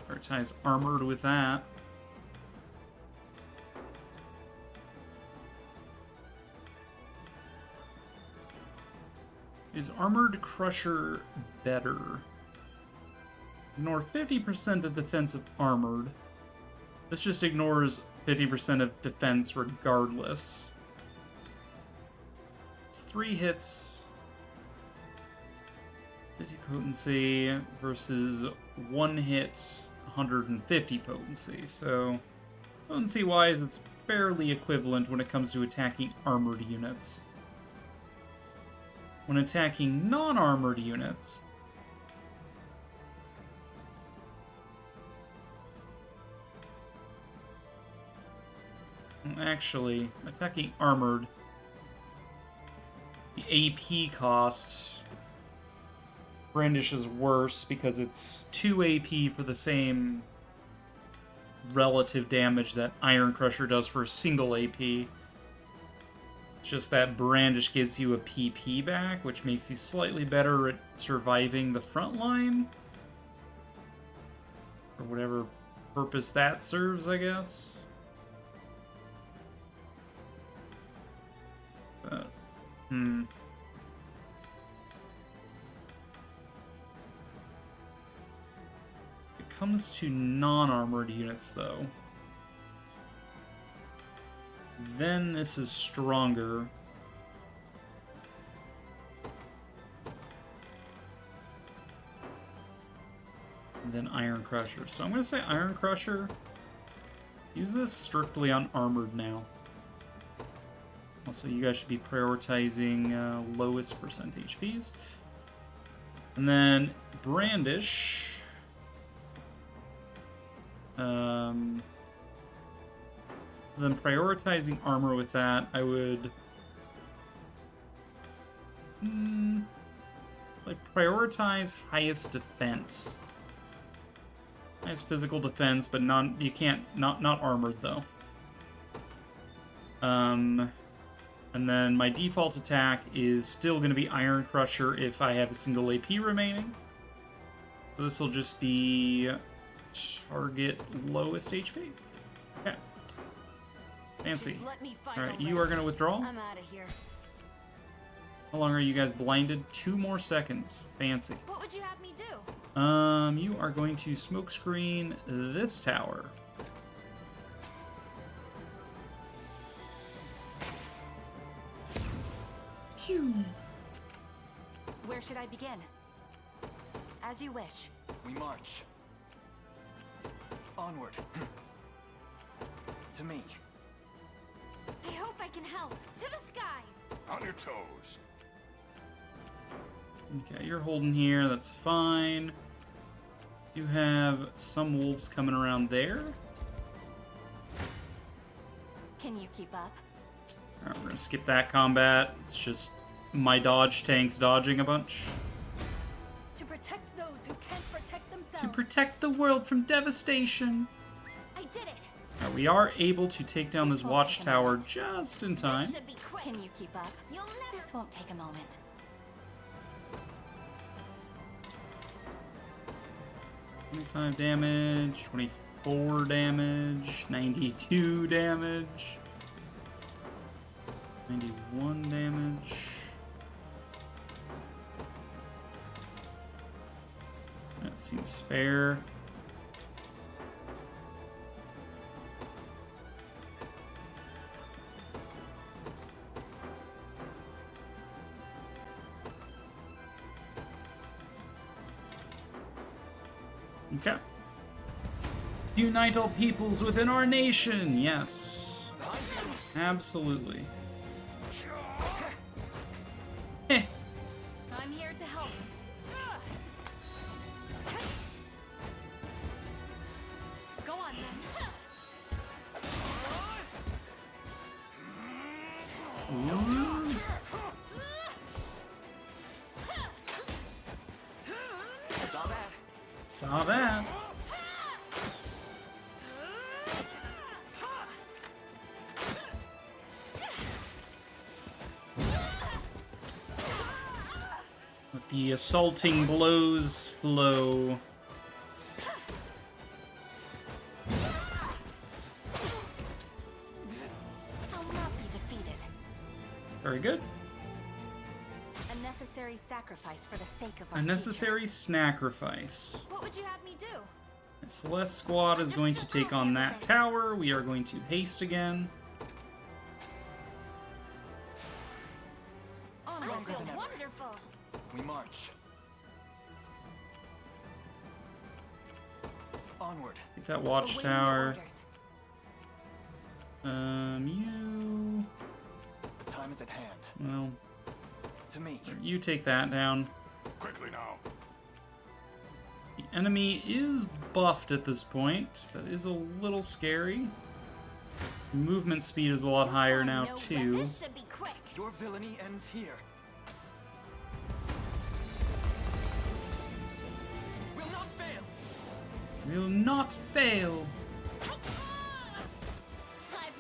Prioritize armored with that. Is Armored Crusher better? Ignore 50% of defense of armored. This just ignores 50% of defense regardless. It's 3 hits. 50 potency versus 1 hit, 150 potency. So, potency-wise, it's fairly equivalent when it comes to attacking armored units. When attacking non-armored units, actually, attacking armored, the AP cost, Brandish is worse because it's 2 AP for the same relative damage that Iron Crusher does for a single AP. It's just that Brandish gives you a PP back, which makes you slightly better at surviving the front line. For whatever purpose that serves, I guess. But, It comes to non-armored units, though. Then this is stronger. Than Iron Crusher. So I'm going to say Iron Crusher. Use this strictly on armored now. Also, you guys should be prioritizing lowest percent HPs. And then Brandish. Then prioritizing armor with that, I would like prioritize highest defense, highest physical defense, but not armored though. And then my default attack is still going to be Iron Crusher if I have a single AP remaining. So this will just be target lowest HP. Okay. Fancy. Just let me fight Alright, a you little. are going to withdraw. I'm out of here. How long are you guys blinded? 2 more seconds. Fancy. What would you have me do? You are going to smoke screen this tower. Phew. Where should I begin? As you wish. We march. Onward. To me. I hope I can help. To the skies! On your toes. Okay, you're holding here. That's fine. You have some wolves coming around there. Can you keep up? Alright, we're gonna skip that combat. It's just my dodge tanks dodging a bunch. To protect those who can't protect themselves. To protect the world from devastation. I did it! Alright, we are able to take down this This won't take a watchtower moment. just in time. This should be quick. Can you keep up? You'll never. This won't take a moment. 25 damage, 24 damage, 92 damage, 91 damage. That seems fair. Okay. Unite all peoples within our nation. Yes. Absolutely. Eh. I'm here to help. Go on then. Ooh. Saw that. Let the assaulting blows flow. I'll not be defeated. Very good. A necessary sacrifice for the sake of our A necessary sacrifice. future. What would you have me do? The Celeste squad is going to take on that tower. We are going to haste again. Stronger I feel than ever. wonderful. We march. Onward. Take that Awaiting your watchtower. orders. You. The time is at hand. Well, To me. you take that down. Quickly now. The enemy is buffed at this point. That is a little scary. Movement speed is a lot higher now, No, too. This should be quick. Your villainy ends here. Will not fail. Will not fail. I've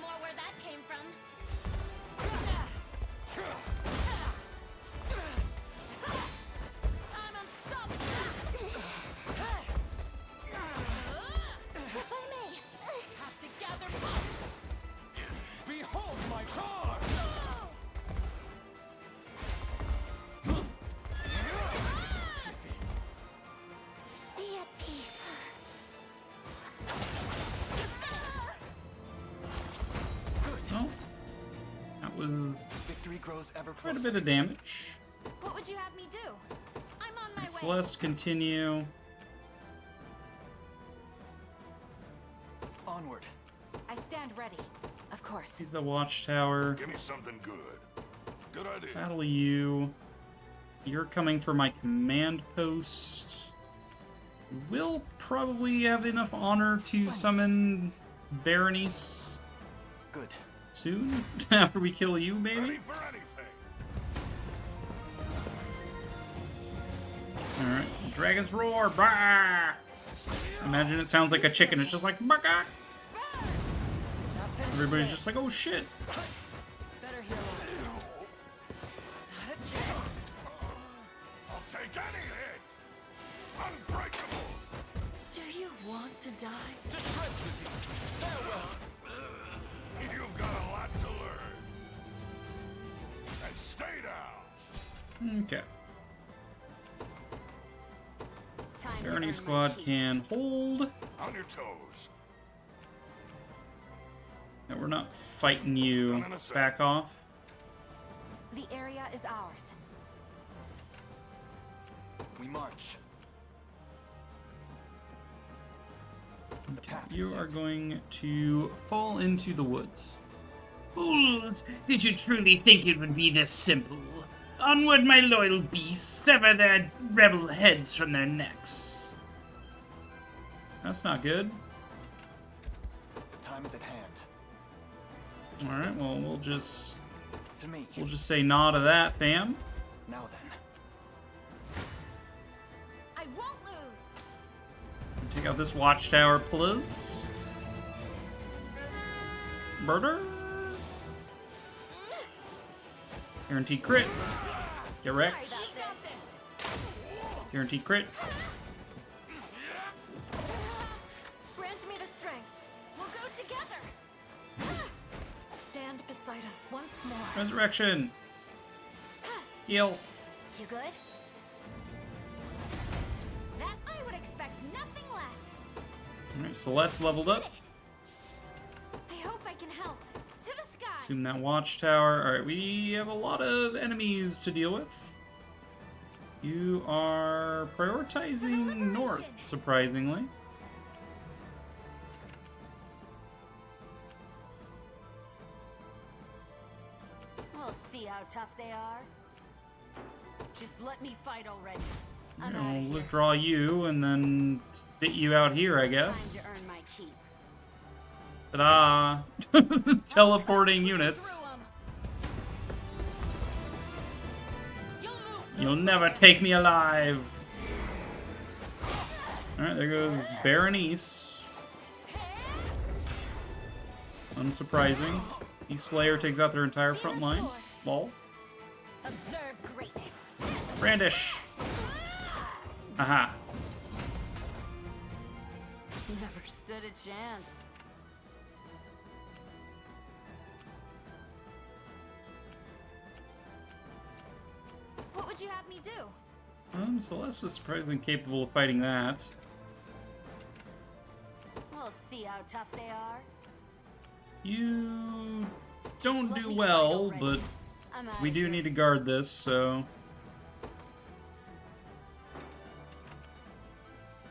more where that came from. I'm unstoppable. If I may, have to gather up. Behold my charge! Be at peace. Oh. That was Victory grows ever quite a closer. bit of damage. What would you have me do? I'm on my way. Celeste continue. Onward. I stand ready. Of course. He's the watchtower. Give me something good. Good idea. Battle you. You're coming for my command post. We'll probably have enough honor to summon Berenice Good. soon, after we kill you, Ready maybe? for anything. Alright, Dragon's Roar, bah! Imagine it sounds like a chicken, it's just like, baka! Everybody's just like, oh shit! Better heal up. Not a chance. I'll take any hit. Unbreakable. Do you want to die? To shreds with you. Farewell. You got lot to learn. And stay down. Okay. Time to earn Barony my squad keep. can hold. On your toes. No, we're not fighting you. None in a sec. Back off. The area is ours. We march. The path is You are set. going to fall into the woods. Fools! Did you truly think it would be this simple? Onward, my loyal beasts, sever their rebel heads from their necks. That's not good. The time is at hand. All right. Well, we'll just To me. say nah to that, fam. Now then. I won't lose. Take out this watchtower, please. Murder. Guaranteed crit. Get wrecked. Sorry about this. Guaranteed crit. Grant me the strength. We'll go together. Stand beside us once more. Resurrection. Heal. You good? That I would expect nothing less. All right, Celeste leveled up. I hope I can help. To the sky. Assume that watchtower. All right, we have a lot of enemies to deal with. You are prioritizing north, surprisingly. We'll see how tough they are. Just let me fight already. I'm I'll out of here. withdraw you and then spit you out here, I Time guess. to earn my keep. Ta-da! Teleporting units. Through 'em. You'll never take me alive. Alright, there goes Berenice. Unsurprising. The Slayer takes out their entire front line. Lol. Observe greatness. Brandish. Aha. Never stood a chance. What would you have me do? Celeste is surprisingly capable of fighting that. We'll see how tough they are. You don't let do me well, fight but already. I'm out we of do here. need to guard this, so...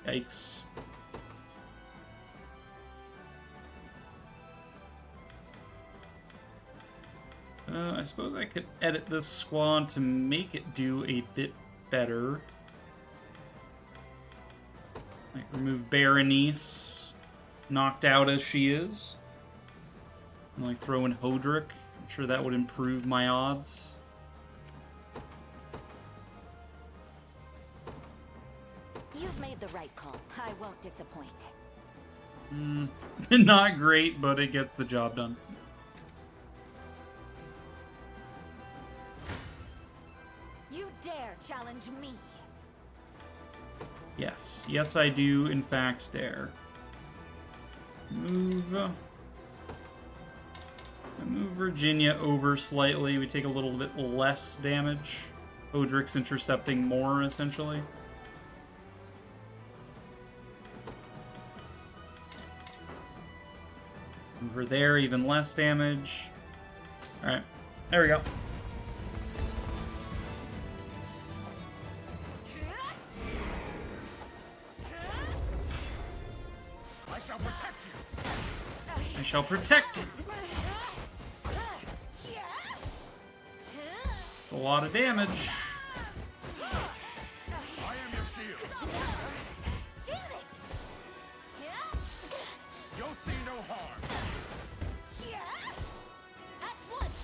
Yikes. I suppose I could edit this squad to make it do a bit better. Like remove Berenice, knocked out as she is. And like throw in Hodrick. I'm sure that would improve my odds. You've made the right call. I won't disappoint. Not great, but it gets the job done. You dare challenge me? Yes. Yes, I do, in fact, dare. Move... I move Virginia over slightly. We take a little bit less damage. Hodrick's intercepting more, essentially. Move her there, even less damage. Alright, there we go. I shall protect you. I shall protect you. It's a lot of damage. I am your shield. Damn it! You'll see no harm. At once!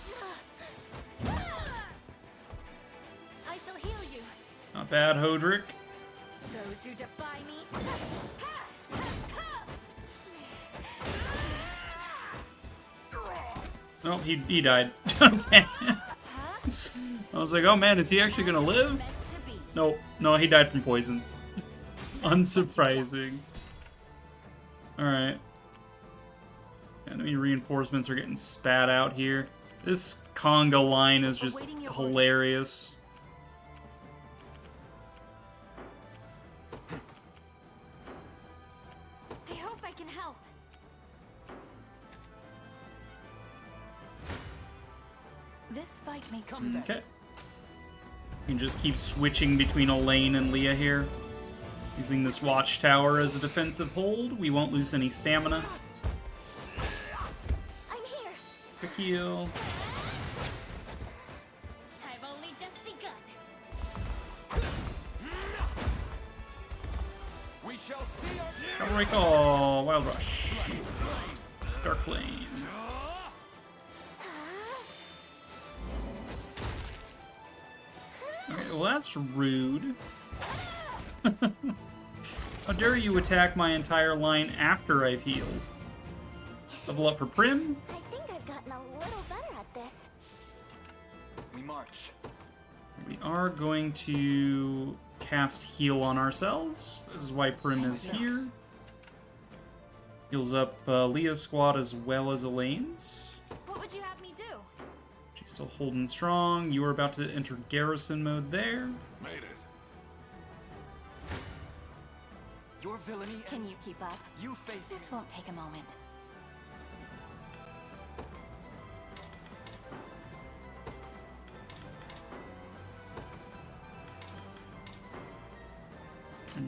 I shall heal you. Not bad, Hodrick. Those who defy me. Oh, he died. Okay. I was like, oh man, is he actually gonna live? Meant to be. Nope. No, he died from poison. Unsurprising. Alright. Enemy reinforcements are getting spat out here. This conga line is just Awaiting your hilarious. I hope I can help. This fight may Come then. Okay. You can just keep switching between Elaine and Leah here. Using this watchtower as a defensive hold, we won't lose any stamina. I'm here. Quick heal. I've only just begun. We shall see our Cavalry call. Wild Rush. Dark Flame. Okay, well that's rude. How dare you attack my entire line after I've healed? Level up for Prim. I think I've gotten a little better at this. We march. We are going to cast Heal on ourselves. This is why Prim is here. Heals up Leah's squad as well as Elaine's. What would you have me do? She's still holding strong. You are about to enter garrison mode there. Made it. Your villainy Can you keep up? you face This won't take a moment.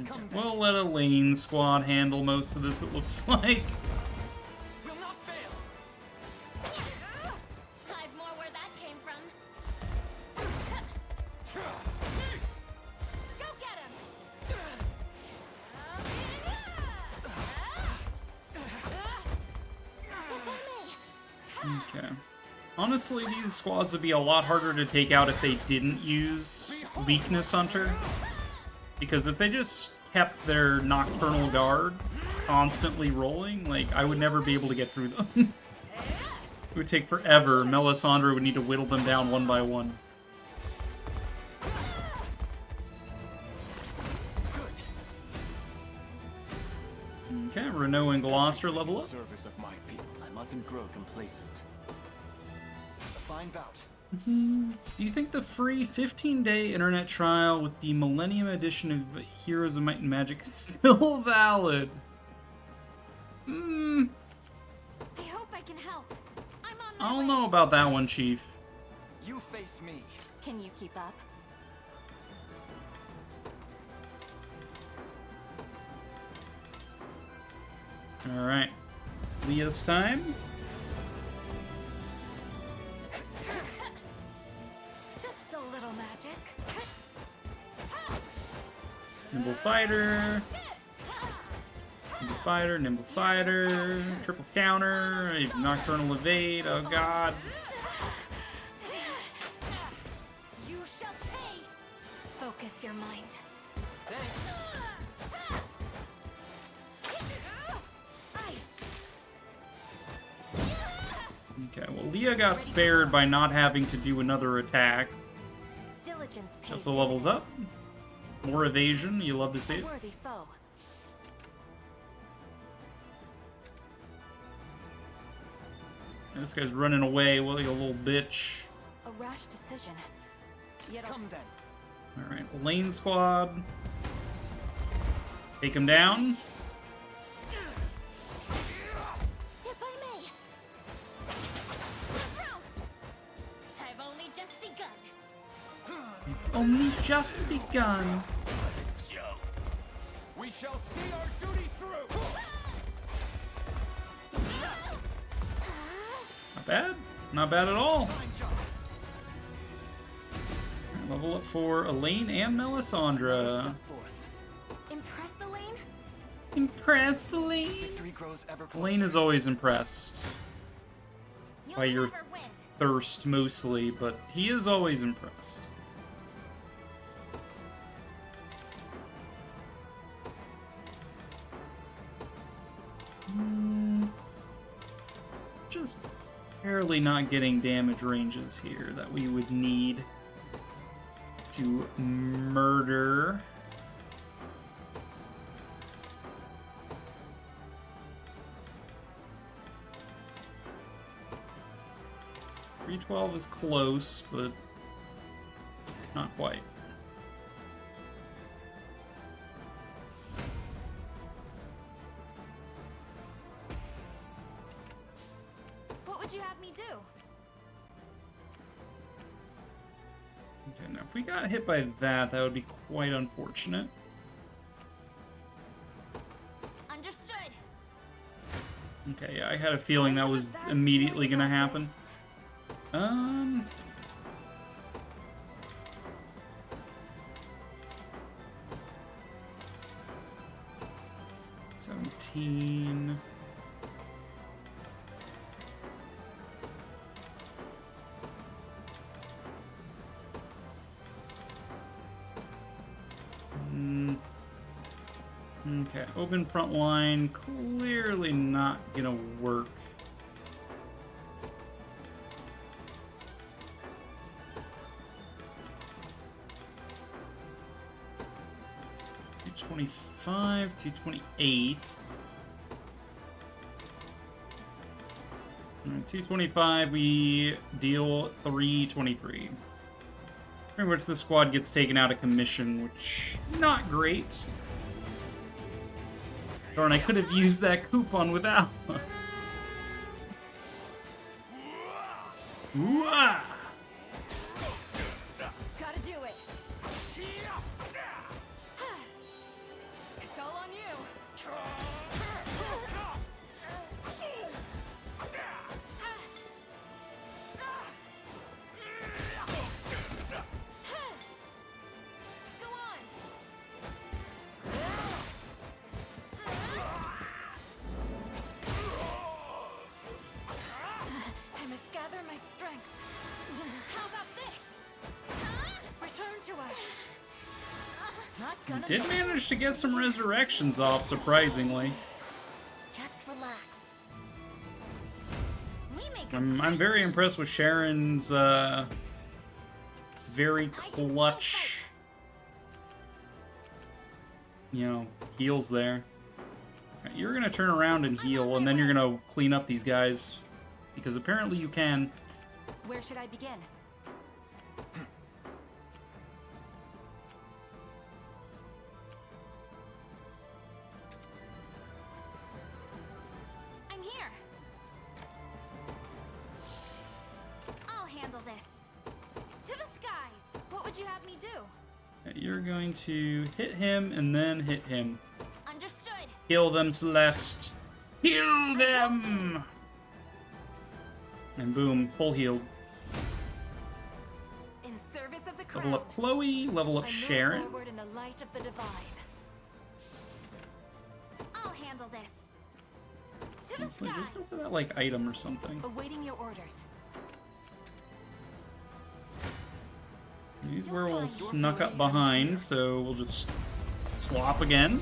Come then. We'll let Elaine's squad handle most of this, it looks like. will not fail. I've more where that came from. Go get him! If I may. Okay. Honestly, these squads would be a lot harder to take out if they didn't use Weakness Hunter. Because if they just kept their Nocturnal Guard constantly rolling, like, I would never be able to get through them. It would take forever. Melisandre would need to whittle them down one by one. Okay, Renault and Gloucester level up. Service of my people. I mustn't grow complacent. A fine bout. Do you think the free 15-day internet trial with the Millennium Edition of Heroes of Might and Magic is still valid? I hope I can help. I'm on my I don't way. know about that one, Chief. You face me. Can you keep up? Alright. Leah's time. Just a little magic. Nimble Fighter. Nimble Fighter, Nimble Fighter. Triple counter. Nocturnal Evade. Oh god. You shall pay. Focus your mind. Thanks. Ice. Okay, well, Leah got spared by not having to do another attack. Diligence pays Also levels up. dividends. More evasion. You love to see A it. worthy foe. And this guy's running away like a little bitch. A rash decision. Yet a Come then. Alright, Lane squad. Take him down. If I may. Throw. I've only just begun. Only just begun. We shall see our duty through. Not bad. Not bad at all. Fine job. Level up for Elaine and Melisandre. Step forth. Impressed, Elaine? Impressed, Elaine? Victory grows ever closer. Elaine is always impressed. You'll By your never win. thirst, mostly, but he is always impressed. Just barely not getting damage ranges here that we would need to murder. 312 is close, but not quite. What would you have me do? Okay, now if we got hit by that, that would be quite unfortunate. Understood. Okay, yeah, I had a feeling that was immediately gonna happen. 17. Okay, open front line, clearly not gonna work. $225, $228. Alright, $225, we deal $323. In which the squad gets taken out of commission, which not great. Darn, I could have used that coupon without. Ooh-ah! Gotta do it. It's all on you. Go on. I must gather my strength. How about this? Return to us. Not gonna Did manage to get some resurrections off, surprisingly. just relax. We make I'm very impressed with Sharon's very clutch, you know, heals there. You're gonna turn around and heal, and then you're gonna clean up these guys, because apparently you can. Where should I begin? I'm here. I'll handle this. To the skies. What would you have me do? You're going to hit him and then hit him. Understood. Heal them, Celeste. Heal them! And boom, full healed. In service of the Level crown. up Chloe, level up I move Sharon. forward in the light of the divine. I'll handle this. To the Honestly, skies. just go for that, like, item or something. Awaiting your orders. These werewolves snuck up behind, so we'll just swap again.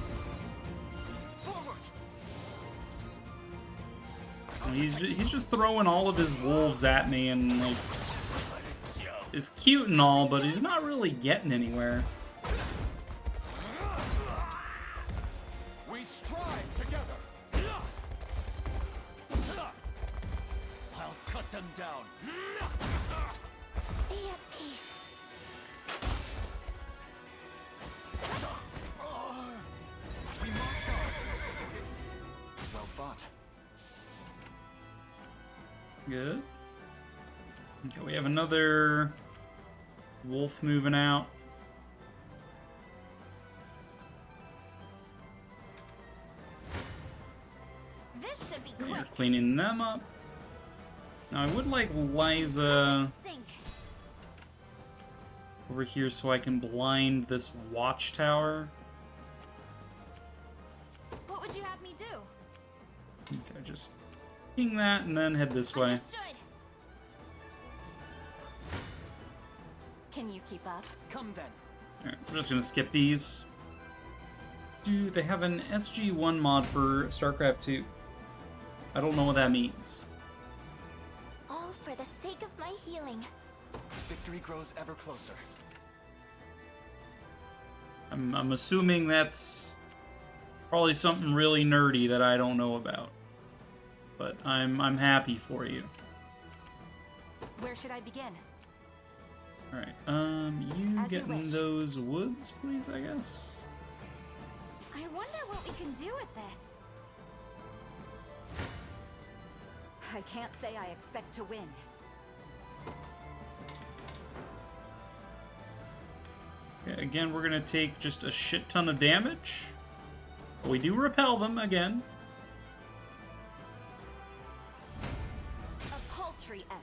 He's just throwing all of his wolves at me, and like, it's cute and all, but he's not really getting anywhere. We strive together. I'll cut them down. Be at peace. We march on. Well fought. Good. Okay, we have another wolf moving out. This should be Yeah, quick. cleaning them up. Now I would like Liza Sync. over here so I can blind this watchtower. What would you have me do? Okay, just ping that and then head this way. Understood. Can you keep up? Come then. Alright, we're just gonna skip these. Dude, they have an SG-1 mod for StarCraft 2. I don't know what that means. All for the sake of my healing. Victory grows ever closer. I'm assuming that's probably something really nerdy that I don't know about. But I'm happy for you. Where should I begin? Alright, you As you get in wish. those woods, please, I guess? I wonder what we can do with this. I can't say I expect to win. Okay, again, we're gonna take just a shit ton of damage. But we do repel them again. A paltry effort.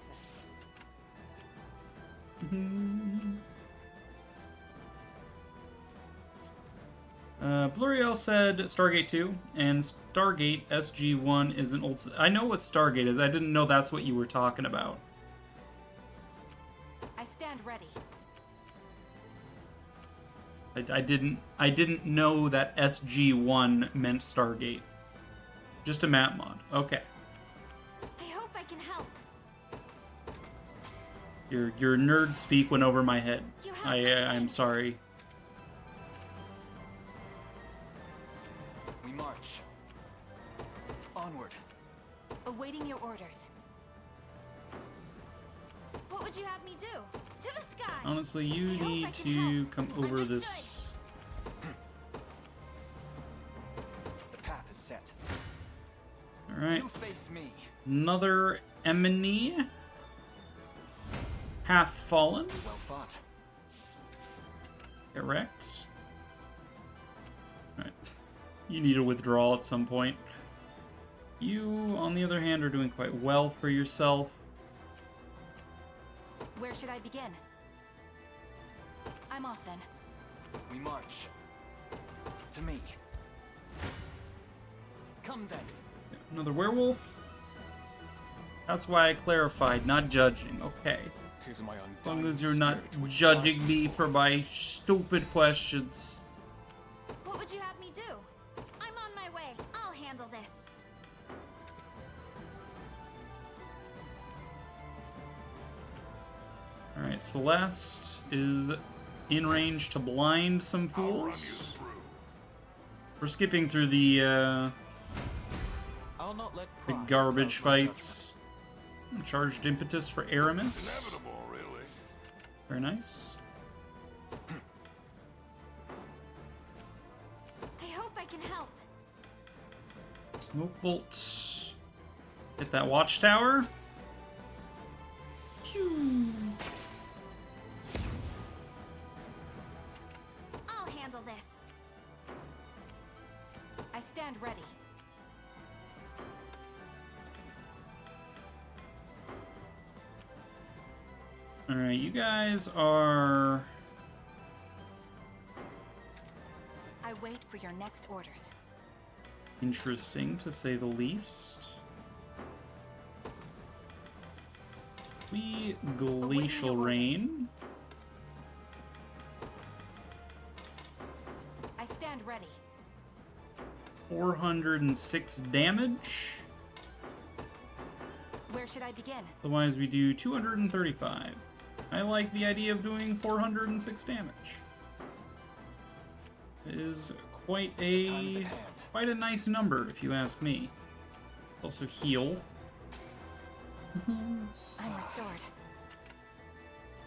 Bluriel said Stargate 2, and Stargate SG1 is an old... I know what Stargate is, I didn't know that's what you were talking about. I stand ready. I didn't know that SG1 meant Stargate. Just a map mod. Okay. I hope I can help. Your nerd speak went over my head. You have my I'm thanks. sorry. We march. Onward. Awaiting your orders. What would you have me do? To the sky! Honestly, you I hope I need can to help. come over Understood. this. The path is set. Alright. You face me. Another Emily. Path Fallen. Well fought. Correct. Alright. You need a withdrawal at some point. You, on the other hand, are doing quite well for yourself. Where should I begin? I'm off then. We march. To me. Come then. Another werewolf. That's why I clarified, not judging. Okay. Tis my As long as you're undying not spirit which judging drives me forth. for my stupid questions. What would you have me do? I'm on my way. I'll handle this. Alright, Celeste is in range to blind some fools. We're skipping through the I'll not let the pride garbage cloud my fights. Charged impetus for Aramis. Inevitable, really. Very nice. I hope I can help. Smoke bolts. Hit that watchtower. Pew. I'll handle this. I stand ready. Alright, you guys are... I wait for your next orders. interesting, to say the least. We Glacial Rain. I stand ready. 406 damage. Where should I begin? Otherwise, we do 235. I like the idea of doing 406 damage. It is quite Time is at a hand. nice number, if you ask me. Also heal. I'm restored.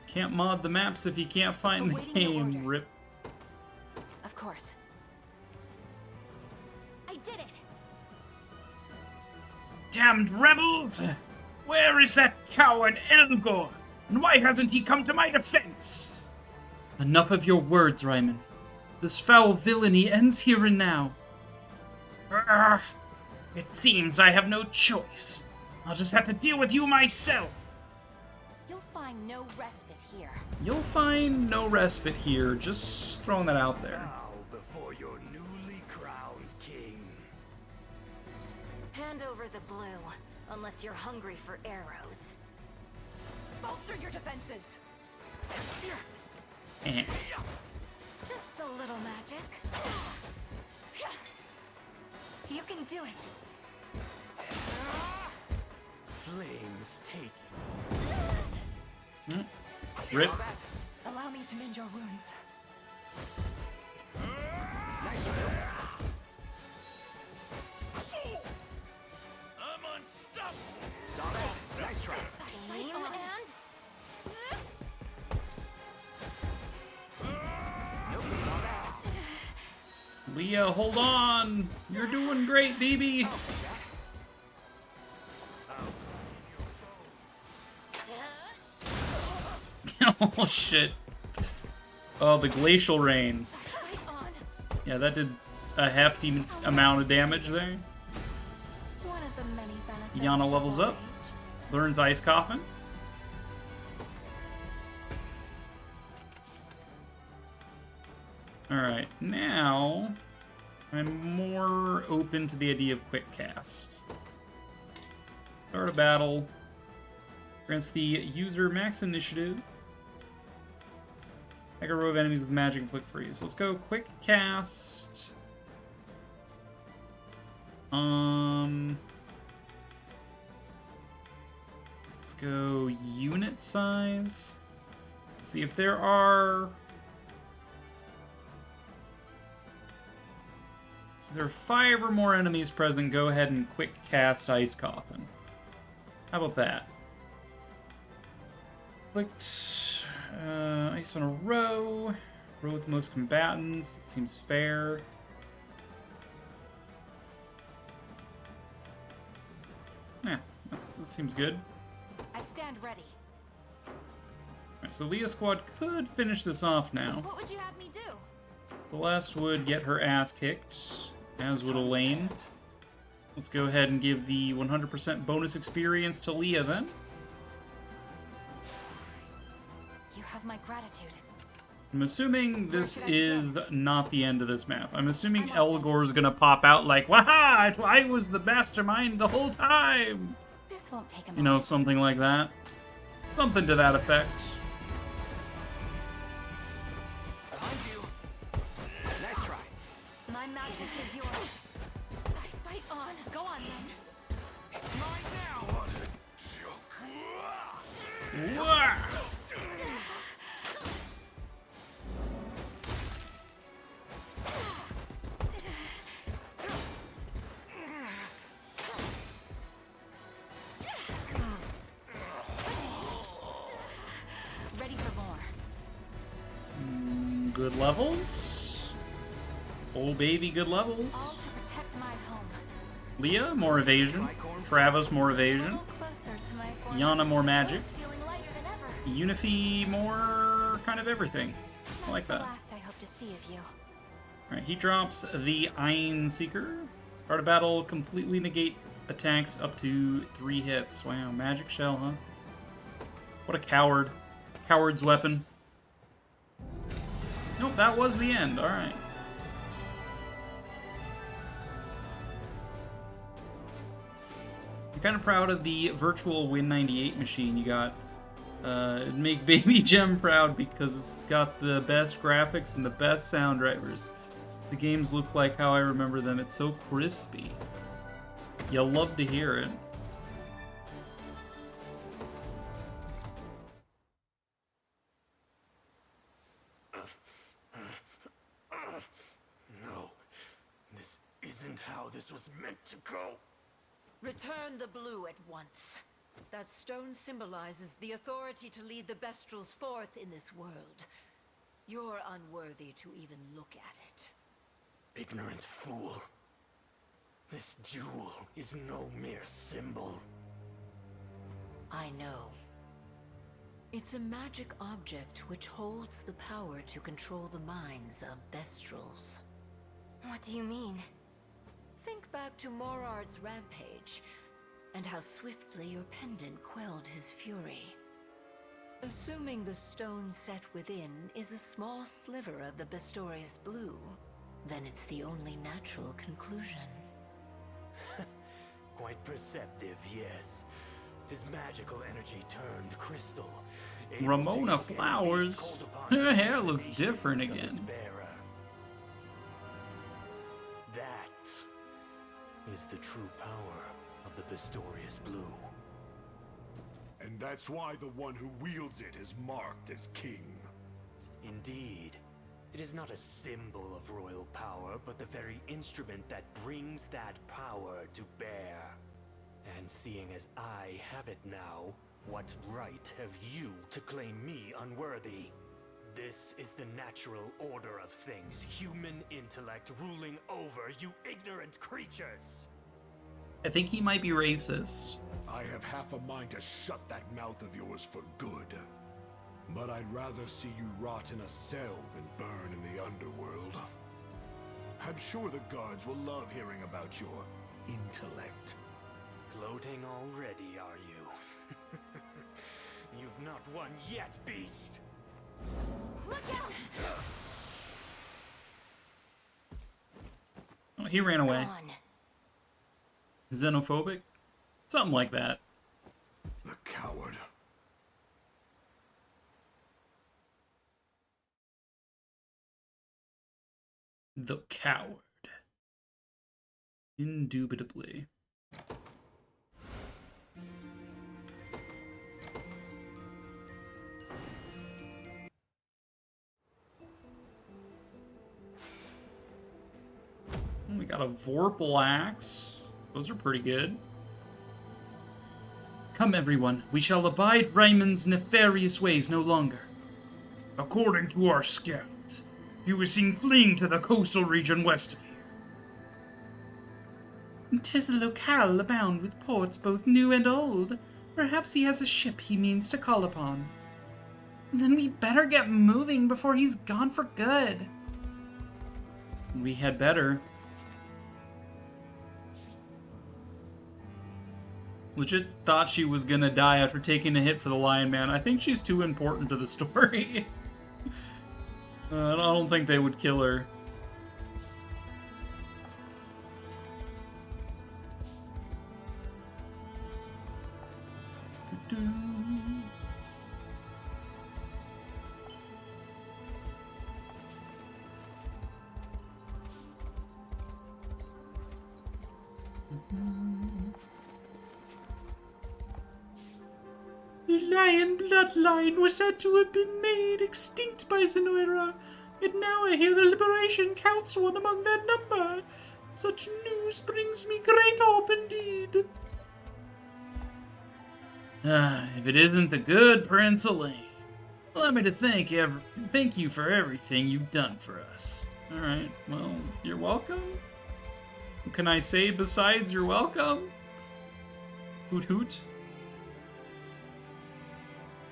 Can't mod the maps if you can't find the Awaiting your game. orders. Rip. Of course. I did it! Damned rebels! Where is that coward Elgor? And why hasn't he come to my defense? Enough of your words, Ryman. This foul villainy ends here and now. Ugh, it seems I have no choice. I'll just have to deal with you myself. You'll find no respite here. You'll find no respite here, just throwing that out there. Bow before your newly crowned king. Hand over the blue, unless you're hungry for arrows. Bolster your defenses! Eh. Just a little magic. You can do it. Flames take. Rip. Allow me to mend your wounds. I'm unstoppable. Saw that? Nice try. Aim and Leah, hold on! You're doing great, BB! Oh, shit. Oh, the glacial rain. Fight on. Yeah, that did a hefty amount of damage there. One of the many benefits Yana of levels old up. age. Learns Ice Coffin. Alright, now I'm more open to the idea of quick cast. Start a battle. Grants the user max initiative. Take a row of enemies with magic and flick freeze. Let's go quick cast. Let's go unit size. Let's see if there are. If there are 5 or more enemies present, go ahead and quick cast Ice Coffin. How about that? Clicked ice on a row. Row with the most combatants. It seems fair. Yeah, that seems good. I stand ready. Alright, so Leah Squad could finish this off now. What would you have me do? Celeste would get her ass kicked, as would Elaine. Let's go ahead and give the 100% bonus experience to Leah then. You have my gratitude. I'm assuming this is not the end of this map. I'm assuming Elgor's gonna pop out like, waha! I was the mastermind the whole time! This won't take a You know, moment. something like that. Something to that effect. Behind you. Nice try. My magic is yours. I fight on. Go on then. Mine now. Wah! Ready for more. Good levels. Oh baby, good All levels. to protect my home. Leah, more evasion. Travis, more A evasion. little closer to my former Yana, more self. magic. Feeling lighter than ever. Unify, more kind of everything. I like That's that. the last I hope to see of you. Alright, he drops the Iron Seeker. Start of battle, completely negate attacks up to 3 hits. Wow, magic shell, huh? What a coward. Coward's weapon. Nope, that was the end. Alright. I'm kind of proud of the virtual Win98 machine you got. Make Baby Gem proud because it's got the best graphics and the best sound drivers. The games look like how I remember them. It's so crispy. You'll love to hear it. No, this isn't how this was meant to go. Return the blue at once. That stone symbolizes the authority to lead the Bestrels forth in this world. You're unworthy to even look at it. Ignorant fool. This jewel is no mere symbol. I know. It's a magic object which holds the power to control the minds of Bestrels. What do you mean? Think back to Morard's rampage, and how swiftly your pendant quelled his fury. Assuming the stone set within is a small sliver of the Bestorius blue, then it's the only natural conclusion. Quite perceptive, yes. 'Tis magical energy turned crystal. able to Ramona yoke enemies Flowers. called upon Her to hair the looks nations different of again. its bearer. That is the true power of the Bestorius blue. And that's why the one who wields it is marked as king. Indeed. It is not a symbol of royal power, but the very instrument that brings that power to bear. And seeing as I have it now, what right have you to claim me unworthy? This is the natural order of things. Human intellect ruling over you ignorant creatures. I think he might be racist. I have half a mind to shut that mouth of yours for good. But I'd rather see you rot in a cell than burn in the underworld. I'm sure the guards will love hearing about your intellect. Gloating already, are you? You've not won yet, beast! Look out! Oh, he ran away. Gone. Xenophobic? Something like that. The coward. The coward. Indubitably. We got a Vorpal Axe. Those are pretty good. Come, everyone. We shall abide Ryman's nefarious ways no longer. According to our scouts, he was seen fleeing to the coastal region west of here. 'Tis a locale abound with ports both new and old. Perhaps he has a ship he means to call upon. Then we better get moving before he's gone for good. We had better. Legit thought she was gonna die after taking a hit for the Lion Man. I think she's too important to the story. I don't think they would kill her. The lion bloodline was said to have been made extinct by Zenoira, yet now I hear the Liberation counts one among their number. Such news brings me great hope indeed. If it isn't the good Prince Elaine. Allow me to thank you for everything you've done for us. Alright, well, you're welcome. What can I say besides you're welcome? Hoot hoot.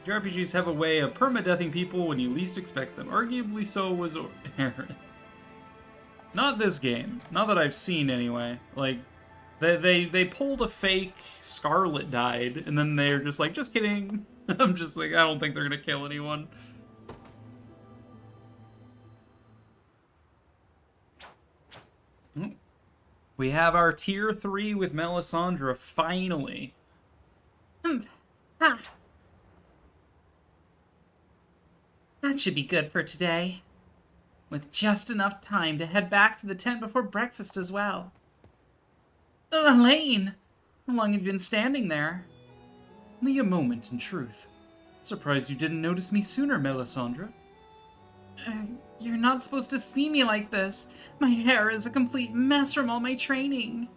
JRPGs have a way of permadeathing people when you least expect them. Arguably so was Aaron. Not this game. Not that I've seen anyway. Like, they pulled a fake Scarlet died, and then they're just like, just kidding. I'm just like, I don't think they're gonna kill anyone. We have our tier 3 with Melisandre, finally. That should be good for today. With just enough time to head back to the tent before breakfast as well. Elaine! How long have you been standing there? Only a moment, in truth. Surprised you didn't notice me sooner, Melisandre. You're not supposed to see me like this. My hair is a complete mess from all my training.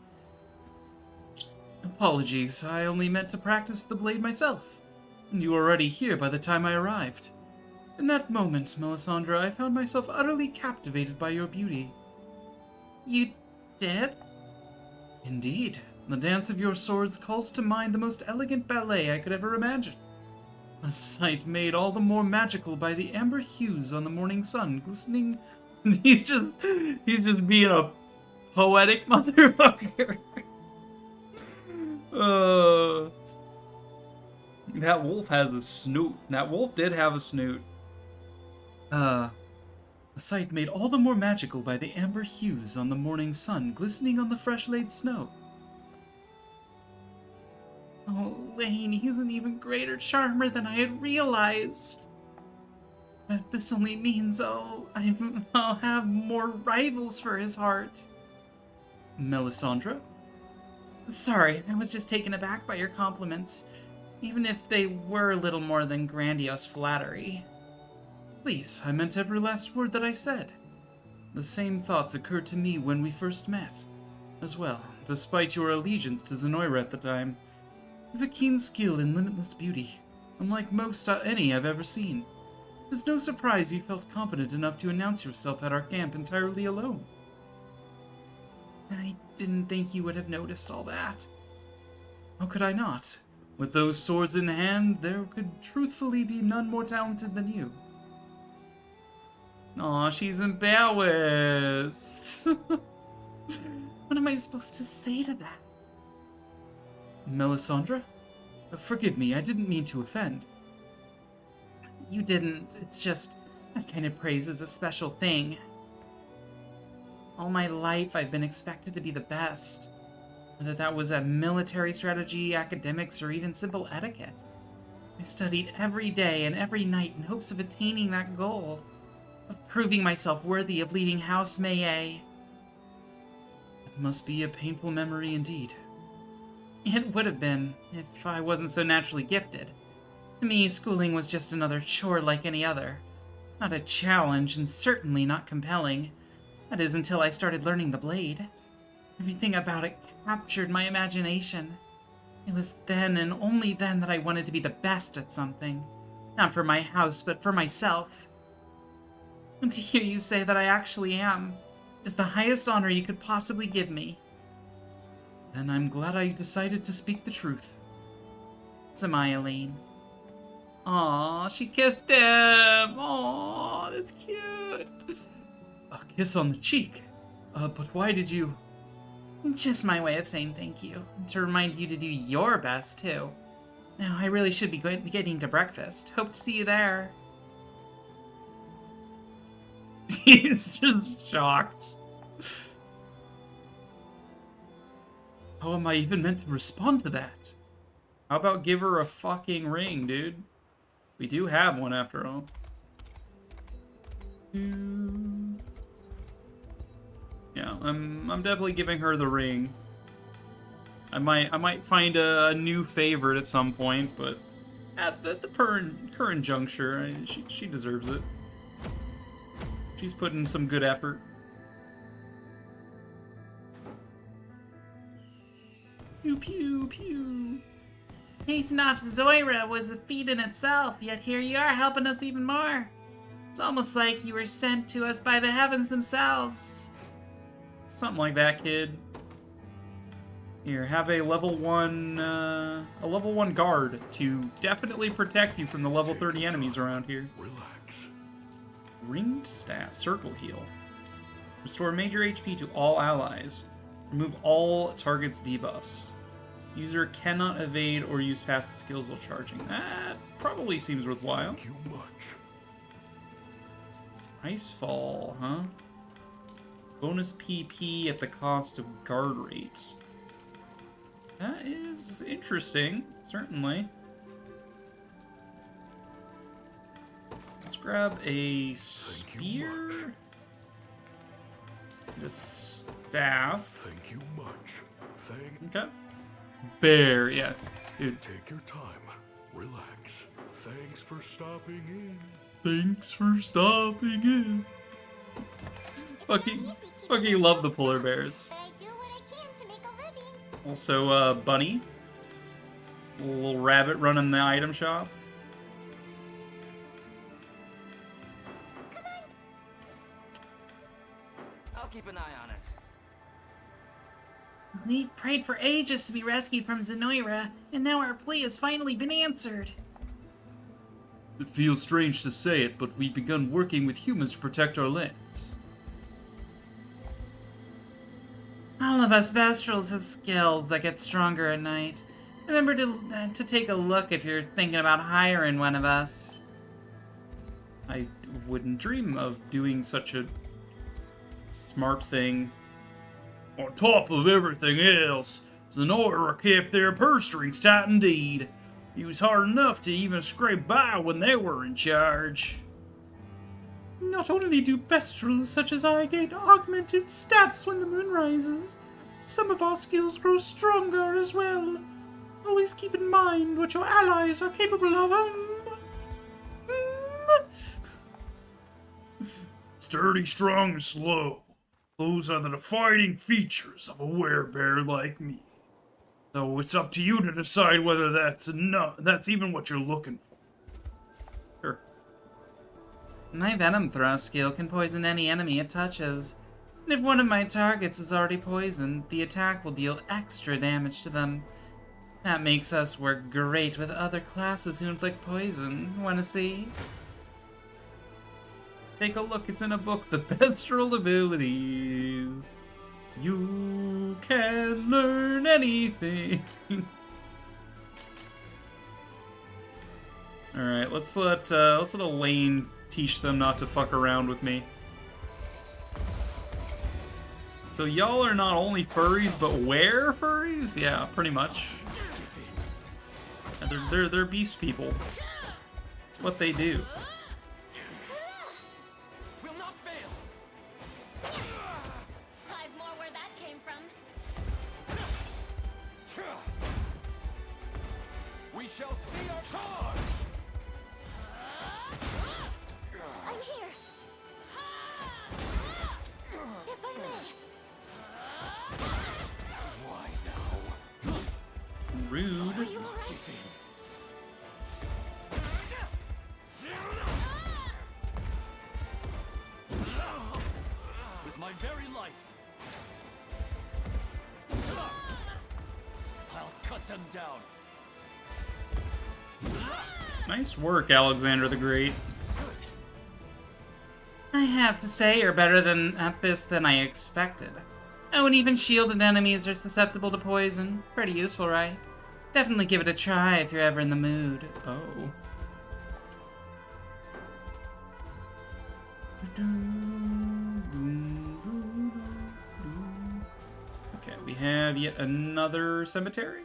Apologies, I only meant to practice the blade myself. And you were already here by the time I arrived. In that moment, Melisandre, I found myself utterly captivated by your beauty. You did? Indeed. The dance of your swords calls to mind the most elegant ballet I could ever imagine. A sight made all the more magical by the amber hues on the morning sun glistening. He's just being a poetic motherfucker. That wolf has a snoot. That wolf did have a snoot. A sight made all the more magical by the amber hues on the morning sun glistening on the fresh-laid snow. Oh, Lane, he's an even greater charmer than I had realized. But this only means I'll have more rivals for his heart. Melisandre? Sorry, I was just taken aback by your compliments, even if they were a little more than grandiose flattery. Please, I meant every last word that I said. The same thoughts occurred to me when we first met. As well, despite your allegiance to Zenoira at the time. You have a keen skill in limitless beauty, unlike most any I've ever seen. It's no surprise you felt confident enough to announce yourself at our camp entirely alone. I didn't think you would have noticed all that. How could I not? With those swords in hand, there could truthfully be none more talented than you. Aw, she's embarrassed. What am I supposed to say to that? Melisandre? Forgive me, I didn't mean to offend. You didn't. It's just, that kind of praise is a special thing. All my life, I've been expected to be the best. Whether that was a military strategy, academics, or even simple etiquette. I studied every day and every night in hopes of attaining that goal. Of proving myself worthy of leading House Maye. It must be a painful memory indeed. It would have been, if I wasn't so naturally gifted. To me, schooling was just another chore like any other. Not a challenge, and certainly not compelling. That is, until I started learning the blade. Everything about it captured my imagination. It was then and only then that I wanted to be the best at something. Not for my house, but for myself. And to hear you say that I actually am is the highest honor you could possibly give me. Then I'm glad I decided to speak the truth. So am I, Elaine. Aw, she kissed him! Aw, that's cute! A kiss on the cheek. But why did you... Just my way of saying thank you. And to remind you to do your best, too. Now, I really should be getting to breakfast. Hope to see you there. He's just shocked. How am I even meant to respond to that? How about give her a fucking ring, dude? We do have one after all. Yeah, I'm definitely giving her the ring. I might find a new favorite at some point, but at the current juncture, she deserves it. She's put in some good effort. Pew pew pew. Hating off Zoira was a feat in itself, yet here you are helping us even more. It's almost like you were sent to us by the heavens themselves. Something like that, kid. Here, have a level 1 guard to definitely protect you from the level 30 enemies around here. Relax. Ringed staff, circle heal. Restore major HP to all allies. Remove all targets' debuffs. User cannot evade or use passive skills while charging. That probably seems worthwhile. Thank you much. Icefall, huh? Bonus PP at the cost of guard rate. That is interesting, certainly. Let's grab a spear. And a staff. Thank you much. Okay. Bear, yeah. Dude. Take your time. Relax. Thanks for stopping in. Thanks for stopping in. Fucking love the polar bears. Also, Bunny. A little rabbit running the item shop. I'll keep an eye on it. We've prayed for ages to be rescued from Zenoira, and now our plea has finally been answered. It feels strange to say it, but we've begun working with humans to protect our lands. All of us Vestrals have skills that get stronger at night. Remember to take a look if you're thinking about hiring one of us. I wouldn't dream of doing such a smart thing. On top of everything else, Zenoira kept their purse strings tight indeed. It was hard enough to even scrape by when they were in charge. Not only do Vestrals such as I gain augmented stats when the moon rises, some of our skills grow stronger as well. Always keep in mind what your allies are capable of. Sturdy, strong, and slow. Those are the defining features of a werebear like me. So it's up to you to decide whether that's enough. That's even what you're looking for. Sure. My Venom Throw skill can poison any enemy it touches. And if one of my targets is already poisoned, the attack will deal extra damage to them. That makes us work great with other classes who inflict poison. Wanna see? Take a look, it's in a book, The Bestial Abilities. You can learn anything. Alright, let's let Elaine teach them not to fuck around with me. So y'all are not only furries, but wear furries? Yeah, pretty much. Yeah, they're beast people. It's what they do. Will not fail. Hive more where that came from. We shall see our charge! I'm here. If I may. Why now? Rude. Are you alright? With my very life, I'll cut them down. Nice work, Alexander the Great. I have to say, you're better at this than I expected. Oh, and even shielded enemies are susceptible to poison. Pretty useful, right? Definitely give it a try if you're ever in the mood. Oh. Okay, we have yet another cemetery.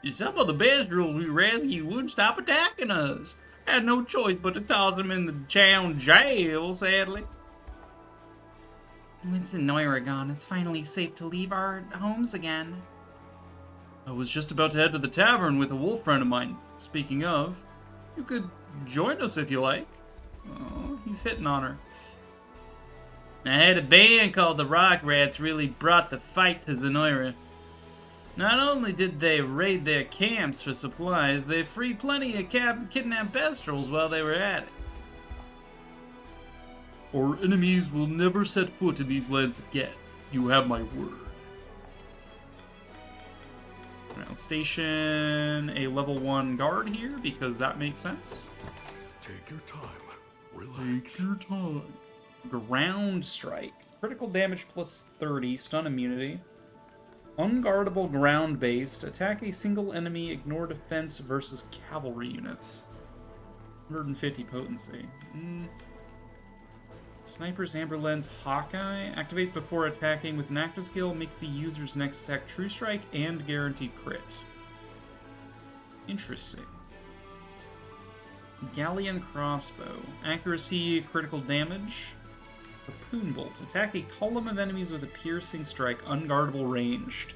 Some of the Bestrels we rescued wouldn't stop attacking us. Had no choice but to toss them in the town jail, sadly. With Zenoira gone, it's finally safe to leave our homes again. I was just about to head to the tavern with a wolf friend of mine. Speaking of, you could join us if you like. Oh, he's hitting on her. I had a band called the Rock Rats really brought the fight to Zenoira. Not only did they raid their camps for supplies, they freed plenty of kidnapped Bestrels while they were at it. Our enemies will never set foot in these lands again. You have my word. I'll station a level 1 guard here because that makes sense. Take your time. Relax. Take your time. Ground Strike. Critical damage plus 30. Stun immunity. Unguardable ground-based. Attack a single enemy. Ignore defense versus cavalry units. 150 potency. Sniper's Amber Lens Hawkeye. Activate before attacking with an active skill. Makes the user's next attack True Strike and guaranteed crit. Interesting. Galleon Crossbow. Accuracy, critical damage. Harpoon Bolt. Attack a column of enemies with a piercing strike, unguardable ranged.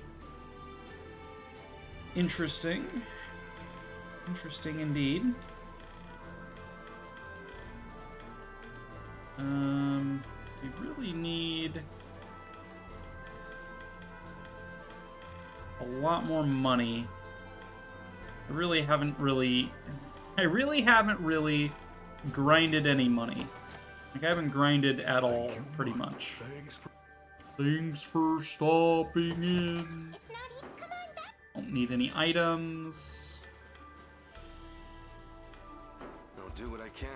Interesting. Interesting indeed. We really need a lot more money. I really haven't really grinded any money. Like, I haven't grinded at all, pretty much. Thanks for stopping in. It's not even. Come on back. Don't need any items. I'll do what I can.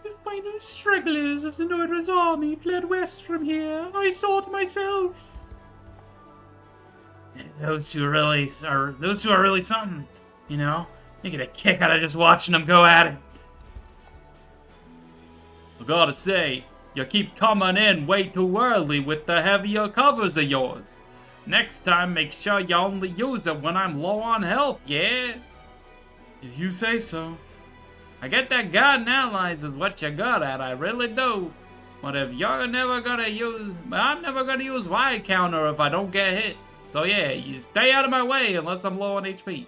The final stragglers of Zenoira's army fled west from here. I saw it myself. Those two are really something, you know? You get a kick out of just watching them go at it. I gotta say, you keep coming in way too early with the heavier covers of yours. Next time, make sure you only use it when I'm low on health, yeah? If you say so. I get that guarding allies is what you're good at, I really do. But if you're never gonna use... I'm never gonna use wide counter if I don't get hit. So yeah, you stay out of my way unless I'm low on HP.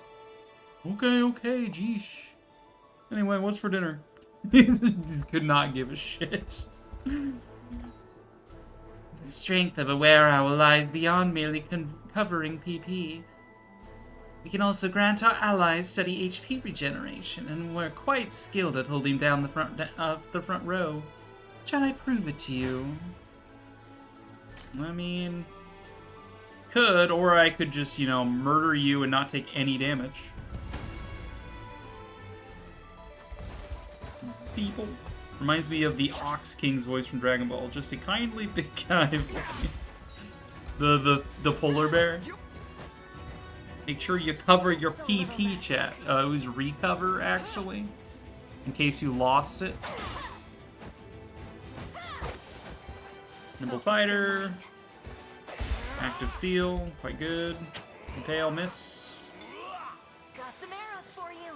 Okay, geesh. Anyway, what's for dinner? Could not give a shit. The strength of a were-owl lies beyond merely covering PP. We can also grant our allies steady HP regeneration, and we're quite skilled at holding down the front row. Shall I prove it to you? I mean, could, or I could just, you know, murder you and not take any damage. People. Reminds me of the Ox King's voice from Dragon Ball. Just a kindly big guy voice. The polar bear. Make sure you cover your PP, chat. It was recover, actually. In case you lost it. Nimble fighter. Active steel. Quite good. Impale, miss. Got some arrows for you.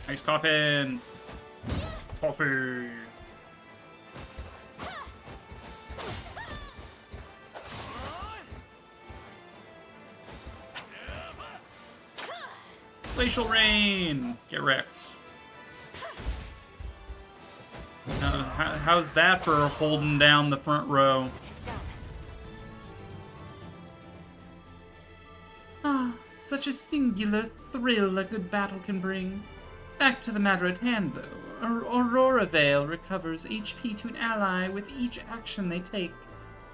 Nice coffin. Coffee. Glacial Rain! Get wrecked. How's that for holding down the front row? Ah, such a singular thrill a good battle can bring. Back to the matter at hand, though. Aurora Veil recovers HP to an ally with each action they take.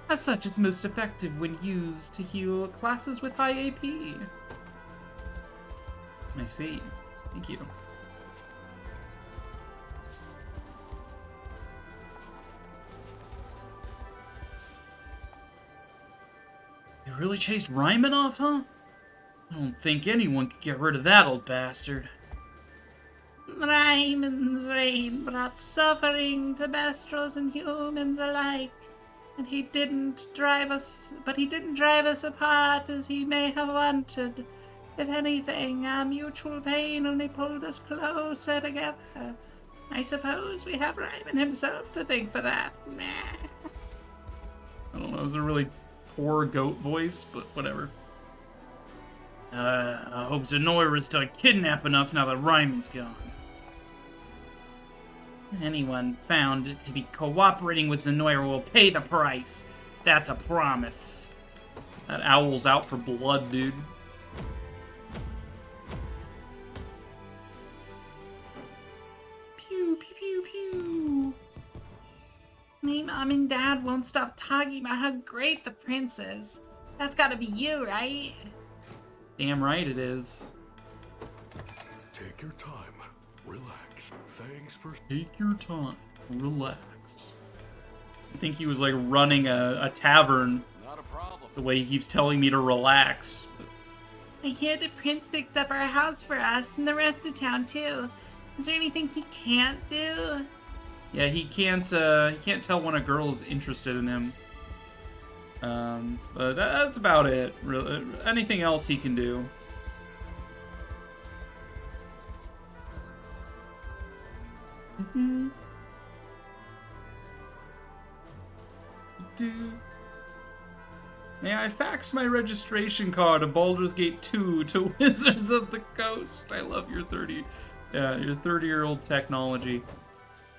As such, it's most effective when used to heal classes with high AP. I see. Thank you. You really chased Ryman off, huh? I don't think anyone could get rid of that old bastard. Ryman's reign brought suffering to Bestros and humans alike, and he didn't drive us apart as he may have wanted. If anything, our mutual pain only pulled us closer together. I suppose we have Ryman himself to thank for that. Meh. I don't know, it was a really poor goat voice, but whatever. I hope Zenoira's done kidnapping us now that Ryman's gone. Anyone found to be cooperating with Zenoira will pay the price. That's a promise. That owl's out for blood, dude. Pew, pew, pew, pew. My mom and dad won't stop talking about how great the prince is. That's gotta be you, right? Damn right it is. Take your time. Relax. Thanks for... Take your time. Relax. I think he was like running a tavern. Not a problem. The way he keeps telling me to relax. I hear the prince fixed up our house for us and the rest of town too. Is there anything he can't do? Yeah, he can't tell when a girl is interested in him. But that's about it. Really, anything else he can do? May I fax my registration card of Baldur's Gate 2 to Wizards of the Coast? I love your 30-year-old technology.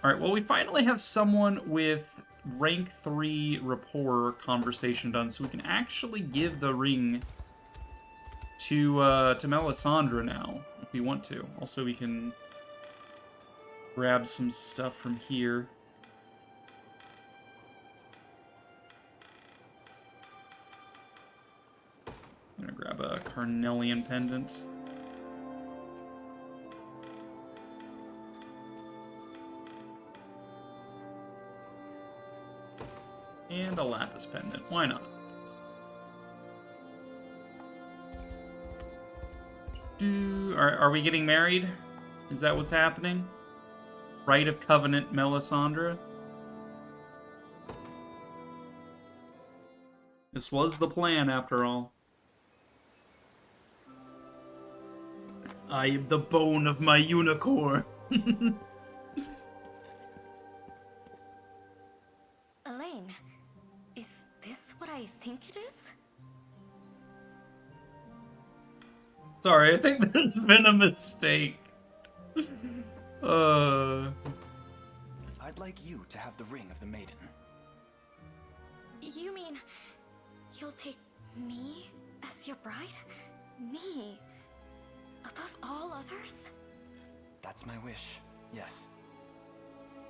Alright, well, we finally have someone with rank 3 rapport conversation done, so we can actually give the ring to Melisandre now, if we want to. Also, we can grab some stuff from here. I'm gonna grab a Carnelian pendant. And a lapis pendant. Why not? Are we getting married? Is that what's happening? Rite of Covenant Melisandre? This was the plan, after all. I am the bone of my unicorn. Elaine, is this what I think it is? Sorry, I think there's been a mistake. I I'd like you to have the ring of the maiden. You mean you'll take me as your bride? Me? Above all others? That's my wish, yes.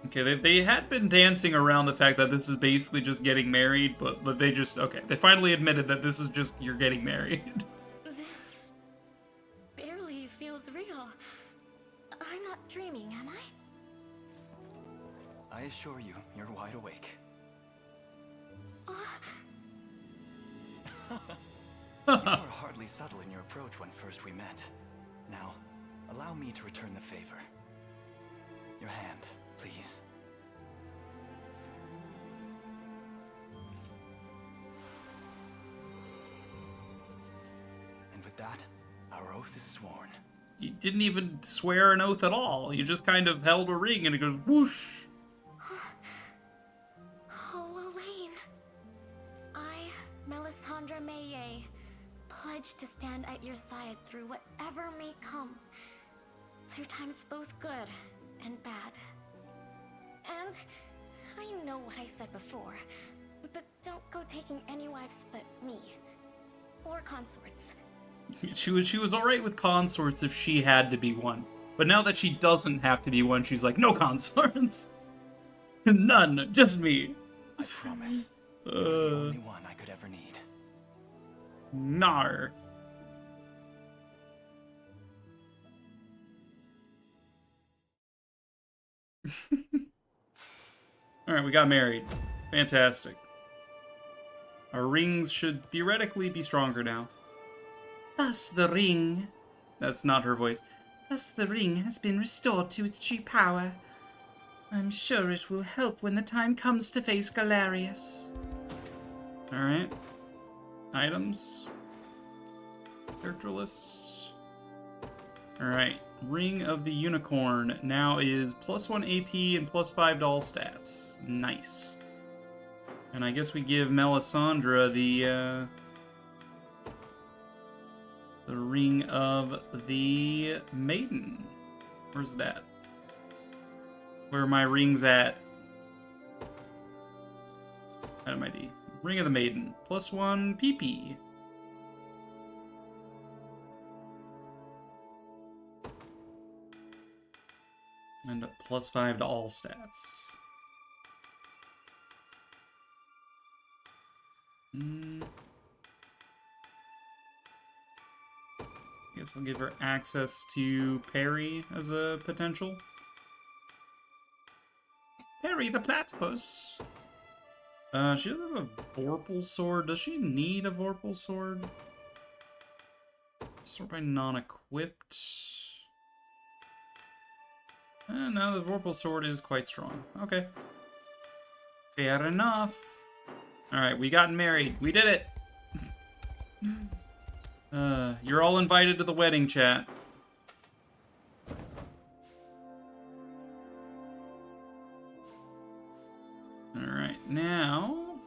Okay, they had been dancing around the fact that this is basically just getting married, but they just, okay, they finally admitted that this is just, you're getting married. This barely feels real. I'm not dreaming, am I? I assure you, you're wide awake. You were hardly subtle in your approach when first we met. Now, allow me to return the favor. Your hand, please. And with that, our oath is sworn. You didn't even swear an oath at all. You just kind of held a ring and it goes whoosh. Oh, Elaine. I, Melisandre Maye, pledge to stand at your side through whatever may come. Through times both good and bad. And I know what I said before, but don't go taking any wives but me. Or consorts. She was alright with consorts if she had to be one. But now that she doesn't have to be one, she's like, no consorts. None, just me. I promise. You're the only one I could ever need. Nar. Alright, we got married. Fantastic. Our rings should theoretically be stronger now. Thus the ring... That's not her voice. Thus the ring has been restored to its true power. I'm sure it will help when the time comes to face Galerius. Alright. Items. Character lists. Alright. Ring of the Unicorn now is +1 AP and +5 to all stats. Nice. And I guess we give Melisandre the Ring of the Maiden. Where's that? Where are my rings at? Item ID. Ring of the Maiden. +1 PP. And a +5 to all stats. Guess I'll give her access to parry as a potential. Parry the platypus. She doesn't have a Vorpal sword. Does she need a Vorpal sword? Sort by non-equipped. No, the Vorpal sword is quite strong. Okay. Fair enough. Alright, we got married. We did it! You're all invited to the wedding, chat. Alright, now...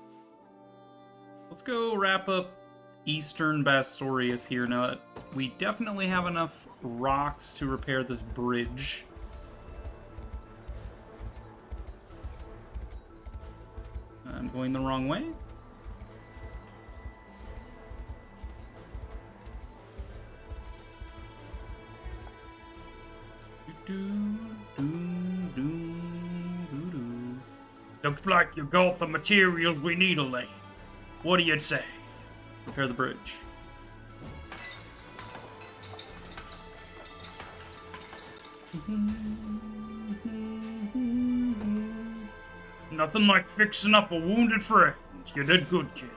let's go wrap up Eastern Bastorius here now that we definitely have enough rocks to repair this bridge. I'm going the wrong way. Looks like you got the materials we need, Elaine. What do you say? Repair the bridge. Nothing like fixing up a wounded friend. You did good, kid.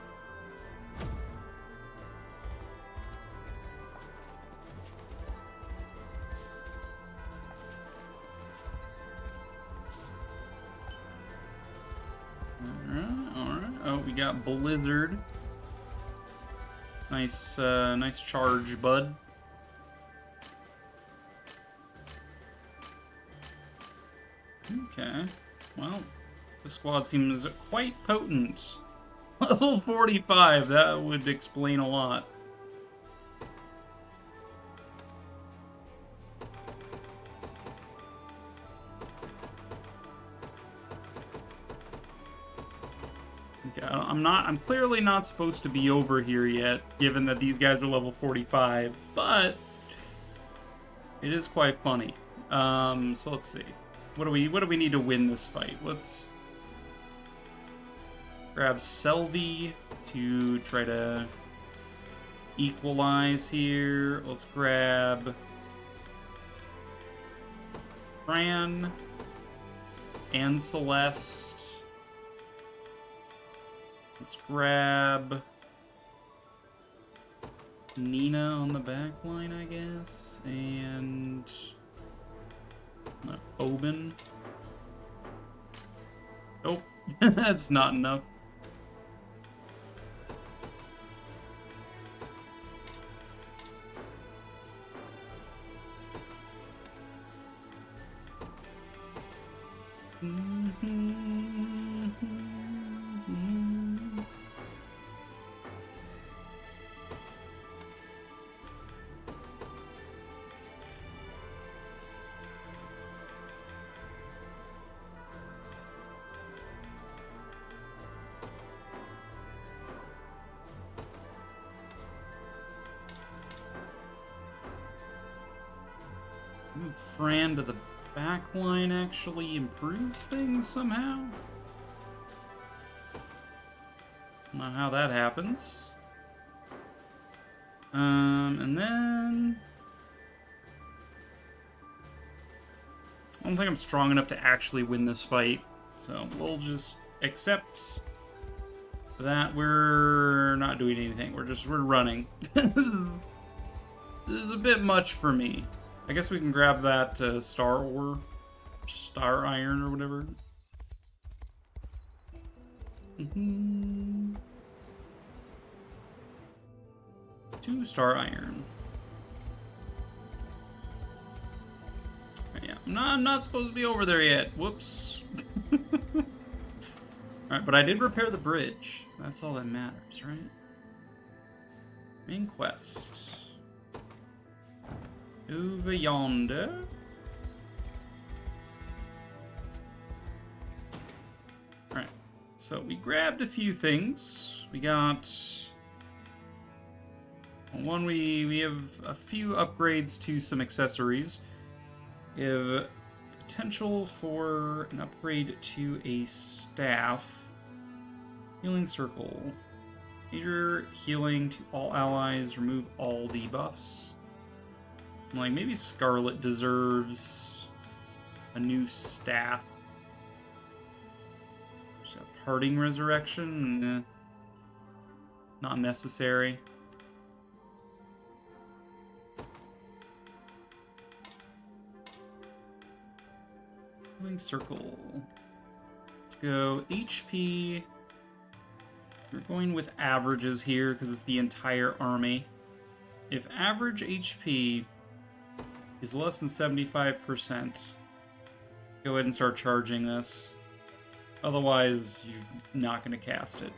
Alright. Oh, we got Blizzard. Nice, nice charge, bud. Okay. Well, the squad seems quite potent. Level 45, that would explain a lot. Yeah, I'm clearly not supposed to be over here yet, given that these guys are level 45, but it is quite funny. So let's see. What do we need to win this fight? Let's grab Selvi to try to equalize here. Let's grab Fran and Celeste. Let's grab Nina on the back line, I guess, and Oben. Nope, that's not enough. Move Fran to the back line actually improves things somehow. Don't know how that happens. And then I don't think I'm strong enough to actually win this fight, so we'll just accept that we're not doing anything. We're running. This is a bit much for me. I guess we can grab that star ore, star iron or whatever. 2 star iron. Yeah, I'm not supposed to be over there yet. Whoops. Alright, but I did repair the bridge. That's all that matters, right? Main quest. Over yonder. Alright, so we grabbed a few things. We got one, we have a few upgrades to some accessories. We have potential for an upgrade to a staff. Healing circle. Major healing to all allies, remove all debuffs. I'm like, maybe Scarlet deserves a new staff. Just a parting resurrection? Not necessary. Healing circle. Let's go HP. We're going with averages here because it's the entire army. If average HP is less than 75%, go ahead and start charging this. Otherwise, you're not going to cast it.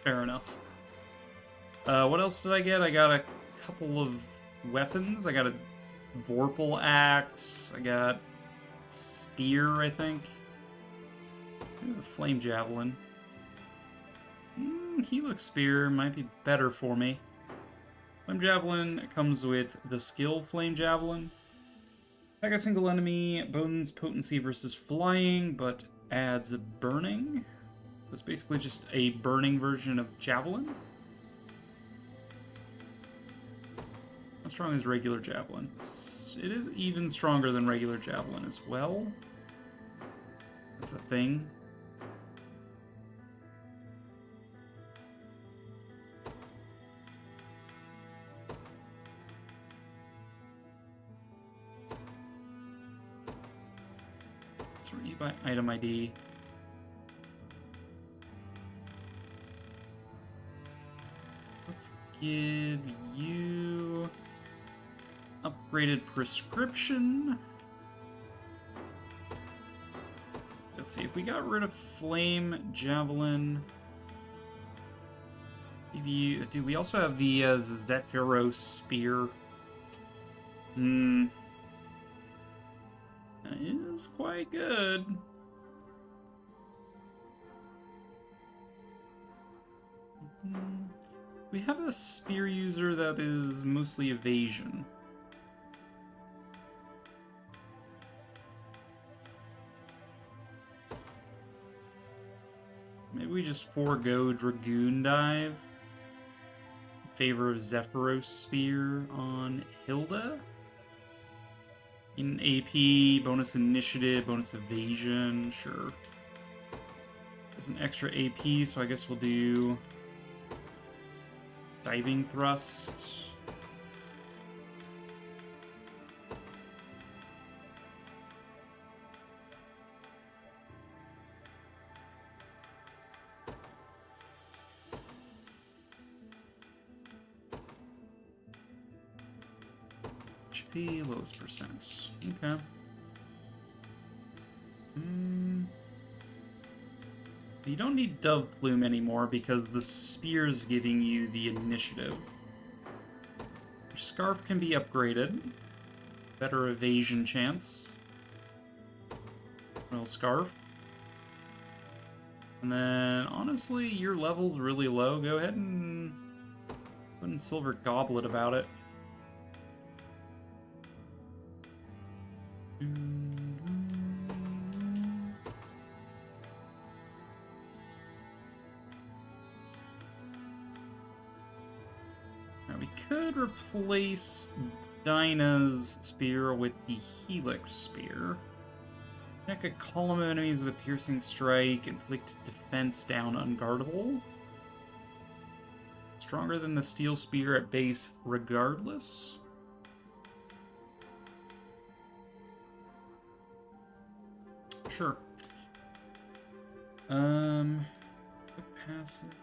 Fair enough. What else did I get? I got a couple of weapons. I got a Vorpal Axe. I got Spear, I think. Ooh, a Flame Javelin. Helix Spear might be better for me. Flame Javelin comes with the skill Flame Javelin. Attack a single enemy, bonus potency versus flying, but adds burning. It's basically just a burning version of Javelin. How strong is regular Javelin? It is even stronger than regular Javelin as well. That's a thing. Sort you by item ID. Let's give you upgraded prescription. Let's see if we got rid of Flame Javelin. Maybe, dude, we also have the Zephyros Spear. That is quite good. We have a spear user that is mostly evasion. Maybe we just forego Dragoon Dive in favor of Zephyros Spear on Hilda. In AP, bonus initiative, bonus evasion, sure. There's an extra AP, so I guess we'll do diving thrust. HP, lowest percent. Okay. You don't need Dove Plume anymore because the spear's giving you the initiative. Your Scarf can be upgraded. Better evasion chance. Well, Scarf. And then, honestly, your level's really low. Go ahead and put in Silver Goblet about it. Now we could replace Dinah's spear with the Helix spear. Attack a column of enemies with a piercing strike, inflict defense down unguardable. Stronger than the steel spear at base regardless. Sure. Passive.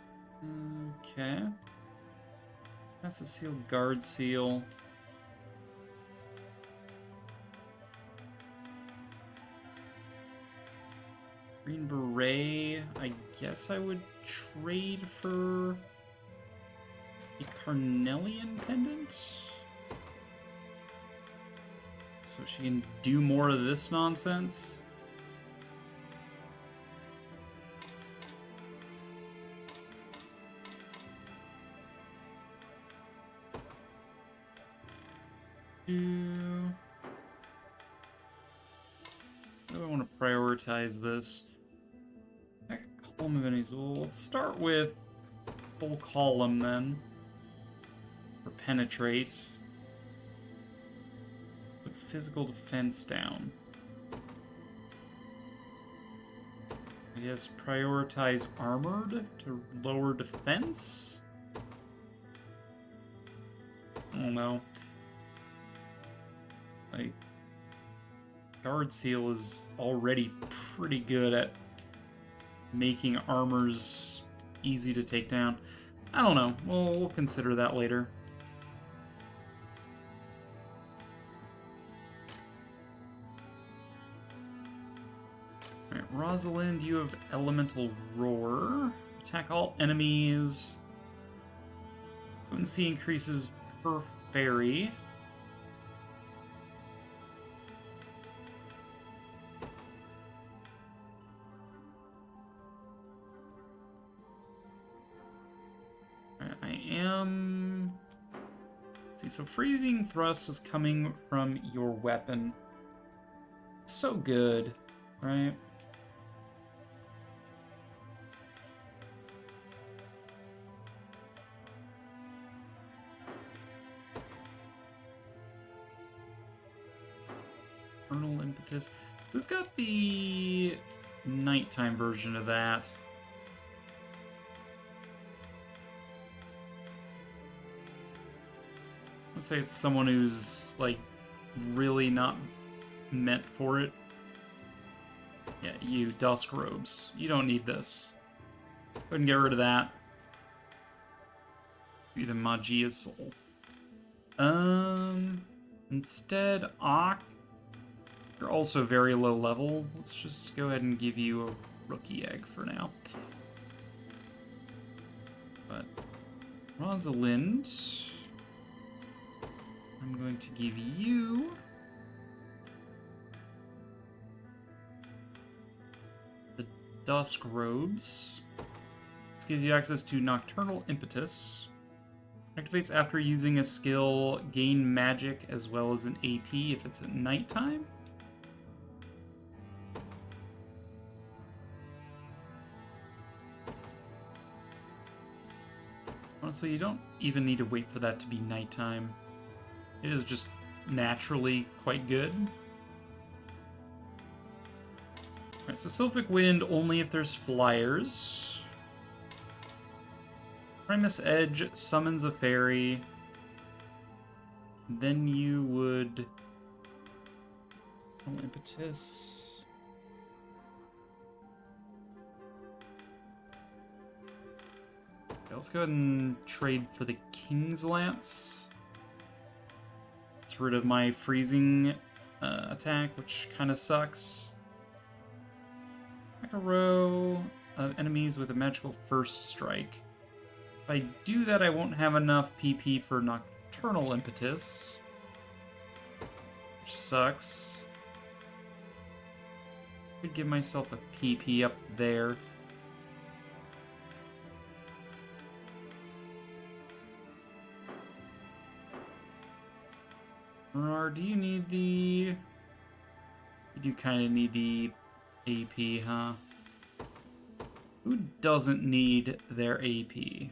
Okay. Passive seal, guard seal. Green Beret. I guess I would trade for a Carnelian pendant. So she can do more of this nonsense. How do I want to prioritize this? Column of enemies. We'll start with full column then. For penetrate. Put physical defense down. I guess prioritize armored to lower defense? I don't know. Like, Guard Seal is already pretty good at making armors easy to take down. I don't know. We'll consider that later. Alright, Rosalind, you have Elemental Roar. Attack all enemies. Potency increases per fairy. So freezing thrust is coming from your weapon. So good, right? Eternal Impetus. Who's got the nighttime version of that? Let's say it's someone who's, like, really not meant for it. Yeah, you, Dusk Robes. You don't need this. Go ahead and get rid of that. Be the Magia Soul. Instead, Ak, you're also very low level. Let's just go ahead and give you a rookie egg for now. But Rosalind, I'm going to give you the Dusk Robes. It's gives you access to Nocturnal Impetus. Activates after using a skill, gain magic as well as an AP if it's at nighttime. Honestly, you don't even need to wait for that to be nighttime. It is just naturally quite good. Alright, so Sylphic Wind only if there's flyers. Primus Edge summons a fairy. Then you would... Impetus. Okay, let's go ahead and trade for the King's Lance. It's rid of my freezing attack, which kind of sucks. Attack a row of enemies with a magical first strike. If I do that, I won't have enough PP for Nocturnal Impetus, which sucks. Could give myself a PP up there. Or do you need the... You do kind of need the AP, huh? Who doesn't need their AP?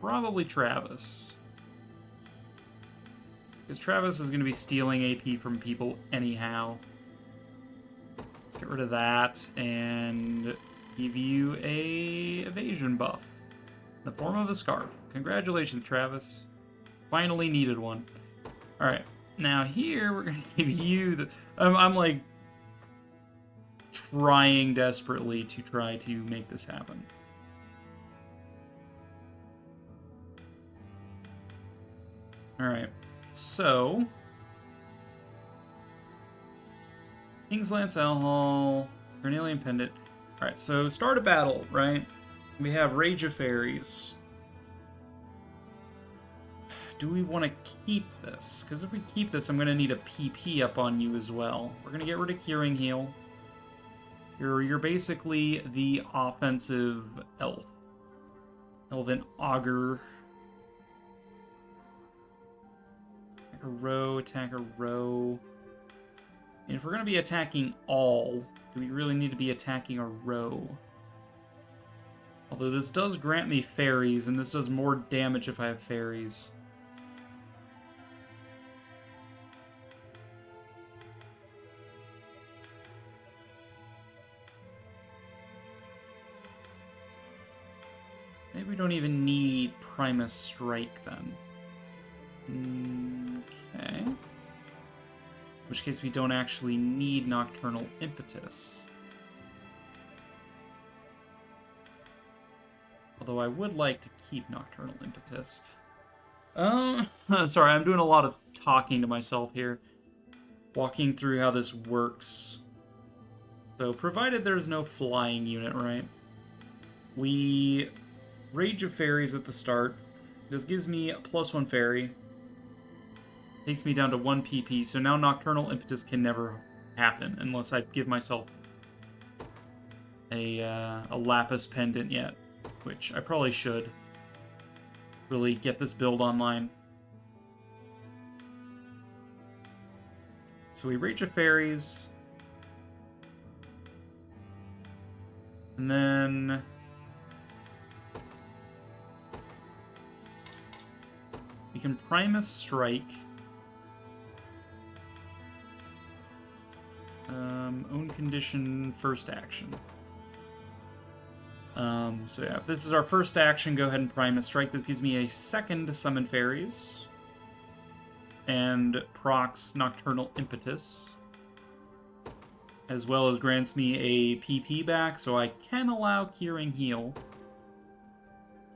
Probably Travis. Because Travis is going to be stealing AP from people anyhow. Let's get rid of that and give you a evasion buff in the form of a scarf. Congratulations, Travis. Finally needed one. Alright, now here we're going to give you the... I'm like trying desperately to try to make this happen. Alright, so... King's Lance Hall, Carnelian Pendant. Alright, so start a battle, right? We have Rage of Fairies. Do we want to keep this? Because if we keep this, I'm going to need a PP up on you as well. We're going to get rid of Curing Heal. You're basically the offensive elf. Elven Augur. Attack a row. And if we're going to be attacking all, do we really need to be attacking a row? Although this does grant me fairies, and this does more damage if I have fairies. Maybe we don't even need Primus Strike then. Okay. In which case we don't actually need Nocturnal Impetus. Although I would like to keep Nocturnal Impetus. Sorry, I'm doing a lot of talking to myself here. Walking through how this works. So, provided there's no flying unit, right? We Rage of Fairies at the start. This gives me a +1 fairy. Takes me down to 1 PP, so now Nocturnal Impetus can never happen unless I give myself a Lapis Pendant yet, which I probably should really get this build online. So we Rage of Fairies, and then we can Primus Strike. Own condition, first action. So yeah, if this is our first action, go ahead and Primus Strike. This gives me a second to summon fairies. And procs Nocturnal Impetus. As well as grants me a PP back, so I can allow Curing Heal.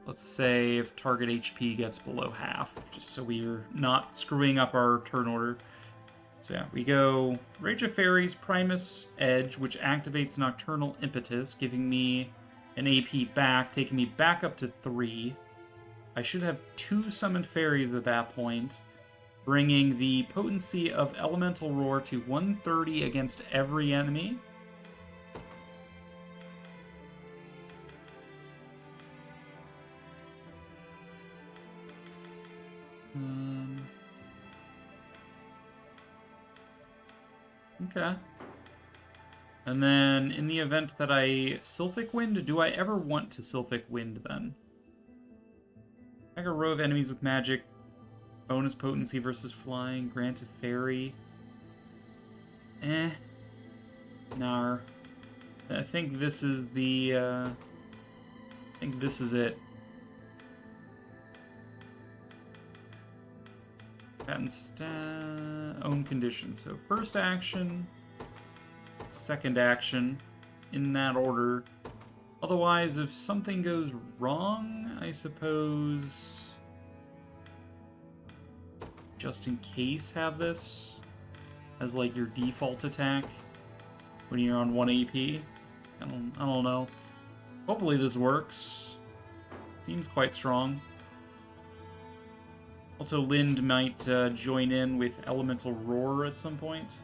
Let's say if target HP gets below half, just so we're not screwing up our turn order. So yeah, we go Rage of Fairies, Primus Edge, which activates Nocturnal Impetus, giving me an AP back, taking me back up to 3. I should have 2 summoned fairies at that point, bringing the potency of Elemental Roar to 130 against every enemy. Okay. And then, in the event that I Sylphic Wind, do I ever want to Sylphic Wind, then? Attack a row of enemies with magic. Bonus potency versus flying. Grant a fairy. Nar. I think this is the, I think this is it. Patent own conditions. So first action, second action, in that order. Otherwise, if something goes wrong, I suppose, just in case, have this as like your default attack when you're on 1 AP. I don't know. Hopefully this works. Seems quite strong. Also, Lind might join in with Elemental Roar at some point.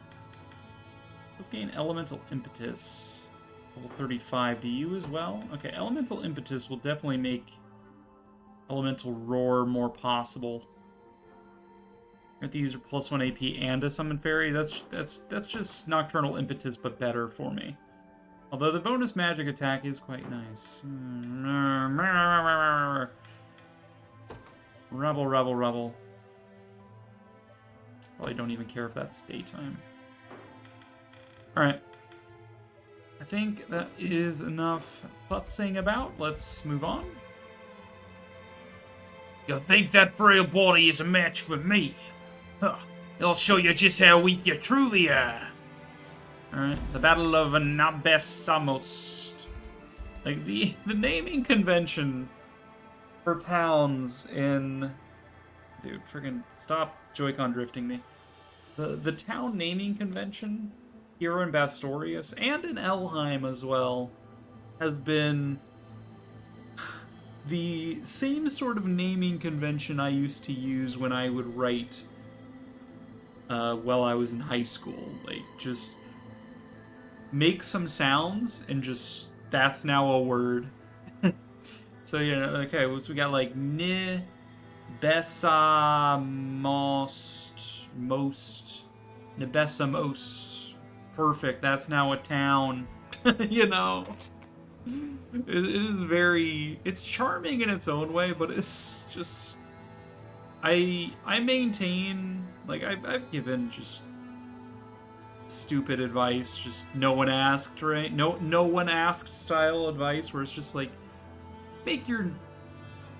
Let's gain Elemental Impetus. Level 35 to you as well. Okay, Elemental Impetus will definitely make Elemental Roar more possible. At the user plus 1 AP and a Summon Fairy. That's just Nocturnal Impetus, but better for me. Although the bonus magic attack is quite nice. Rebel, rebel, rebel. Probably don't even care if that's daytime. Alright. I think that is enough futzing about. Let's move on. You think that frail body is a match for me? Huh. I'll show you just how weak you truly are. Alright, the Battle of Nabessamost. Like, the naming convention for towns in... Dude, friggin' stop Joy-Con drifting me. The town naming convention here in Bastorius, and in Elheim as well, has been the same sort of naming convention I used to use when I would write while I was in high school. Like, just make some sounds, and just, that's now a word. So, you know, okay, so we got like Ni, Bessa, Most, Nibessa Most. Perfect, that's now a town. You know? It is very, it's charming in its own way, but it's just, I maintain, like, I've given just stupid advice, just no one asked, right? No one asked style advice, where it's just like, make your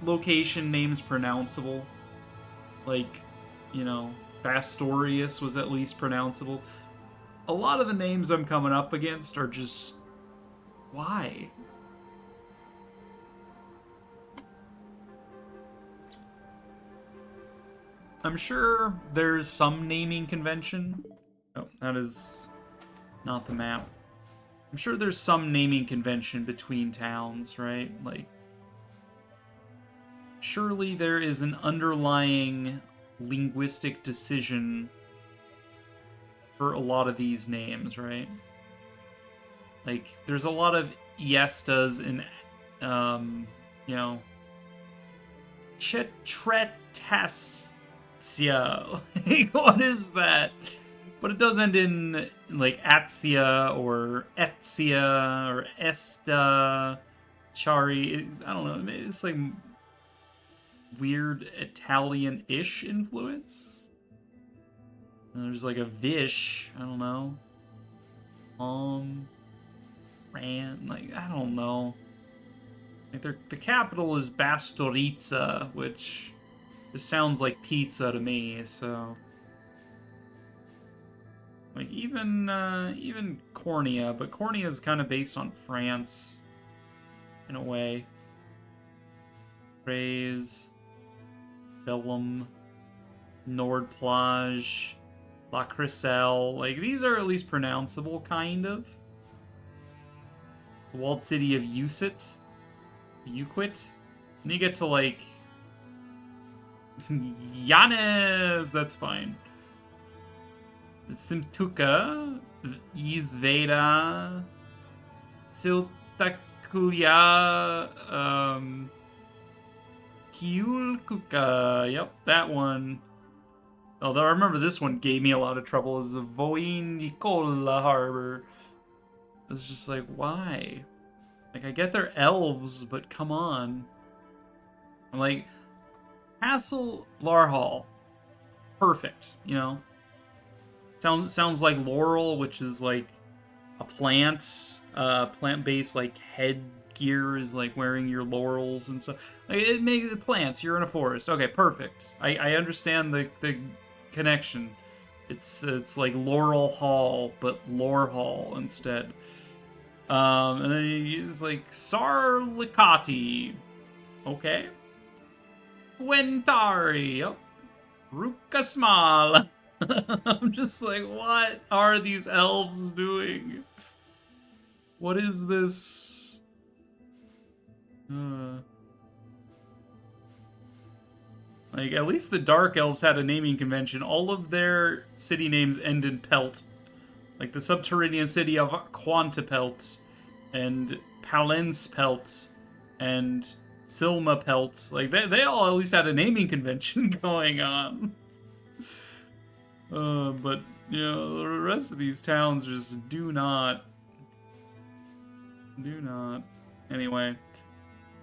location names pronounceable. Like, you know, Bastorius was at least pronounceable. A lot of the names I'm coming up against are just, why? I'm sure there's some naming convention. Oh, that is not the map. I'm sure there's some naming convention between towns, right? Like, surely there is an underlying linguistic decision for a lot of these names, right? Like, there's a lot of Iestas in, you know, Chetretascia. Like, what is that? But it does end in, like, Atzia, or Etzia, or Esta, Chari. I don't know, maybe it's like weird Italian-ish influence. And there's like a Vish, I don't know. Ran, like, I don't know. Like, the capital is Bastorizza, which just sounds like pizza to me, so. Like, even Cornea, but Cornea is kind of based on France, in a way. Praise, Bellum, Nordplage, La Criselle, like, these are at least pronounceable, kind of. The walled city of Usit, Uquit, and you get to, like, Yanes, that's fine. Simtuka, Izveda, Siltakulia, Kiulkuka. Yep, that one. Although I remember this one gave me a lot of trouble, is the Voinikola Harbor. It's just like, why? Like, I get they're elves, but come on. Like, Castle Larhall. Perfect, you know? Sounds like Laurel, which is like a plant, plant-based like headgear is like wearing your laurels and stuff. Like, it makes plants. You're in a forest. Okay, perfect. I understand the connection. It's like Laurel Hall, but Lore Hall instead. And then it's like Sarlikati. Okay. Gwentari. Oh. Rukasmal. I'm just like, what are these elves doing? What is this? Like, at least the Dark Elves had a naming convention. All of their city names end in Pelt. Like the subterranean city of Quantapelt, and Palenspelt, and Silmapelt. Like, they all at least had a naming convention going on. But, you know, the rest of these towns just do not. Anyway,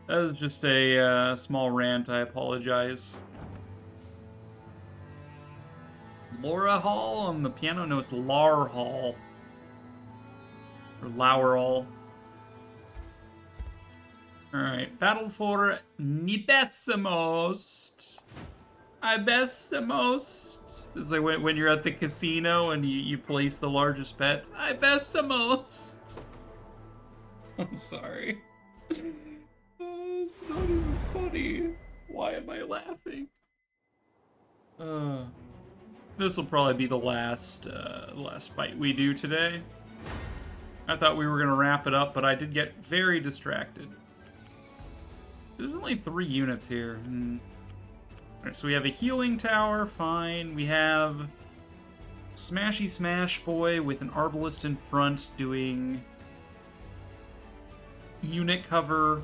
that was just a small rant. I apologize. Laura Hall on the piano? No, it's Lar Hall. Or Lower Hall. Alright, battle for Nibesimost. Ibesimost. It's like when you're at the casino and you place the largest bet. Ibesimost. I'm sorry. It's not even funny. Why am I laughing? This will probably be the last fight we do today. I thought we were gonna wrap it up, but I did get very distracted. There's only 3 units here. Alright, so we have a healing tower, fine. We have Smashy Smash Boy with an Arbalist in front doing unit cover.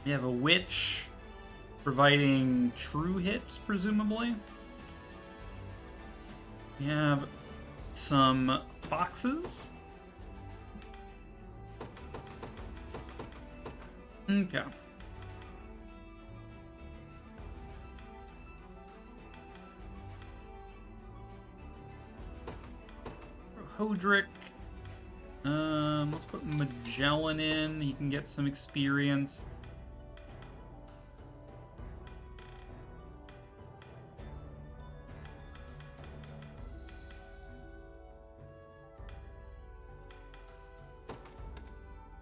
We have a Witch providing true hits, presumably. We have some boxes. Okay. Hodrick. Let's put Magellan in. He can get some experience.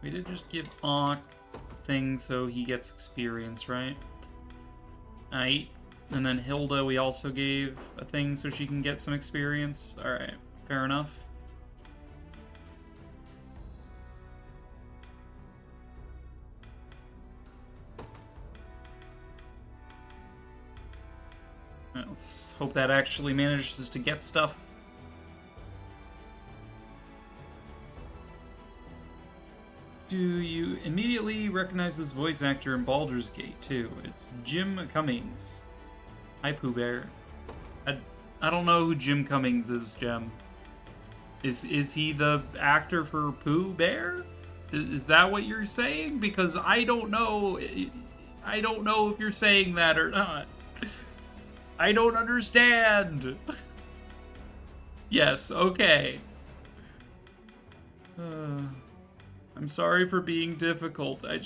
We did just give Auk a thing so he gets experience, right? Aight. And then Hilda we also gave a thing so she can get some experience. Alright, fair enough. Let's hope that actually manages to get stuff. Do you immediately recognize this voice actor in Baldur's Gate, too? It's Jim Cummings. Hi, Pooh Bear. I don't know who Jim Cummings is, Jem. Is he the actor for Pooh Bear? Is that what you're saying? Because I don't know. I don't know if you're saying that or not. I don't understand. Yes, okay. I'm sorry for being difficult. I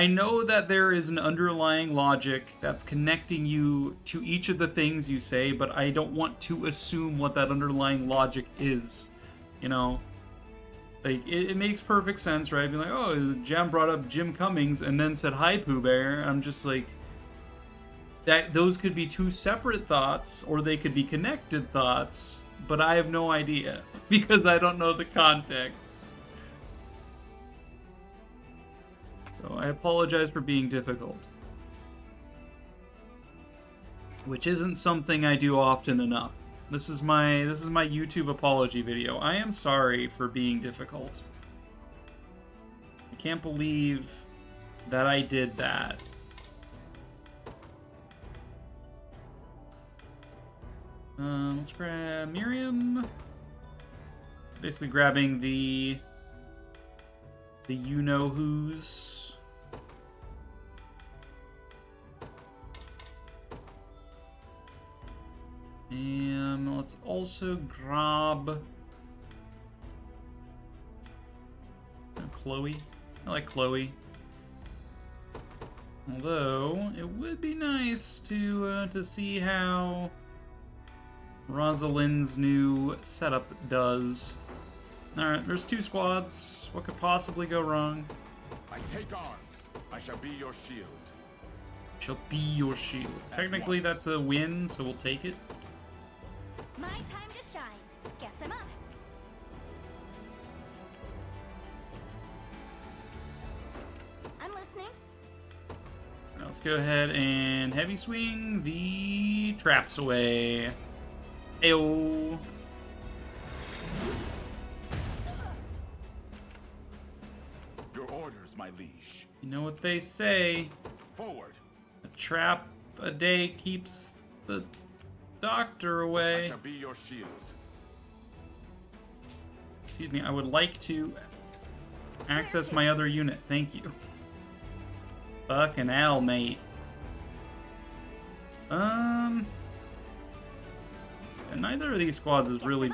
know that there is an underlying logic that's connecting you to each of the things you say, but I don't want to assume what that underlying logic is. You know? Like, it makes perfect sense, right? Being like, oh, Jam brought up Jim Cummings and then said, hi, Pooh Bear. I'm just like, those could be 2 separate thoughts, or they could be connected thoughts, but I have no idea, because I don't know the context. So I apologize for being difficult. Which isn't something I do often enough. This is my YouTube apology video. I am sorry for being difficult. I can't believe that I did that. Let's grab Miriam. Basically grabbing the you-know-who's. And let's also grab Chloe. I like Chloe. Although it would be nice to see how Rosalind's new setup does. All right, there's 2 squads. What could possibly go wrong? I take arms. I shall be your shield. Shall be your shield. Technically, that's a win, so we'll take it. My time to shine. Guess I'm up. I'm listening. Now let's go ahead and heavy swing the traps away. Ayo. Your orders, my liege. You know what they say. Forward. A trap a day keeps the doctor I away. shall be your shield. Excuse me, I would like to access my other unit. Thank you. Fucking hell, mate. And neither of these squads is really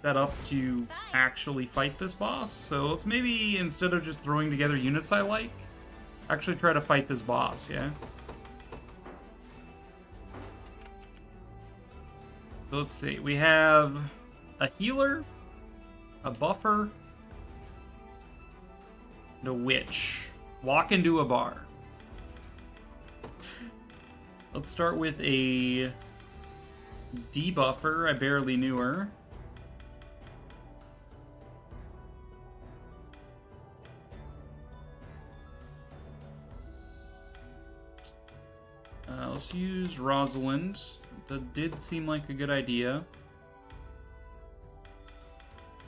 set up to actually fight this boss, so let's maybe, instead of just throwing together units I like, actually try to fight this boss, yeah? So let's see, we have a healer, a buffer, and a witch. Walk into a bar. Let's start with a debuffer. I barely knew her. Let's use Rosalind. That did seem like a good idea.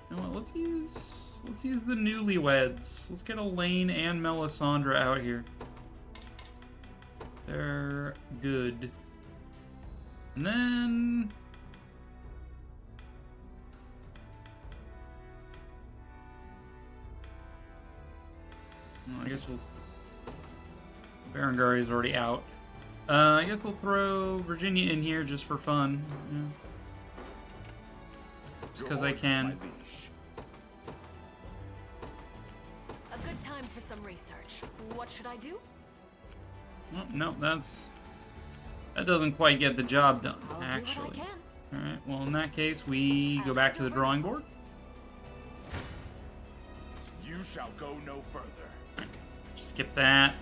You know what? Let's use the newlyweds. Let's get Elaine and Melisandre out here. They're good. And then I guess we'll Berengar is already out. I guess we'll throw Virginia in here just for fun. Yeah. Just because I can. A good time for some research. What should I do? Oh, no, that doesn't quite get the job done, I'll actually. do what I can. Alright, well in that case, we go back to the drawing board. You shall go no further. Skip that.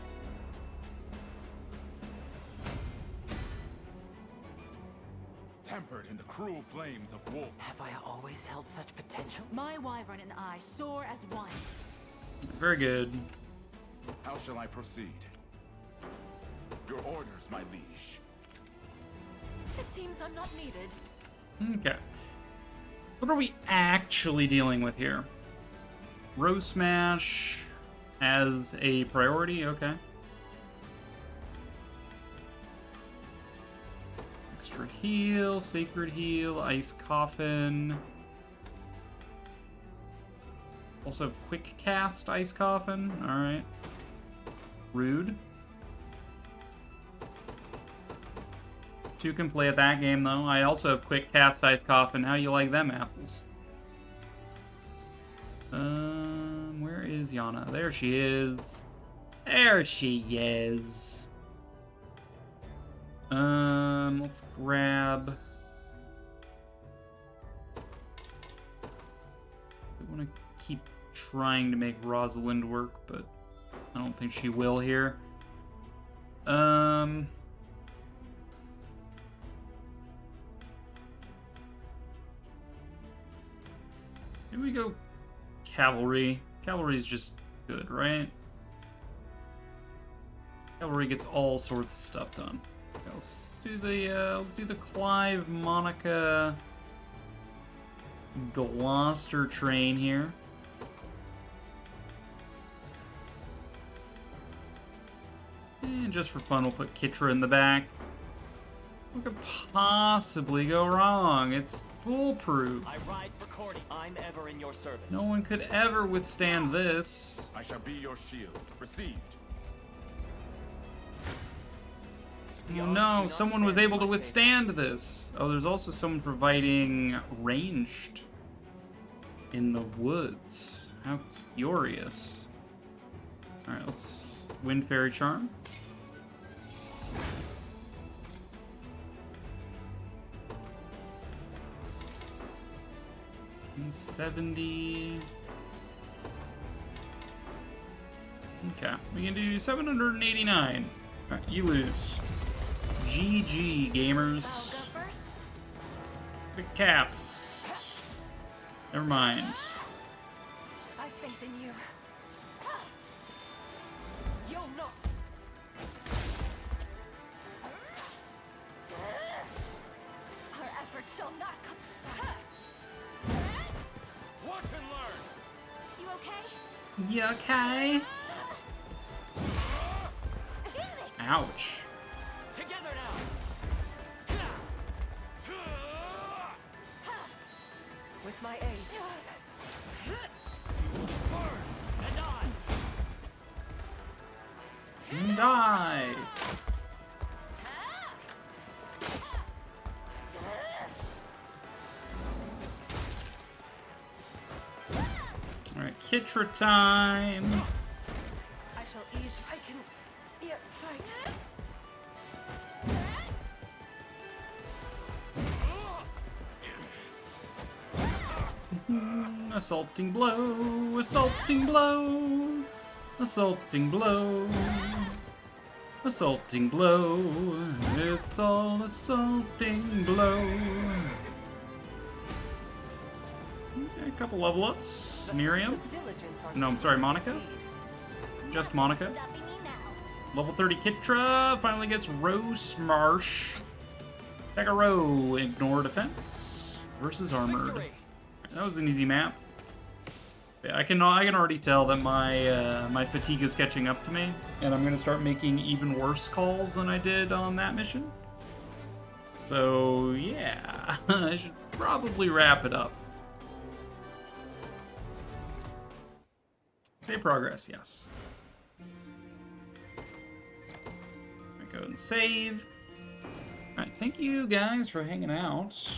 Tempered in the cruel flames of war. Have I always held such potential? My wyvern and I soar as one. Very good. How shall I proceed? Your orders, my liege. It seems I'm not needed. Okay. What are we actually dealing with here? Rose Smash as a priority? Okay. Extra heal, sacred heal, ice coffin. Also have quick cast ice coffin. Alright. Rude. 2 can play at that game though. I also have quick cast ice coffin. How you like them apples? Where is Yana? There she is. There she is. Let's grab. I want to keep trying to make Rosalind work, but I don't think she will here. Maybe we go cavalry. Cavalry's just good, right? Cavalry gets all sorts of stuff done. Okay, let's do the Clive, Monica, Gloucester train here. just for fun, we'll put Kitra in the back. What could possibly go wrong? It's foolproof. I ride for Cordy. I'm ever in your service. No one could ever withstand this. I shall be your shield. Received. Oh no, someone was able to withstand this. Oh, there's also someone providing ranged in the woods. How curious. Alright, let's Wind Fairy Charm. And 70. Okay, we can do 789. Alright, you lose. GG, gamers. I'll go first. Quick cast. Never mind. I faith in you. You'll not. Our efforts shall not come. Watch and learn! You okay? You okay? Damn it! Ouch. Together now. With my aid. And on. And die. Alright, Kitra time. I shall ease. I can yet fight. Assaulting blow, assaulting blow, assaulting blow, assaulting blow. It's all assaulting blow. Okay, a couple level ups. Miriam. No, I'm sorry, Monica. Just Monica. Stopping me now. Level 30 Kitra finally gets Rose Marsh. Row, ignore defense versus armored. Victory. That was an easy map. Yeah, I can already tell that my my fatigue is catching up to me, and I'm gonna start making even worse calls than I did on that mission. So yeah, I should probably wrap it up. Save progress, yes. Go and save. All right, thank you guys for hanging out.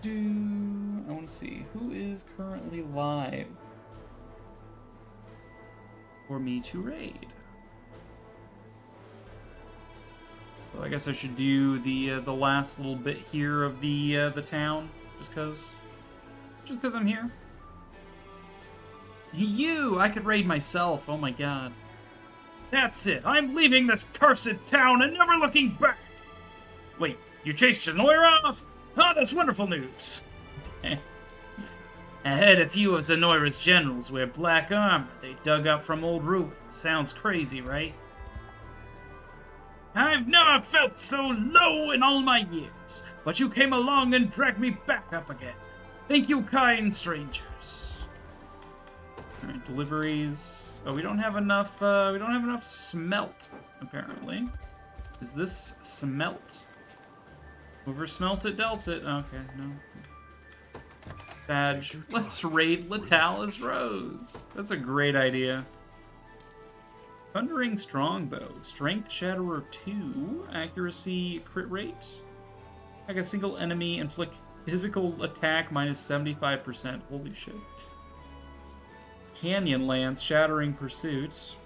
I want to see who is currently live for me to raid. So I guess I should do the last little bit here of the town, just cause I'm here. I could raid myself. Oh my god. That's it. I'm leaving this cursed town and never looking back. Wait, you chased Zenoira off? Oh, that's wonderful news. Ahead, a few of Zenoira's generals wear black armor they dug up from old ruins. Sounds crazy, right? I've never felt so low in all my years, but you came along and dragged me back up again. Thank you, kind strangers. Alright, deliveries. Oh, we don't have enough smelt, apparently. Is this smelt? Over smelt it, dealt it. Okay, no. Badge. Let's raid Latalis Rose. That's a great idea. Thundering Strongbow. Strength Shatterer 2. Accuracy crit rate. Like a single enemy, inflict physical attack minus 75%. Holy shit. Canyon Lance. Shattering Pursuit.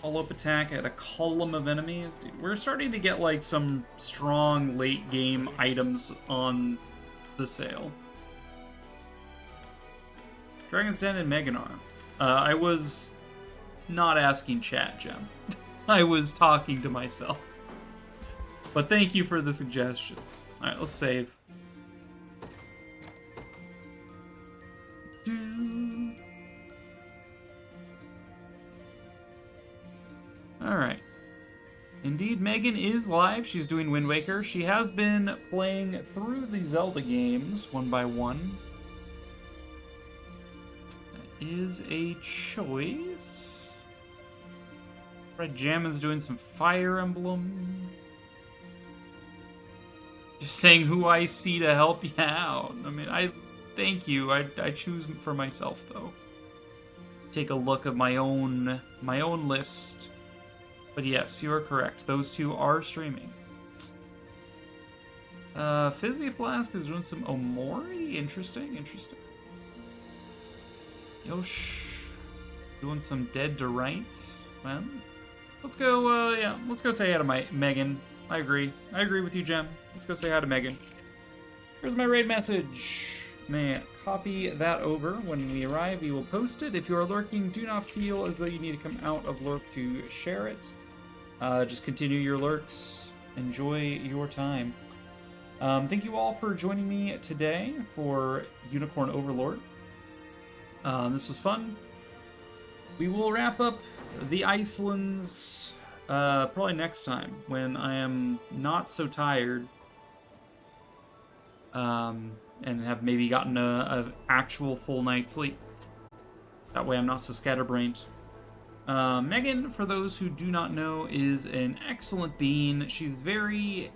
Follow-up attack at a column of enemies. Dude, we're starting to get like some strong late game items on the sale. Dragon's Den and Meganar. I was not asking chat, Gem. I was talking to myself. But thank you for the suggestions. Alright, let's save. Alright. Indeed, Megan is live. She's doing Wind Waker. She has been playing through the Zelda games one by one. is a choice. Red Jammin's doing some Fire Emblem. Just saying who I see to help you out. I mean, I thank you. I choose for myself though. Take a look at my own list. But yes, you are correct. Those two are streaming. Fizzy Flask is doing some Omori. Interesting. Yosh doing some Dead to Rights. Fun. Let's go. Let's go say hi to Megan. I agree with you, Jem. Let's go say hi to Megan. Here's my raid message. May I copy that over. When we arrive, we will post it. If you are lurking, do not feel as though you need to come out of lurk to share it. Just continue your lurks. Enjoy your time. Thank you all for joining me today for Unicorn Overlord. This was fun. We will wrap up the Icelands probably next time when I am not so tired and have maybe gotten a actual full night's sleep. That way I'm not so scatterbrained. Megan, for those who do not know, is an excellent bean. She's very